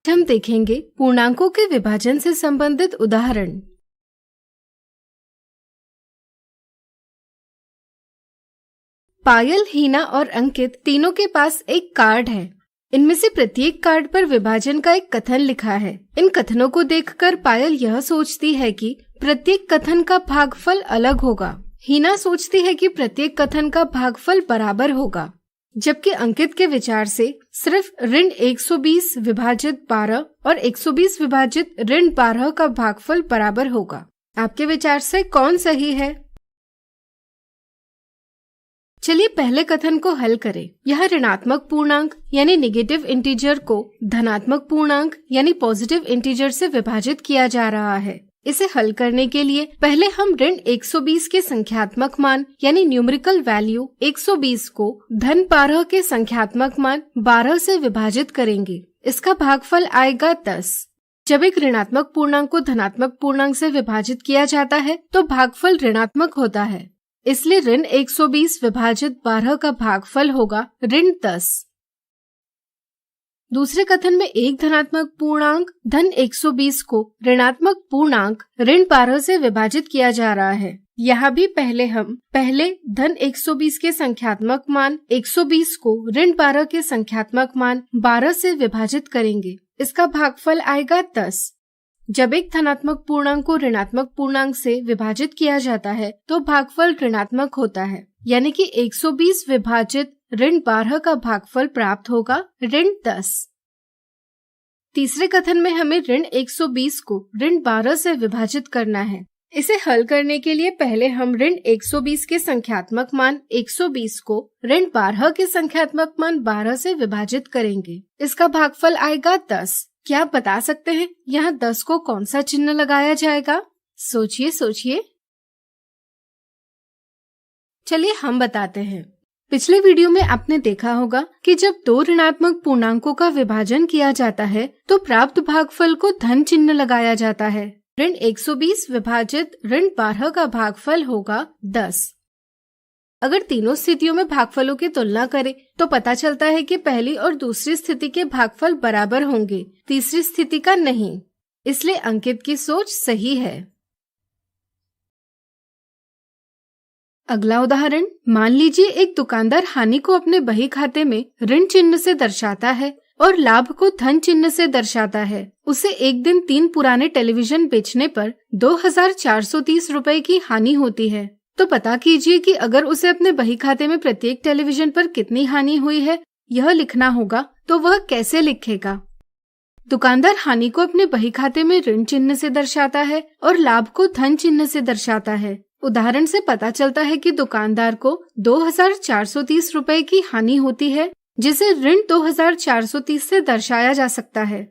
हम देखेंगे पूर्णांकों के विभाजन से संबंधित उदाहरण। पायल, हीना और अंकित तीनों के पास एक कार्ड है। इनमें से प्रत्येक कार्ड पर विभाजन का एक कथन लिखा है। इन कथनों को देखकर पायल यह सोचती है कि प्रत्येक कथन का भागफल अलग होगा। हीना सोचती है कि प्रत्येक कथन का भागफल बराबर होगा, जबकि अंकित के विचार से सिर्फ ऋण 120 विभाजित 12 और 120 विभाजित ऋण 12 का भागफल बराबर होगा। आपके विचार से कौन सही है? चलिए पहले कथन को हल करें। यह ऋणात्मक पूर्णांक यानी नेगेटिव इंटीजर को धनात्मक पूर्णांक यानी पॉजिटिव इंटीजर से विभाजित किया जा रहा है। इसे हल करने के लिए पहले हम ऋण 120 के संख्यात्मक मान यानी न्यूमेरिकल वैल्यू 120 को धन 12 के संख्यात्मक मान 12 से विभाजित करेंगे। इसका भागफल आएगा 10। जब एक ऋणात्मक पूर्णांक को धनात्मक पूर्णांक से विभाजित किया जाता है तो भागफल ऋणात्मक होता है। इसलिए ऋण 120 विभाजित 12 का भागफल होगा ऋण 10। दूसरे कथन में एक धनात्मक पूर्णांक धन 120 को ऋणात्मक पूर्णांक ऋण 12 से विभाजित किया जा रहा है। यहाँ भी हम पहले धन 120 के संख्यात्मक मान 120 को ऋण 12 के संख्यात्मक मान 12 से विभाजित करेंगे। इसका भागफल आएगा 10। जब एक धनात्मक पूर्णांक को ऋणात्मक पूर्णांक से विभाजित किया जाता है तो भागफल ऋणात्मक होता है, यानी कि 120 विभाजित ऋण 12 का भागफल प्राप्त होगा ऋण 10। तीसरे कथन में हमें ऋण 120 को ऋण 12 से विभाजित करना है। इसे हल करने के लिए पहले हम ऋण 120 के संख्यात्मक मान 120 को ऋण 12 के संख्यात्मक मान 12 से विभाजित करेंगे। इसका भागफल आएगा 10। क्या आप बता सकते हैं यहाँ 10 को कौन सा चिन्ह लगाया जाएगा? सोचिए। चलिए हम बताते हैं। पिछले वीडियो में आपने देखा होगा कि जब दो ऋणात्मक पूर्णांकों का विभाजन किया जाता है तो प्राप्त भागफल को धन चिन्ह लगाया जाता है। ऋण 120 विभाजित ऋण 12 का भागफल होगा 10। अगर तीनों स्थितियों में भागफलों की तुलना करें तो पता चलता है कि पहली और दूसरी स्थिति के भागफल बराबर होंगे, तीसरी स्थिति का नहीं। इसलिए अंकित की सोच सही है। अगला उदाहरण, मान लीजिए एक दुकानदार हानि को अपने बही खाते में ऋण चिन्ह से दर्शाता है और लाभ को धन चिन्ह से दर्शाता है। उसे एक दिन 3 पुराने टेलीविजन बेचने पर 2430 रुपए की हानि होती है। तो पता कीजिए कि अगर उसे अपने बही खाते में प्रत्येक टेलीविजन पर कितनी हानि हुई है यह लिखना होगा, तो वह कैसे लिखेगा? दुकानदार हानि को अपने बही खाते में ऋण चिन्ह से दर्शाता है और लाभ को धन चिन्ह से दर्शाता है। उदाहरण से पता चलता है कि दुकानदार को 2430 रुपए की हानि होती है, जिसे ऋण 2430 से दर्शाया जा सकता है।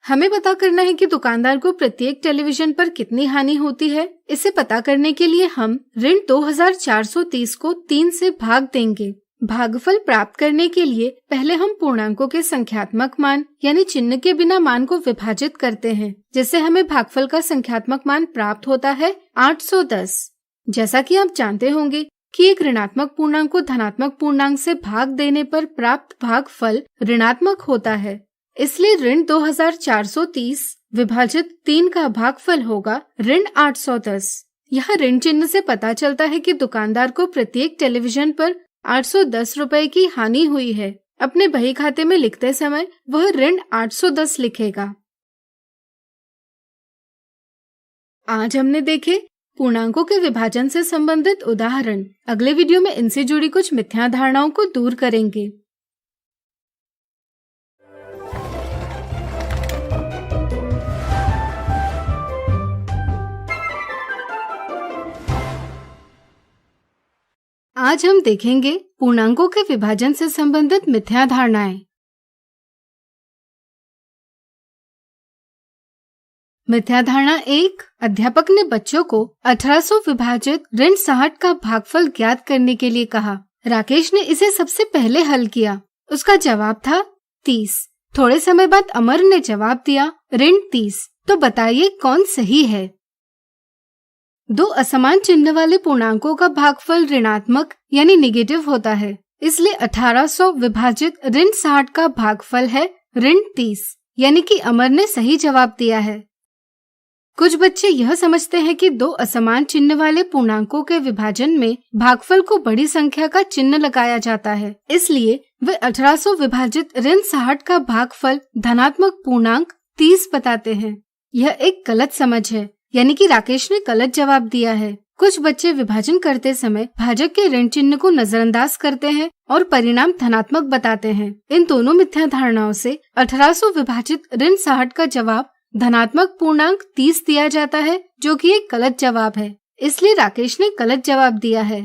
हमें पता करना है कि दुकानदार को प्रत्येक टेलीविजन पर कितनी हानि होती है। इसे पता करने के लिए हम ऋण 2430 को 3 से भाग देंगे। भागफल प्राप्त करने के लिए पहले हम पूर्णांकों के संख्यात्मक मान यानी चिन्ह के बिना मान को विभाजित करते हैं, जिससे हमें भागफल का संख्यात्मक मान प्राप्त होता है 810। जैसा कि आप जानते होंगे कि एक ऋणात्मक पूर्णांक को धनात्मक पूर्णांक से भाग देने पर प्राप्त भागफल ऋणात्मक होता है। इसलिए ऋण 2430 विभाजित 3 का भागफल होगा ऋण 810। यहाँ ऋण चिन्ह से पता चलता है कि दुकानदार को प्रत्येक टेलीविजन पर 810 रुपए की हानि हुई है। अपने बही खाते में लिखते समय वह ऋण 810 लिखेगा। आज हमने देखे पूर्णांकों के विभाजन से संबंधित उदाहरण। अगले वीडियो में इनसे जुड़ी कुछ मिथ्या धारणाओं को दूर करेंगे। आज हम देखेंगे पूर्णांकों के विभाजन से संबंधित मिथ्या धारणाएं। मिथ्या धारणा 1, अध्यापक ने बच्चों को 1800 विभाजित ऋण 60 का भागफल ज्ञात करने के लिए कहा। राकेश ने इसे सबसे पहले हल किया। उसका जवाब था 30। थोड़े समय बाद अमर ने जवाब दिया ऋण 30। तो बताइए कौन सही है? दो असमान चिन्ह वाले पूर्णांकों का भागफल ऋणात्मक यानी नेगेटिव होता है। इसलिए 1800 विभाजित ऋण 60 का भागफल है ऋण 30, यानी कि अमर ने सही जवाब दिया है। कुछ बच्चे यह समझते हैं कि दो असमान चिन्ह वाले पूर्णांकों के विभाजन में भागफल को बड़ी संख्या का चिन्ह लगाया जाता है, इसलिए वे 1800 विभाजित ऋण 60 का भागफल धनात्मक पूर्णांक 30 बताते हैं। यह एक गलत समझ है, यानी कि राकेश ने गलत जवाब दिया है। कुछ बच्चे विभाजन करते समय भाजक के ऋण चिन्ह को नजरअंदाज करते हैं और परिणाम धनात्मक बताते हैं। इन दोनों मिथ्या धारणाओं से 1800 विभाजित ऋण 60 का जवाब धनात्मक पूर्णांक 30 दिया जाता है, जो कि एक गलत जवाब है। इसलिए राकेश ने गलत जवाब दिया है।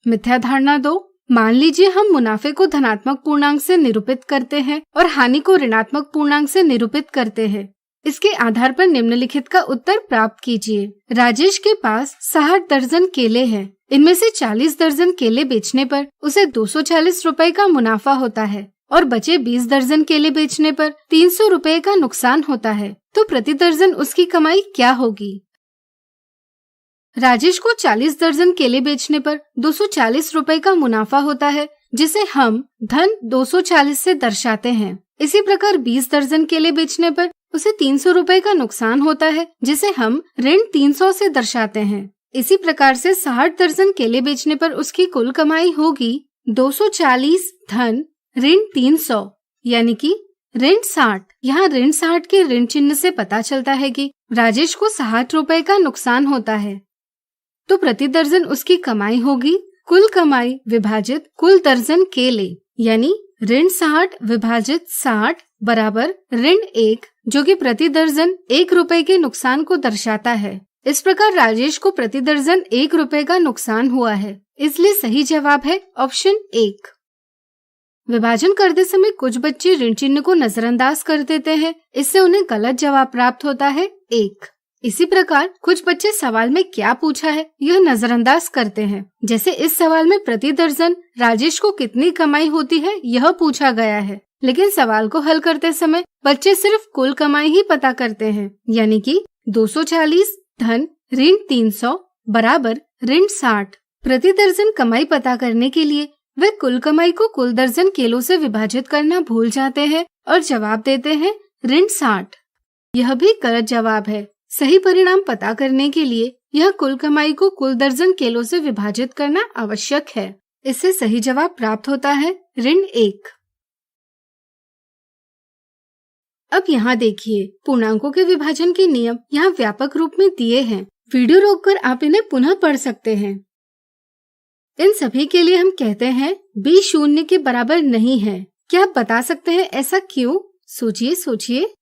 मिथ्या धारणा 2, मान लीजिए हम मुनाफे को धनात्मक पूर्णांक से निरूपित करते हैं और हानि को ऋणात्मक पूर्णांक से निरूपित करते हैं। इसके आधार पर निम्नलिखित का उत्तर प्राप्त कीजिए। राजेश के पास 60 दर्जन केले हैं। इनमें से 40 दर्जन केले बेचने पर उसे 240 रुपए का मुनाफा होता है। और बचे 20 दर्जन केले बेचने पर 300 रुपए का नुकसान होता है, तो प्रति दर्जन उसकी कमाई क्या होगी? राजेश को 40 दर्जन केले बेचने पर 240 रुपए का मुनाफा होता है, जिसे हम धन 240 से दर्शाते हैं। इसी प्रकार 20 दर्जन केले बेचने पर उसे 300 रुपए का नुकसान होता है, जिसे हम ऋण 300 से दर्शाते हैं। इसी प्रकार से 60 दर्जन केले बेचने पर उसकी कुल कमाई होगी 240 धन ऋण 300, यानी कि ऋण 60। यहाँ ऋण 60 के ऋण चिन्ह से पता चलता है कि राजेश को 60 रुपए का नुकसान होता है, तो प्रति दर्जन उसकी कमाई होगी कुल कमाई विभाजित कुल दर्जन केले, यानी ऋण 60 विभाजित 60 बराबर ऋण 1, जो कि प्रति दर्जन 1 रुपए के नुकसान को दर्शाता है। इस प्रकार राजेश को प्रति दर्जन 1 रुपए का नुकसान हुआ है, इसलिए सही जवाब है ऑप्शन 1। विभाजन करते समय कुछ बच्चे ऋण चिन्ह को नजरअंदाज कर देते हैं, इससे उन्हें गलत जवाब प्राप्त होता है 1। इसी प्रकार कुछ बच्चे सवाल में क्या पूछा है यह नजरअंदाज करते हैं। जैसे इस सवाल में प्रति दर्जन राजेश को कितनी कमाई होती है यह पूछा गया है, लेकिन सवाल को हल करते समय बच्चे सिर्फ कुल कमाई ही पता करते हैं, यानी कि 240 धन ऋण 300 बराबर ऋण 60। प्रति दर्जन कमाई पता करने के लिए वे कुल कमाई को कुल दर्जन केलों से विभाजित करना भूल जाते हैं और जवाब देते हैं ऋण 60। यह भी गलत जवाब है। सही परिणाम पता करने के लिए यह कुल कमाई को कुल दर्जन केलों से विभाजित करना आवश्यक है। इससे सही जवाब प्राप्त होता है ऋण 1। अब यहाँ देखिए, पूर्णांकों के विभाजन के नियम यहाँ व्यापक रूप में दिए हैं। वीडियो रोककर आप इन्हें पुनः पढ़ सकते हैं। इन सभी के लिए हम कहते हैं b शून्य के बराबर नहीं है। क्या आप बता सकते हैं ऐसा क्यों? सोचिए।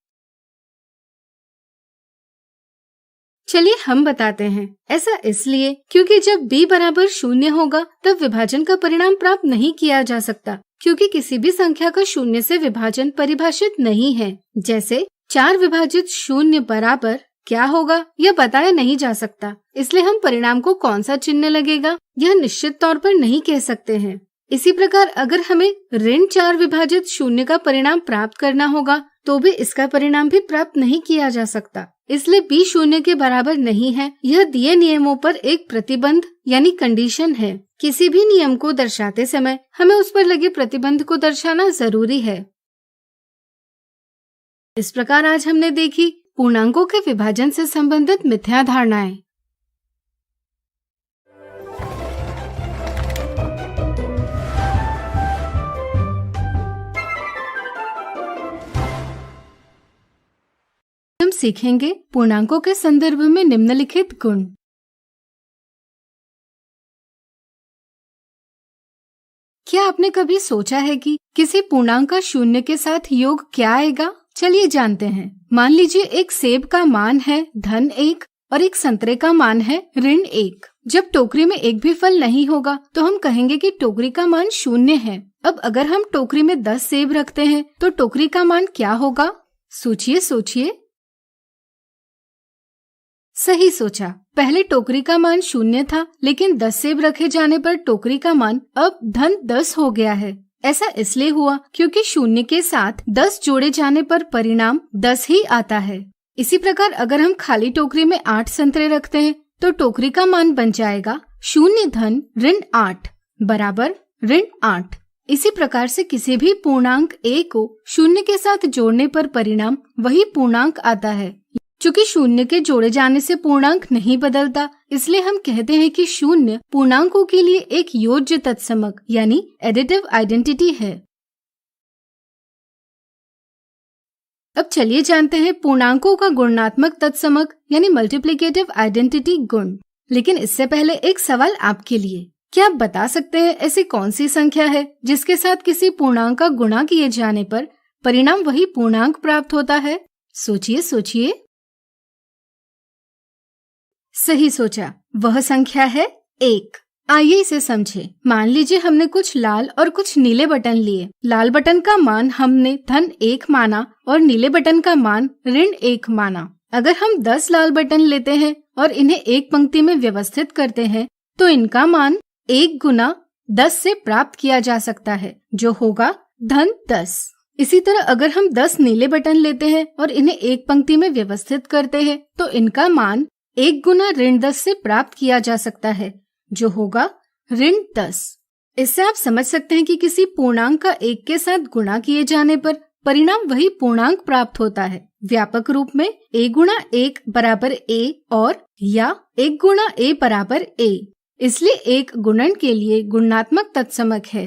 चलिए हम बताते हैं। ऐसा इसलिए क्योंकि जब b बराबर 0 होगा तब विभाजन का परिणाम प्राप्त नहीं किया जा सकता, क्योंकि किसी भी संख्या का 0 से विभाजन परिभाषित नहीं है। जैसे 4 विभाजित 0 बराबर क्या होगा यह बताया नहीं जा सकता, इसलिए हम परिणाम को कौन सा चिन्ह लगेगा यह निश्चित तौर पर नहीं कह सकते हैं। इसी प्रकार अगर हमें ऋण 4 विभाजित 0 का परिणाम प्राप्त करना होगा तो भी इसका परिणाम भी प्राप्त नहीं किया जा सकता, इसलिए b 0 के बराबर नहीं है। यह दिए नियमों पर एक प्रतिबंध यानी कंडीशन है। किसी भी नियम को दर्शाते समय हमें उस पर लगे प्रतिबंध को दर्शाना जरूरी है। इस प्रकार आज हमने देखी पूर्णांकों के विभाजन से संबंधित मिथ्या धारणाएं। हम सीखेंगे पूर्णांकों के संदर्भ में निम्नलिखित गुण। क्या आपने कभी सोचा है कि किसी पूर्णांक का 0 के साथ योग क्या आएगा? चलिए जानते हैं। मान लीजिए एक सेब का मान है धन 1 और एक संतरे का मान है ऋण 1। जब टोकरी में एक भी फल नहीं होगा तो हम कहेंगे कि टोकरी का मान 0 है। अब अगर हम टोकरी में 10 सेब रखते हैं तो टोकरी का मान क्या होगा? सोचिए। सही सोचा। पहले टोकरी का मान 0 था, लेकिन 10 सेब रखे जाने पर टोकरी का मान अब धन 10 हो गया है। ऐसा इसलिए हुआ क्योंकि 0 के साथ 10 जोड़े जाने पर परिणाम 10 ही आता है। इसी प्रकार अगर हम खाली टोकरी में 8 संतरे रखते हैं तो टोकरी का मान बन जाएगा 0 धन ऋण 8 बराबर ऋण 8। इसी प्रकार से किसी भी पूर्णांक a को 0 के साथ जोड़ने पर परिणाम वही पूर्णांक आता है। चूँकि 0 के जोड़े जाने से पूर्णांक नहीं बदलता, इसलिए हम कहते हैं कि 0 पूर्णांकों के लिए एक योज्य तत्समक यानी एडिटिव आइडेंटिटी है। अब चलिए जानते हैं पूर्णांकों का गुणात्मक तत्समक यानी मल्टीप्लिकेटिव आइडेंटिटी गुण। लेकिन इससे पहले एक सवाल आपके लिए। क्या आप बता सकते हैं ऐसी कौन सी संख्या है जिसके साथ किसी पूर्णांक का गुणा किए जाने पर परिणाम वही पूर्णांक प्राप्त होता है? सोचिए। सही सोचा, वह संख्या है 1। आइए इसे समझे। मान लीजिए हमने कुछ लाल और कुछ नीले बटन लिए। लाल बटन का मान हमने धन 1 माना और नीले बटन का मान ऋण 1 माना। अगर हम 10 लाल बटन लेते हैं और इन्हें एक पंक्ति में व्यवस्थित करते हैं तो इनका मान 1 गुना 10 से प्राप्त किया जा सकता है, जो होगा धन 10। इसी तरह अगर हम 10 नीले बटन लेते हैं और इन्हें एक पंक्ति में व्यवस्थित करते हैं तो इनका मान 1 गुना ऋण 10 से प्राप्त किया जा सकता है, जो होगा ऋण 10। इससे आप समझ सकते हैं कि किसी पूर्णांक का 1 के साथ गुणा किए जाने पर परिणाम वही पूर्णांक प्राप्त होता है। व्यापक रूप में a गुणा 1 बराबर a और या 1 गुणा a बराबर a, इसलिए एक गुणन के लिए गुणात्मक तत्समक है।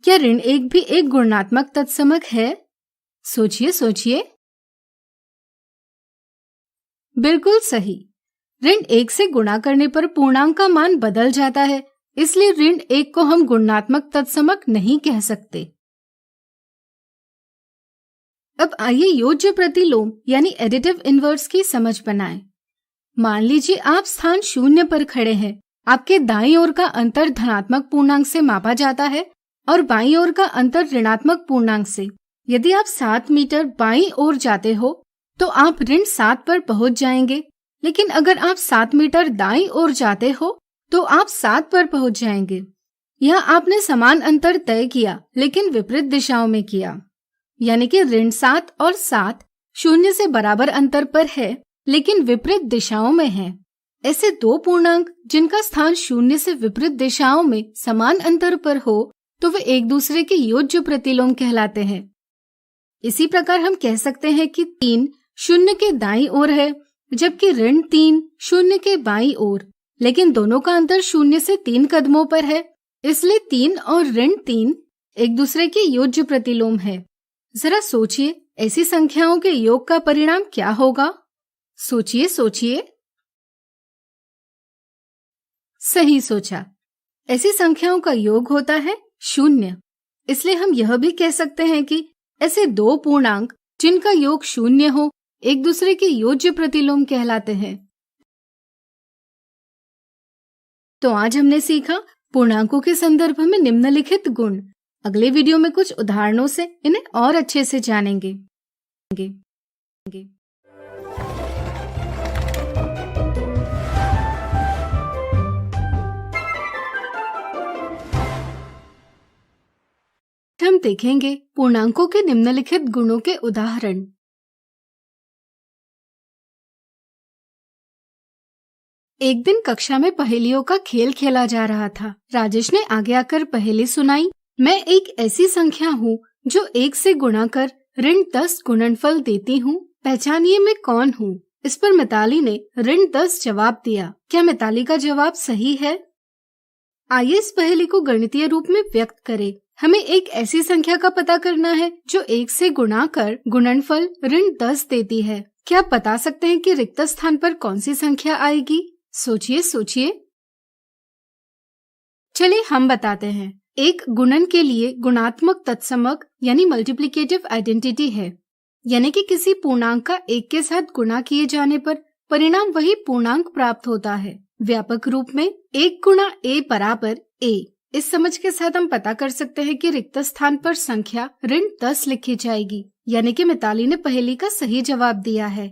क्या ऋण 1 भी एक गुणात्मक तत्समक है? सोचिए सोचिए। बिल्कुल सही। ऋण 1 से गुणा करने पर पूर्णांक का मान बदल जाता है, इसलिए ऋण 1 को हम गुणात्मक तत्समक नहीं कह सकते। अब आइए योज्य प्रतिलोम यानी एडिटिव इनवर्स की समझ बनाएं। मान लीजिए आप स्थान 0 पर खड़े हैं। आपके दाईं ओर का अंतर धनात्मक पूर्णांक से मापा जाता है और बाईं ओर का अंतर ऋणात्मक पूर्णांक से। यदि आप 7 मीटर बाईं ओर जाते हो तो आप ऋण 7 पर पहुंच जाएंगे, लेकिन अगर आप 7 मीटर दाईं ओर जाते हो तो आप 7 पर पहुंच जाएंगे। यहाँ आपने समान अंतर तय किया लेकिन विपरीत दिशाओं में किया, यानी कि ऋण 7 और 7 0 से बराबर अंतर पर है लेकिन विपरीत दिशाओं में है। ऐसे दो पूर्णांक जिनका स्थान 0 से विपरीत दिशाओं में समान अंतर पर हो तो वे एक दूसरे के योज्य प्रतिलोम कहलाते हैं। इसी प्रकार हम कह सकते हैं कि 3 0 के दाईं ओर है, जबकि ऋण 3 0 के बाईं ओर, लेकिन दोनों का अंतर 0 से 3 कदमों पर है, इसलिए 3 और ऋण 3 एक दूसरे के योज्य प्रतिलोम है। जरा सोचिए, ऐसी संख्याओं के योग का परिणाम क्या होगा? सोचिए सोचिए। सही सोचा, ऐसी संख्याओं का योग होता है 0। इसलिए हम यह भी कह सकते हैं कि ऐसे दो पूर्णांक जिनका योग 0 हो एक दूसरे के योज्य प्रतिलोम कहलाते हैं। तो आज हमने सीखा पूर्णांकों के संदर्भ में निम्नलिखित गुण। अगले वीडियो में कुछ उदाहरणों से इन्हें और अच्छे से जानेंगे। हम देखेंगे पूर्णांकों के निम्नलिखित गुणों के उदाहरण। एक दिन कक्षा में पहेलियों का खेल खेला जा रहा था। राजेश ने आगे आकर पहेली सुनाई। मैं एक ऐसी संख्या हूँ जो 1 से गुणा कर ऋण 10 गुणनफल देती हूँ, पहचानिए मैं कौन हूँ। इस पर मिताली ने ऋण 10 जवाब दिया। क्या मिताली का जवाब सही है? आइए इस पहेली को गणितीय रूप में व्यक्त करें। हमें एक ऐसी संख्या का पता करना है जो 1 से गुणा कर गुणनफल ऋण 10 देती है। क्या आप बता सकते हैं कि रिक्त स्थान पर कौन सी संख्या आएगी? सोचिए सोचिए। चलिए हम बताते हैं। एक गुणन के लिए गुणात्मक तत्समक यानी मल्टीप्लिकेटिव आइडेंटिटी है, यानी कि किसी पूर्णांक का 1 के साथ गुणा किए जाने पर परिणाम वही पूर्णांक प्राप्त होता है। व्यापक रूप में 1 गुणा a बराबर a। इस समझ के साथ हम पता कर सकते हैं कि रिक्त स्थान पर संख्या ऋण 10 लिखी जाएगी, यानी कि मिताली ने पहेली का सही जवाब दिया है।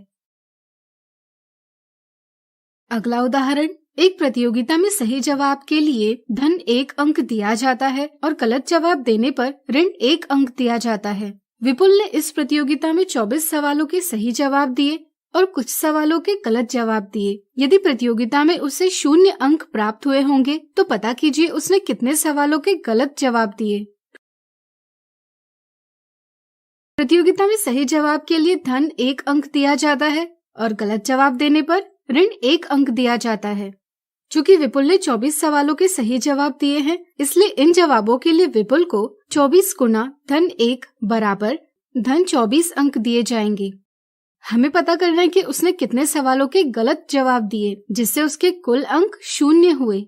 अगला उदाहरण। एक प्रतियोगिता में सही जवाब के लिए धन 1 अंक दिया जाता है और गलत जवाब देने पर ऋण 1 अंक दिया जाता है। विपुल ने इस प्रतियोगिता में 24 सवालों के सही जवाब दिए और कुछ सवालों के गलत जवाब दिए। यदि प्रतियोगिता में उसे 0 अंक प्राप्त हुए होंगे तो पता कीजिए उसने कितने सवालों के गलत जवाब दिए। प्रतियोगिता में सही जवाब के लिए धन 1 अंक दिया जाता है और गलत जवाब देने पर ऋण 1 अंक दिया जाता है। चूंकि विपुल ने 24 सवालों के सही जवाब दिए हैं, इसलिए इन जवाबों के लिए विपुल को 24 गुना धन 1 बराबर धन 24 अंक दिए जाएंगे। हमें पता करना है कि उसने कितने सवालों के गलत जवाब दिए, जिससे उसके कुल अंक 0 हुए।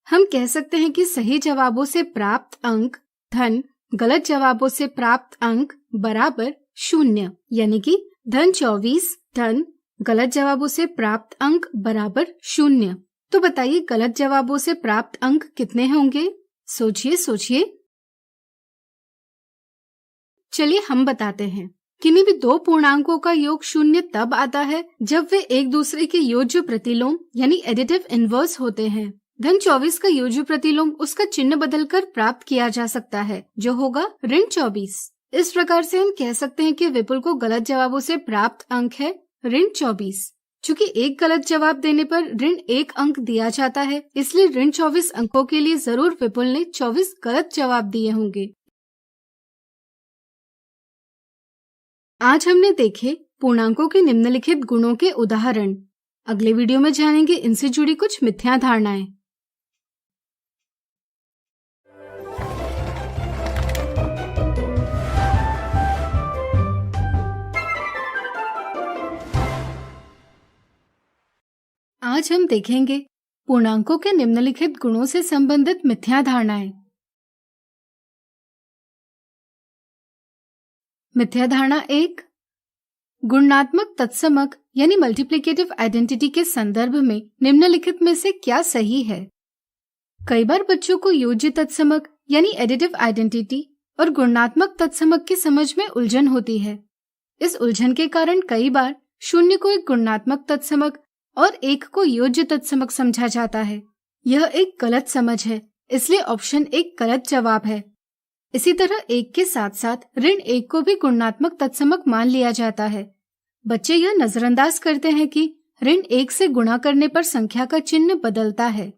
हम कह सकते हैं कि सही जवाबों से प्राप्त अंक धन गलत जवाबों से प्राप्त अंक बराबर 0, यानी कि धन 24 धन गलत जवाबों से प्राप्त अंक बराबर 0। तो बताइए गलत जवाबों से प्राप्त अंक कितने होंगे? सोचिए सोचिए। चलिए हम बताते हैं। किन्हीं भी दो पूर्णांकों का योग 0 तब आता है जब वे एक दूसरे के योज्य प्रतिलोम यानी एडिटिव इनवर्स होते हैं। धन 24 का योज्य प्रतिलोम उसका चिन्ह बदलकर प्राप्त किया जा सकता है, जो होगा ऋण 24। इस प्रकार से हम कह सकते हैं कि विपुल को गलत जवाबों से प्राप्त अंक है ऋण 24। चूँकि एक गलत जवाब देने पर ऋण 1 अंक दिया जाता है, इसलिए ऋण 24 अंकों के लिए जरूर विपुल ने 24 गलत जवाब दिए होंगे। आज हमने देखे पूर्णांकों के निम्नलिखित गुणों के उदाहरण। अगले वीडियो में जानेंगे इनसे जुड़ी कुछ मिथ्या धारणाएं। आज हम देखेंगे पूर्णांकों के निम्नलिखित गुणों से संबंधित मिथ्या धारणाएं। मिथ्या धारणा 1, गुणात्मक तत्समक यानी मल्टीप्लिकेटिव आइडेंटिटी के संदर्भ में निम्नलिखित में से क्या सही है? कई बार बच्चों को योज्य तत्समक यानी एडिटिव आइडेंटिटी और गुणात्मक तत्समक की समझ में उलझन होती है। इस उलझन के कारण कई बार 0 को एक गुणात्मक तत्समक और 1 को योज्य तत्समक समझा जाता है। यह एक गलत समझ है, इसलिए ऑप्शन 1 गलत जवाब है। इसी तरह 1 के साथ साथ ऋण 1 को भी गुणात्मक तत्समक मान लिया जाता है। बच्चे यह नजरअंदाज करते हैं कि ऋण 1 से गुणा करने पर संख्या का चिन्ह बदलता है।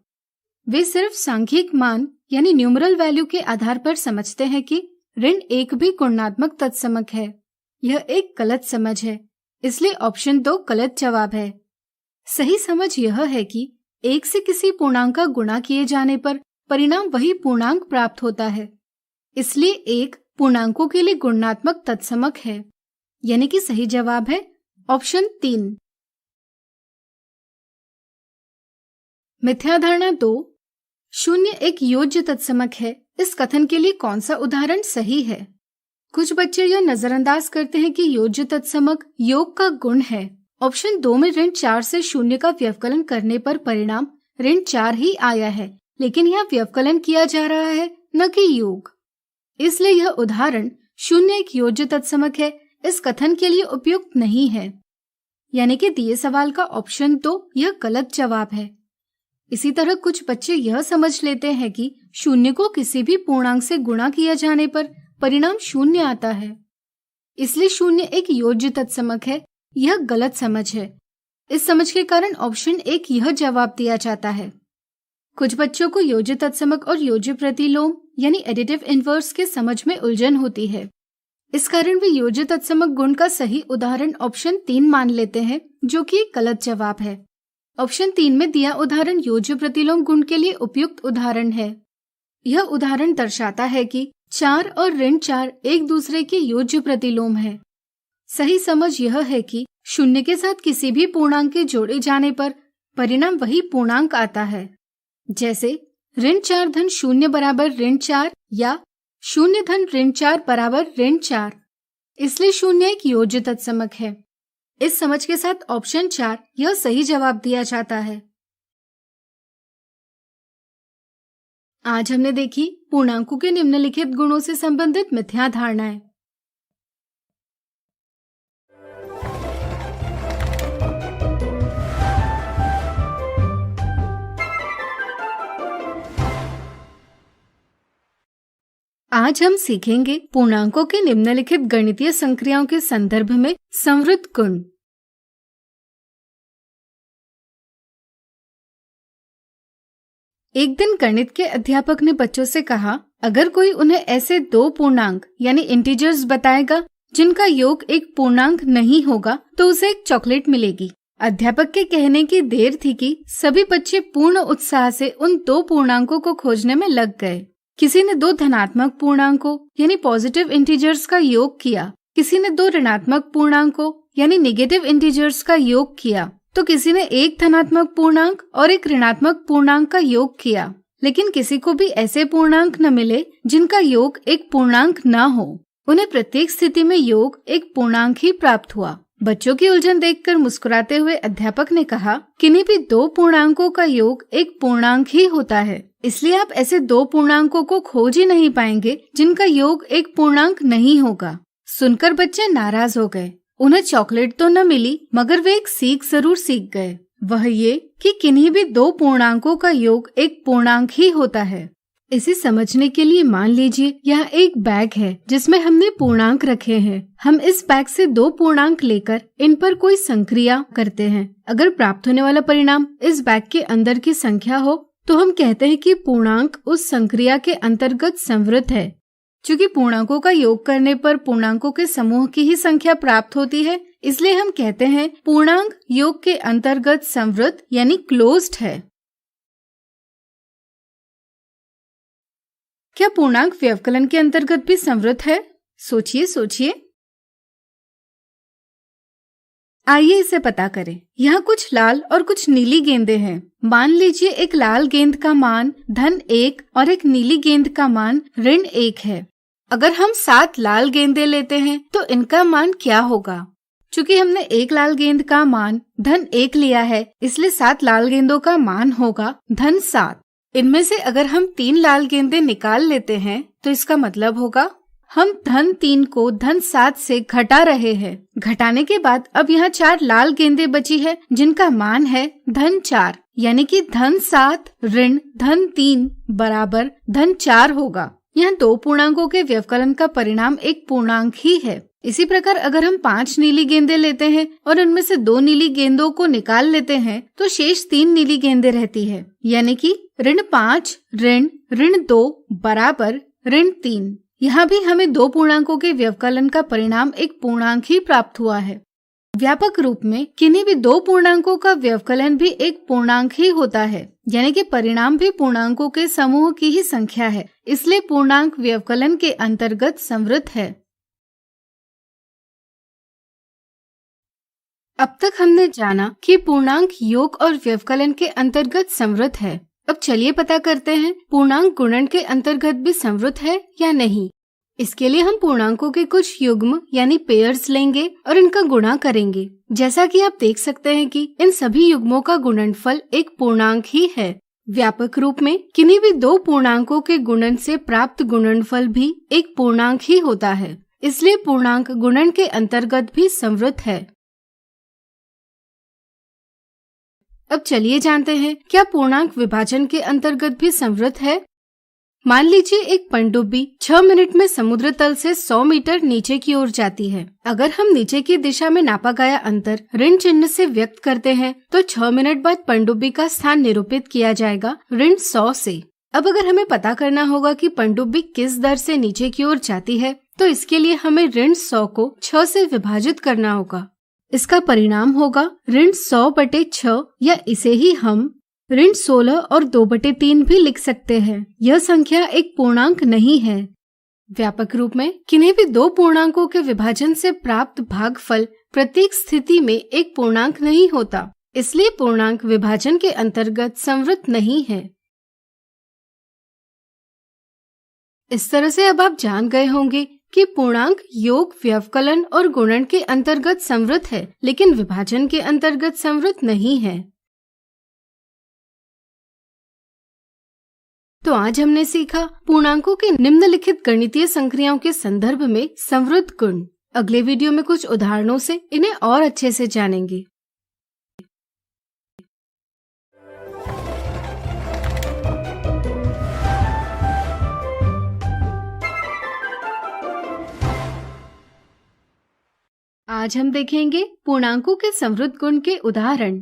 वे सिर्फ सांख्यिक मान यानी न्यूमरल वैल्यू के आधार पर समझते हैं कि ऋण 1 भी गुणात्मक तत्समक है। यह एक गलत समझ है, इसलिए ऑप्शन 2 गलत जवाब है। सही समझ यह है कि 1 से किसी पूर्णांक का गुणा किए जाने पर परिणाम वही पूर्णांक प्राप्त होता है, इसलिए 1 पूर्णांकों के लिए गुणात्मक तत्समक है, यानी कि सही जवाब है ऑप्शन 3। मिथ्या धारणा 2, 0 एक योज्य तत्समक है। इस कथन के लिए कौन सा उदाहरण सही है? कुछ बच्चे यह नजरअंदाज करते हैं कि योज्य तत्समक योग का गुण है। ऑप्शन 2 में ऋण 4 से 0 का व्यवकलन करने पर परिणाम ऋण 4 ही आया है, लेकिन यह व्यवकलन किया जा रहा है, न कि योग। इसलिए यह उदाहरण 0 एक योज्य तत्समक है इस कथन के लिए उपयुक्त नहीं है, यानी कि दिए सवाल का ऑप्शन 2 यह गलत जवाब है। इसी तरह कुछ बच्चे यह समझ लेते हैं कि 0 को किसी भी पूर्णांक से गुणा किया जाने पर परिणाम 0 आता है, इसलिए 0 एक योज्य तत्समक है। यह गलत समझ है। इस समझ के कारण ऑप्शन 1 यह जवाब दिया जाता है। कुछ बच्चों को योज्य तत्समक और योज्य प्रतिलोम यानी एडिटिव इनवर्स के समझ में उलझन होती है। इस कारण वे योज्य तत्समक गुण का सही उदाहरण ऑप्शन 3 मान लेते हैं, जो कि एक गलत जवाब है। ऑप्शन 3 में दिया उदाहरण योज्य प्रतिलोम गुण के लिए उपयुक्त उदाहरण है। यह उदाहरण दर्शाता है कि 4 और ऋण 4 एक दूसरे के योज्य प्रतिलोम है। सही समझ यह है कि 0 के साथ किसी भी पूर्णांक के जोड़े जाने पर परिणाम वही पूर्णांक आता है, जैसे ऋण 4 धन 0 बराबर ऋण 4 या 0 धन ऋण 4 बराबर ऋण 4। इसलिए 0 एक योज्य तत्समक है। इस समझ के साथ ऑप्शन 4 यह सही जवाब दिया जाता है। आज हमने देखी पूर्णांकों के निम्नलिखित गुणों से संबंधित मिथ्या धारणाएं। आज हम सीखेंगे पूर्णांकों के निम्नलिखित गणितीय संक्रियाओं के संदर्भ में संवृत गुण। एक दिन गणित के अध्यापक ने बच्चों से कहा, अगर कोई उन्हें ऐसे 2 पूर्णांक यानी इंटीजर्स बताएगा जिनका योग एक पूर्णांक नहीं होगा तो उसे एक चॉकलेट मिलेगी। अध्यापक के कहने की देर थी कि सभी बच्चे पूर्ण उत्साह से उन 2 पूर्णांकों को खोजने में लग गए। किसी ने 2 धनात्मक पूर्णांकों यानी पॉजिटिव इंटीजर्स का योग किया, किसी ने 2 ऋणात्मक पूर्णांकों यानी नेगेटिव इंटीजर्स का योग किया, तो किसी ने 1 धनात्मक पूर्णांक और 1 ऋणात्मक पूर्णांक का योग किया। लेकिन किसी को भी ऐसे पूर्णांक न मिले जिनका योग एक पूर्णांक न हो। उन्हें प्रत्येक स्थिति में योग एक पूर्णांक ही प्राप्त हुआ। बच्चों की उलझन देखकर मुस्कुराते हुए अध्यापक ने कहा, किन्हीं भी 2 पूर्णांकों का योग एक पूर्णांक ही होता है, इसलिए आप ऐसे 2 पूर्णांकों को खोज ही नहीं पाएंगे जिनका योग एक पूर्णांक नहीं होगा। सुनकर बच्चे नाराज हो गए। उन्हें चॉकलेट तो न मिली, मगर वे एक सीख जरूर सीख गए। वह ये कि किन्हीं भी दो पूर्णांकों का योग एक पूर्णांक ही होता है। इसे समझने के लिए मान लीजिए यह एक बैग है जिसमें हमने पूर्णांक रखे हैं। हम इस बैग से दो पूर्णांक लेकर इन पर कोई संक्रिया करते हैं। अगर प्राप्त होने वाला परिणाम इस बैग के अंदर की संख्या हो तो हम कहते हैं कि पूर्णांक उस संक्रिया के अंतर्गत संवृत है। चूँकि पूर्णांकों का योग करने पर पूर्णांकों के समूह की ही संख्या प्राप्त होती है, इसलिए हम कहते हैं पूर्णांक योग के अंतर्गत संवृत यानी क्लोज्ड है। क्या पूर्णांक व्यवकलन के अंतर्गत भी संवृत है? सोचिए। आइए इसे पता करें। यहाँ कुछ लाल और कुछ नीली गेंदें हैं। मान लीजिए एक लाल गेंद का मान -1 और एक नीली गेंद का मान -1 है। अगर हम 7 लाल गेंदें लेते हैं तो इनका मान क्या होगा? चूँकि हमने एक लाल गेंद का मान -1 लिया है, इसलिए 7 लाल गेंदों का मान होगा -7। इनमें से अगर हम 3 लाल गेंदें निकाल लेते हैं तो इसका मतलब होगा हम -3 को -7 से घटा रहे हैं। घटाने के बाद अब यहाँ 4 लाल गेंदें बची है जिनका मान है -4, यानी कि -7 ऋण -3 बराबर -4 होगा। यहाँ दो पूर्णांकों के व्यवकलन का परिणाम एक पूर्णांक ही है। इसी प्रकार अगर हम 5 नीली गेंदें लेते हैं और उनमें से 2 नीली गेंदों को निकाल लेते हैं तो शेष 3 नीली गेंदें रहती है, यानी कि -5 ऋण 2 बराबर -3। यहाँ भी हमें दो पूर्णांकों के व्यवकलन का परिणाम एक पूर्णांक ही प्राप्त हुआ है। व्यापक रूप में किन्हीं भी दो पूर्णांकों का व्यवकलन भी एक पूर्णांक ही होता है, यानी कि परिणाम भी पूर्णांकों के समूह की ही संख्या है, इसलिए पूर्णांक व्यवकलन के अंतर्गत संवृत है। अब तक हमने जाना कि पूर्णांक योग और व्यवकलन के अंतर्गत संवृत है। अब चलिए पता करते हैं पूर्णांक गुणन के अंतर्गत भी संवृत है या नहीं। इसके लिए हम पूर्णांकों के कुछ युग्म यानी पेयर्स लेंगे और इनका गुणा करेंगे। जैसा कि आप देख सकते हैं कि इन सभी युग्मों का गुणनफल एक पूर्णांक ही है। व्यापक रूप में किन्हीं भी दो पूर्णांकों के गुणन से प्राप्त गुणनफल भी एक पूर्णांक ही होता है, इसलिए पूर्णांक गुणन के अंतर्गत भी संवृत है। अब चलिए जानते हैं क्या पूर्णांक विभाजन के अंतर्गत भी संवृत है। मान लीजिए एक पनडुब्बी 6 मिनट में समुद्र तल से 100 मीटर नीचे की ओर जाती है। अगर हम नीचे की दिशा में नापा गया अंतर ऋण चिन्ह से व्यक्त करते हैं तो 6 मिनट बाद पनडुब्बी का स्थान निरूपित किया जाएगा -100 से। अब अगर हमें पता करना होगा कि पनडुब्बी किस दर से नीचे की ओर जाती है तो इसके लिए हमें -100 को 6 से विभाजित करना होगा। इसका परिणाम होगा -100/6 या इसे ही हम -16 और 2/3 भी लिख सकते हैं। यह संख्या एक पूर्णांक नहीं है। व्यापक रूप में किन्हीं भी दो पूर्णांकों के विभाजन से प्राप्त भागफल प्रत्येक स्थिति में एक पूर्णांक नहीं होता, इसलिए पूर्णांक विभाजन के अंतर्गत संवृत नहीं है। इस तरह से अब आप जान गए होंगे कि पूर्णांक योग, व्यवकलन और गुणन के अंतर्गत संवृत है, लेकिन विभाजन के अंतर्गत संवृत नहीं है। तो आज हमने सीखा पूर्णांकों के निम्नलिखित गणितीय संक्रियाओं के संदर्भ में संवृत गुण। अगले वीडियो में कुछ उदाहरणों से इन्हें और अच्छे से जानेंगे। आज हम देखेंगे पूर्णांकों के संवृत गुण के उदाहरण।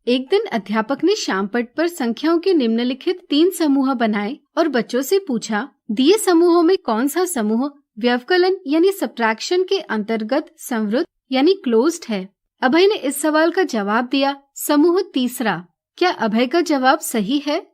एक दिन अध्यापक ने श्याम पट्ट पर संख्याओं के निम्नलिखित 3 समूह बनाए और बच्चों से पूछा, दिए समूहों में कौन सा समूह व्यवकलन यानी सब्ट्रैक्शन के अंतर्गत संवृत यानी क्लोज्ड है। अभय ने इस सवाल का जवाब दिया, समूह तीसरा। क्या अभय का जवाब सही है?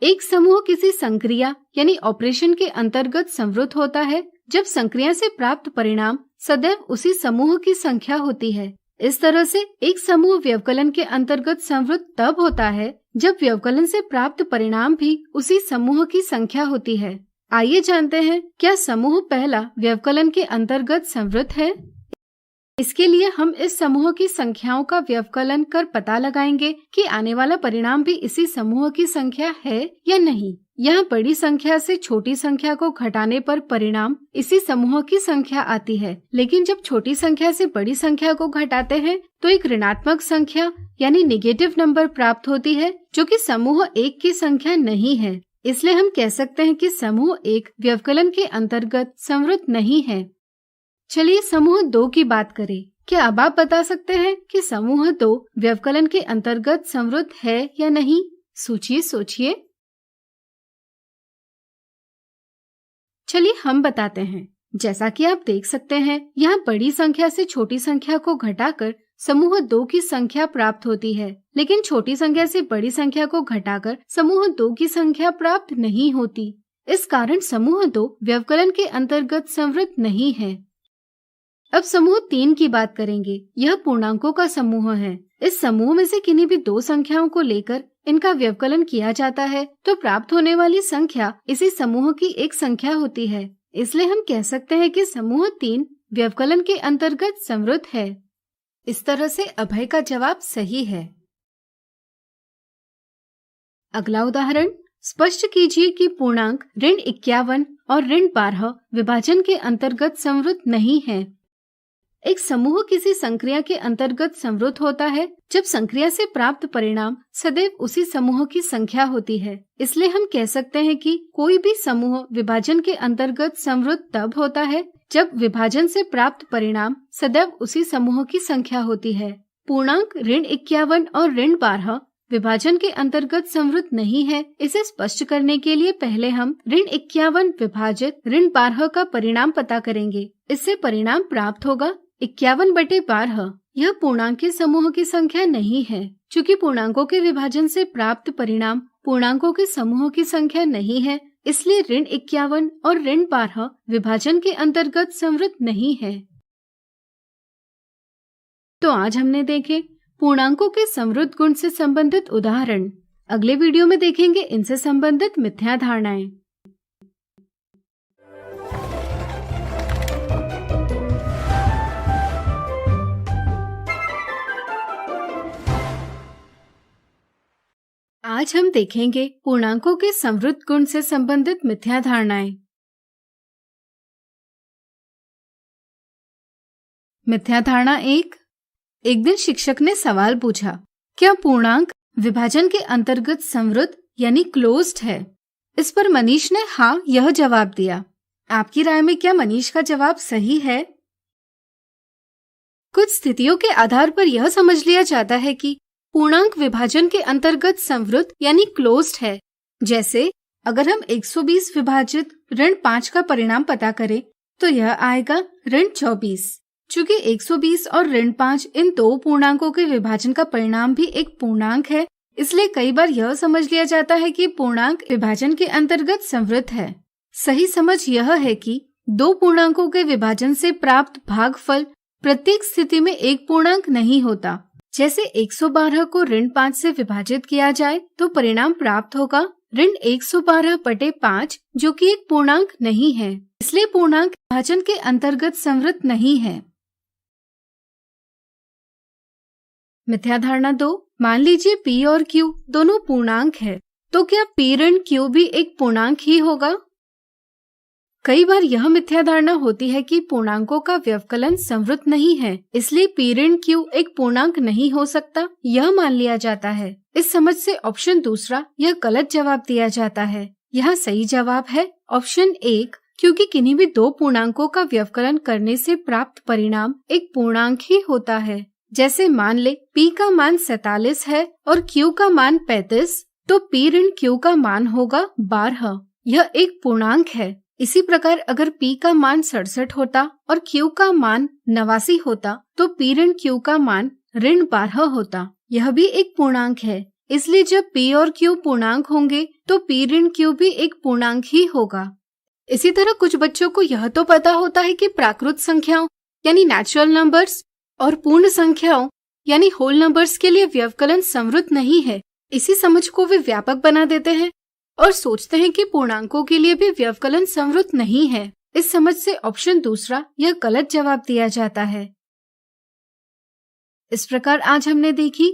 एक समूह किसी संक्रिया यानी ऑपरेशन के अंतर्गत संवृत होता है जब संक्रिया से प्राप्त परिणाम सदैव उसी समूह की संख्या होती है। इस तरह से एक समूह व्यवकलन के अंतर्गत संवृत तब होता है जब व्यवकलन से प्राप्त परिणाम भी उसी समूह की संख्या होती है। आइए जानते हैं क्या समूह पहला व्यवकलन के अंतर्गत संवृत है। इसके लिए हम इस समूह की संख्याओं का व्यवकलन कर पता लगाएंगे कि आने वाला परिणाम भी इसी समूह की संख्या है या नहीं। यहाँ बड़ी संख्या से छोटी संख्या को घटाने पर परिणाम इसी समूह की संख्या आती है, लेकिन जब छोटी संख्या से बड़ी संख्या को घटाते हैं तो एक ऋणात्मक संख्या यानी नेगेटिव नंबर प्राप्त होती है, जो कि समूह 1 की संख्या नहीं है। इसलिए हम कह सकते हैं कि समूह 1 व्यवकलन के अंतर्गत संवृत नहीं है। चलिए समूह 2 की बात करें। क्या अब आप बता सकते हैं कि समूह 2 व्यवकलन के अंतर्गत संवृत है या नहीं? सोचिए। चलिए हम बताते हैं। जैसा कि आप देख सकते हैं, यहाँ बड़ी संख्या से छोटी संख्या को घटाकर समूह 2 की संख्या प्राप्त होती है, लेकिन छोटी संख्या से बड़ी संख्या को घटाकर समूह 2 की संख्या प्राप्त नहीं होती। इस कारण समूह 2 व्यवकलन के अंतर्गत संवृत नहीं है। अब समूह 3 की बात करेंगे। यह पूर्णांकों का समूह है। इस समूह में से किन्हीं भी 2 संख्याओं को लेकर इनका व्यवकलन किया जाता है तो प्राप्त होने वाली संख्या इसी समूह की एक संख्या होती है। इसलिए हम कह सकते हैं कि समूह 3 व्यवकलन के अंतर्गत संवृत है। इस तरह से अभय का जवाब सही है। अगला उदाहरण, स्पष्ट कीजिए कि पूर्णांक ऋण 51 और ऋण 12 विभाजन के अंतर्गत संवृत नहीं है। एक समूह किसी संक्रिया के अंतर्गत संवृत होता है जब संक्रिया से प्राप्त परिणाम सदैव उसी समूह की संख्या होती है। इसलिए हम कह सकते हैं कि कोई भी समूह विभाजन के अंतर्गत संवृत तब होता है जब विभाजन से प्राप्त परिणाम सदैव उसी समूह की संख्या होती है। पूर्णांक ऋण 51 और ऋण 12 विभाजन के अंतर्गत संवृत नहीं है। इसे स्पष्ट करने के लिए पहले हम ऋण 51 विभाजित ऋण 12 का परिणाम पता करेंगे। इससे परिणाम प्राप्त होगा 51/12। यह पूर्णांक के समूह की संख्या नहीं है। चूँकि पूर्णांकों के विभाजन से प्राप्त परिणाम पूर्णांकों के समूह की संख्या नहीं है, इसलिए ऋण 51 और ऋण 12 विभाजन के अंतर्गत संवृत नहीं है। तो आज हमने देखे पूर्णांकों के संवृत गुण से संबंधित उदाहरण। अगले वीडियो में देखेंगे इनसे संबंधित मिथ्या धारणाएं। आज हम देखेंगे पूर्णांकों के संवृत गुण से संबंधित मिथ्या धारणाएं। मिथ्या धारणा 1। एक दिन शिक्षक ने सवाल पूछा, क्या पूर्णांक विभाजन के अंतर्गत संवृत यानी क्लोज्ड है? इस पर मनीष ने हाँ यह जवाब दिया। आपकी राय में क्या मनीष का जवाब सही है? कुछ स्थितियों के आधार पर यह समझ लिया जाता है कि पूर्णांक विभाजन के अंतर्गत संवृत यानी क्लोज्ड है। जैसे अगर हम 120 विभाजित ऋण 5 का परिणाम पता करें तो यह आएगा ऋण 24। चूँकि 120 और ऋण 5 इन 2 पूर्णांकों के विभाजन का परिणाम भी एक पूर्णांक है, इसलिए कई बार यह समझ लिया जाता है कि पूर्णांक विभाजन के अंतर्गत संवृत है। सही समझ यह है कि 2 पूर्णांकों के विभाजन से प्राप्त भागफल प्रत्येक स्थिति में एक पूर्णांक नहीं होता। जैसे 112 को ऋण 5 से विभाजित किया जाए तो परिणाम प्राप्त होगा ऋण 112/5, जो कि एक पूर्णांक नहीं है। इसलिए पूर्णांक विभाजन के अंतर्गत संवृत नहीं है। मिथ्या धारणा 2। मान लीजिए P और Q दोनों पूर्णांक है, तो क्या P ऋण Q भी एक पूर्णांक ही होगा? कई बार यह मिथ्या धारणा होती है कि पूर्णांकों का व्यवकलन संवृत नहीं है, इसलिए P ऋण Q एक पूर्णांक नहीं हो सकता, यह मान लिया जाता है। इस समझ से ऑप्शन दूसरा यह गलत जवाब दिया जाता है। यहाँ सही जवाब है ऑप्शन 1, क्योंकि किन्हीं भी 2 पूर्णांकों का व्यवकलन करने से प्राप्त परिणाम एक पूर्णांक ही होता है। जैसे मान ले P का मान 47 है और Q का मान 35, तो P ऋण Q का मान होगा 12। यह एक पूर्णांक है। इसी प्रकार अगर P का मान 67 होता और Q का मान 89 होता तो P ऋण Q का मान ऋण 12 होता। यह भी एक पूर्णांक है। इसलिए जब P और Q पूर्णांक होंगे तो P ऋण Q भी एक पूर्णांक ही होगा। इसी तरह कुछ बच्चों को यह तो पता होता है कि प्राकृत संख्याओं यानी नेचुरल नंबर्स और पूर्ण संख्याओं यानी होल नंबर्स के लिए व्यवकलन संवृत नहीं है। इसी समझ को वे व्यापक बना देते हैं और सोचते हैं कि पूर्णांकों के लिए भी व्यवकलन संवृत नहीं है। इस समझ से ऑप्शन दूसरा यह गलत जवाब दिया जाता है। इस प्रकार आज हमने देखी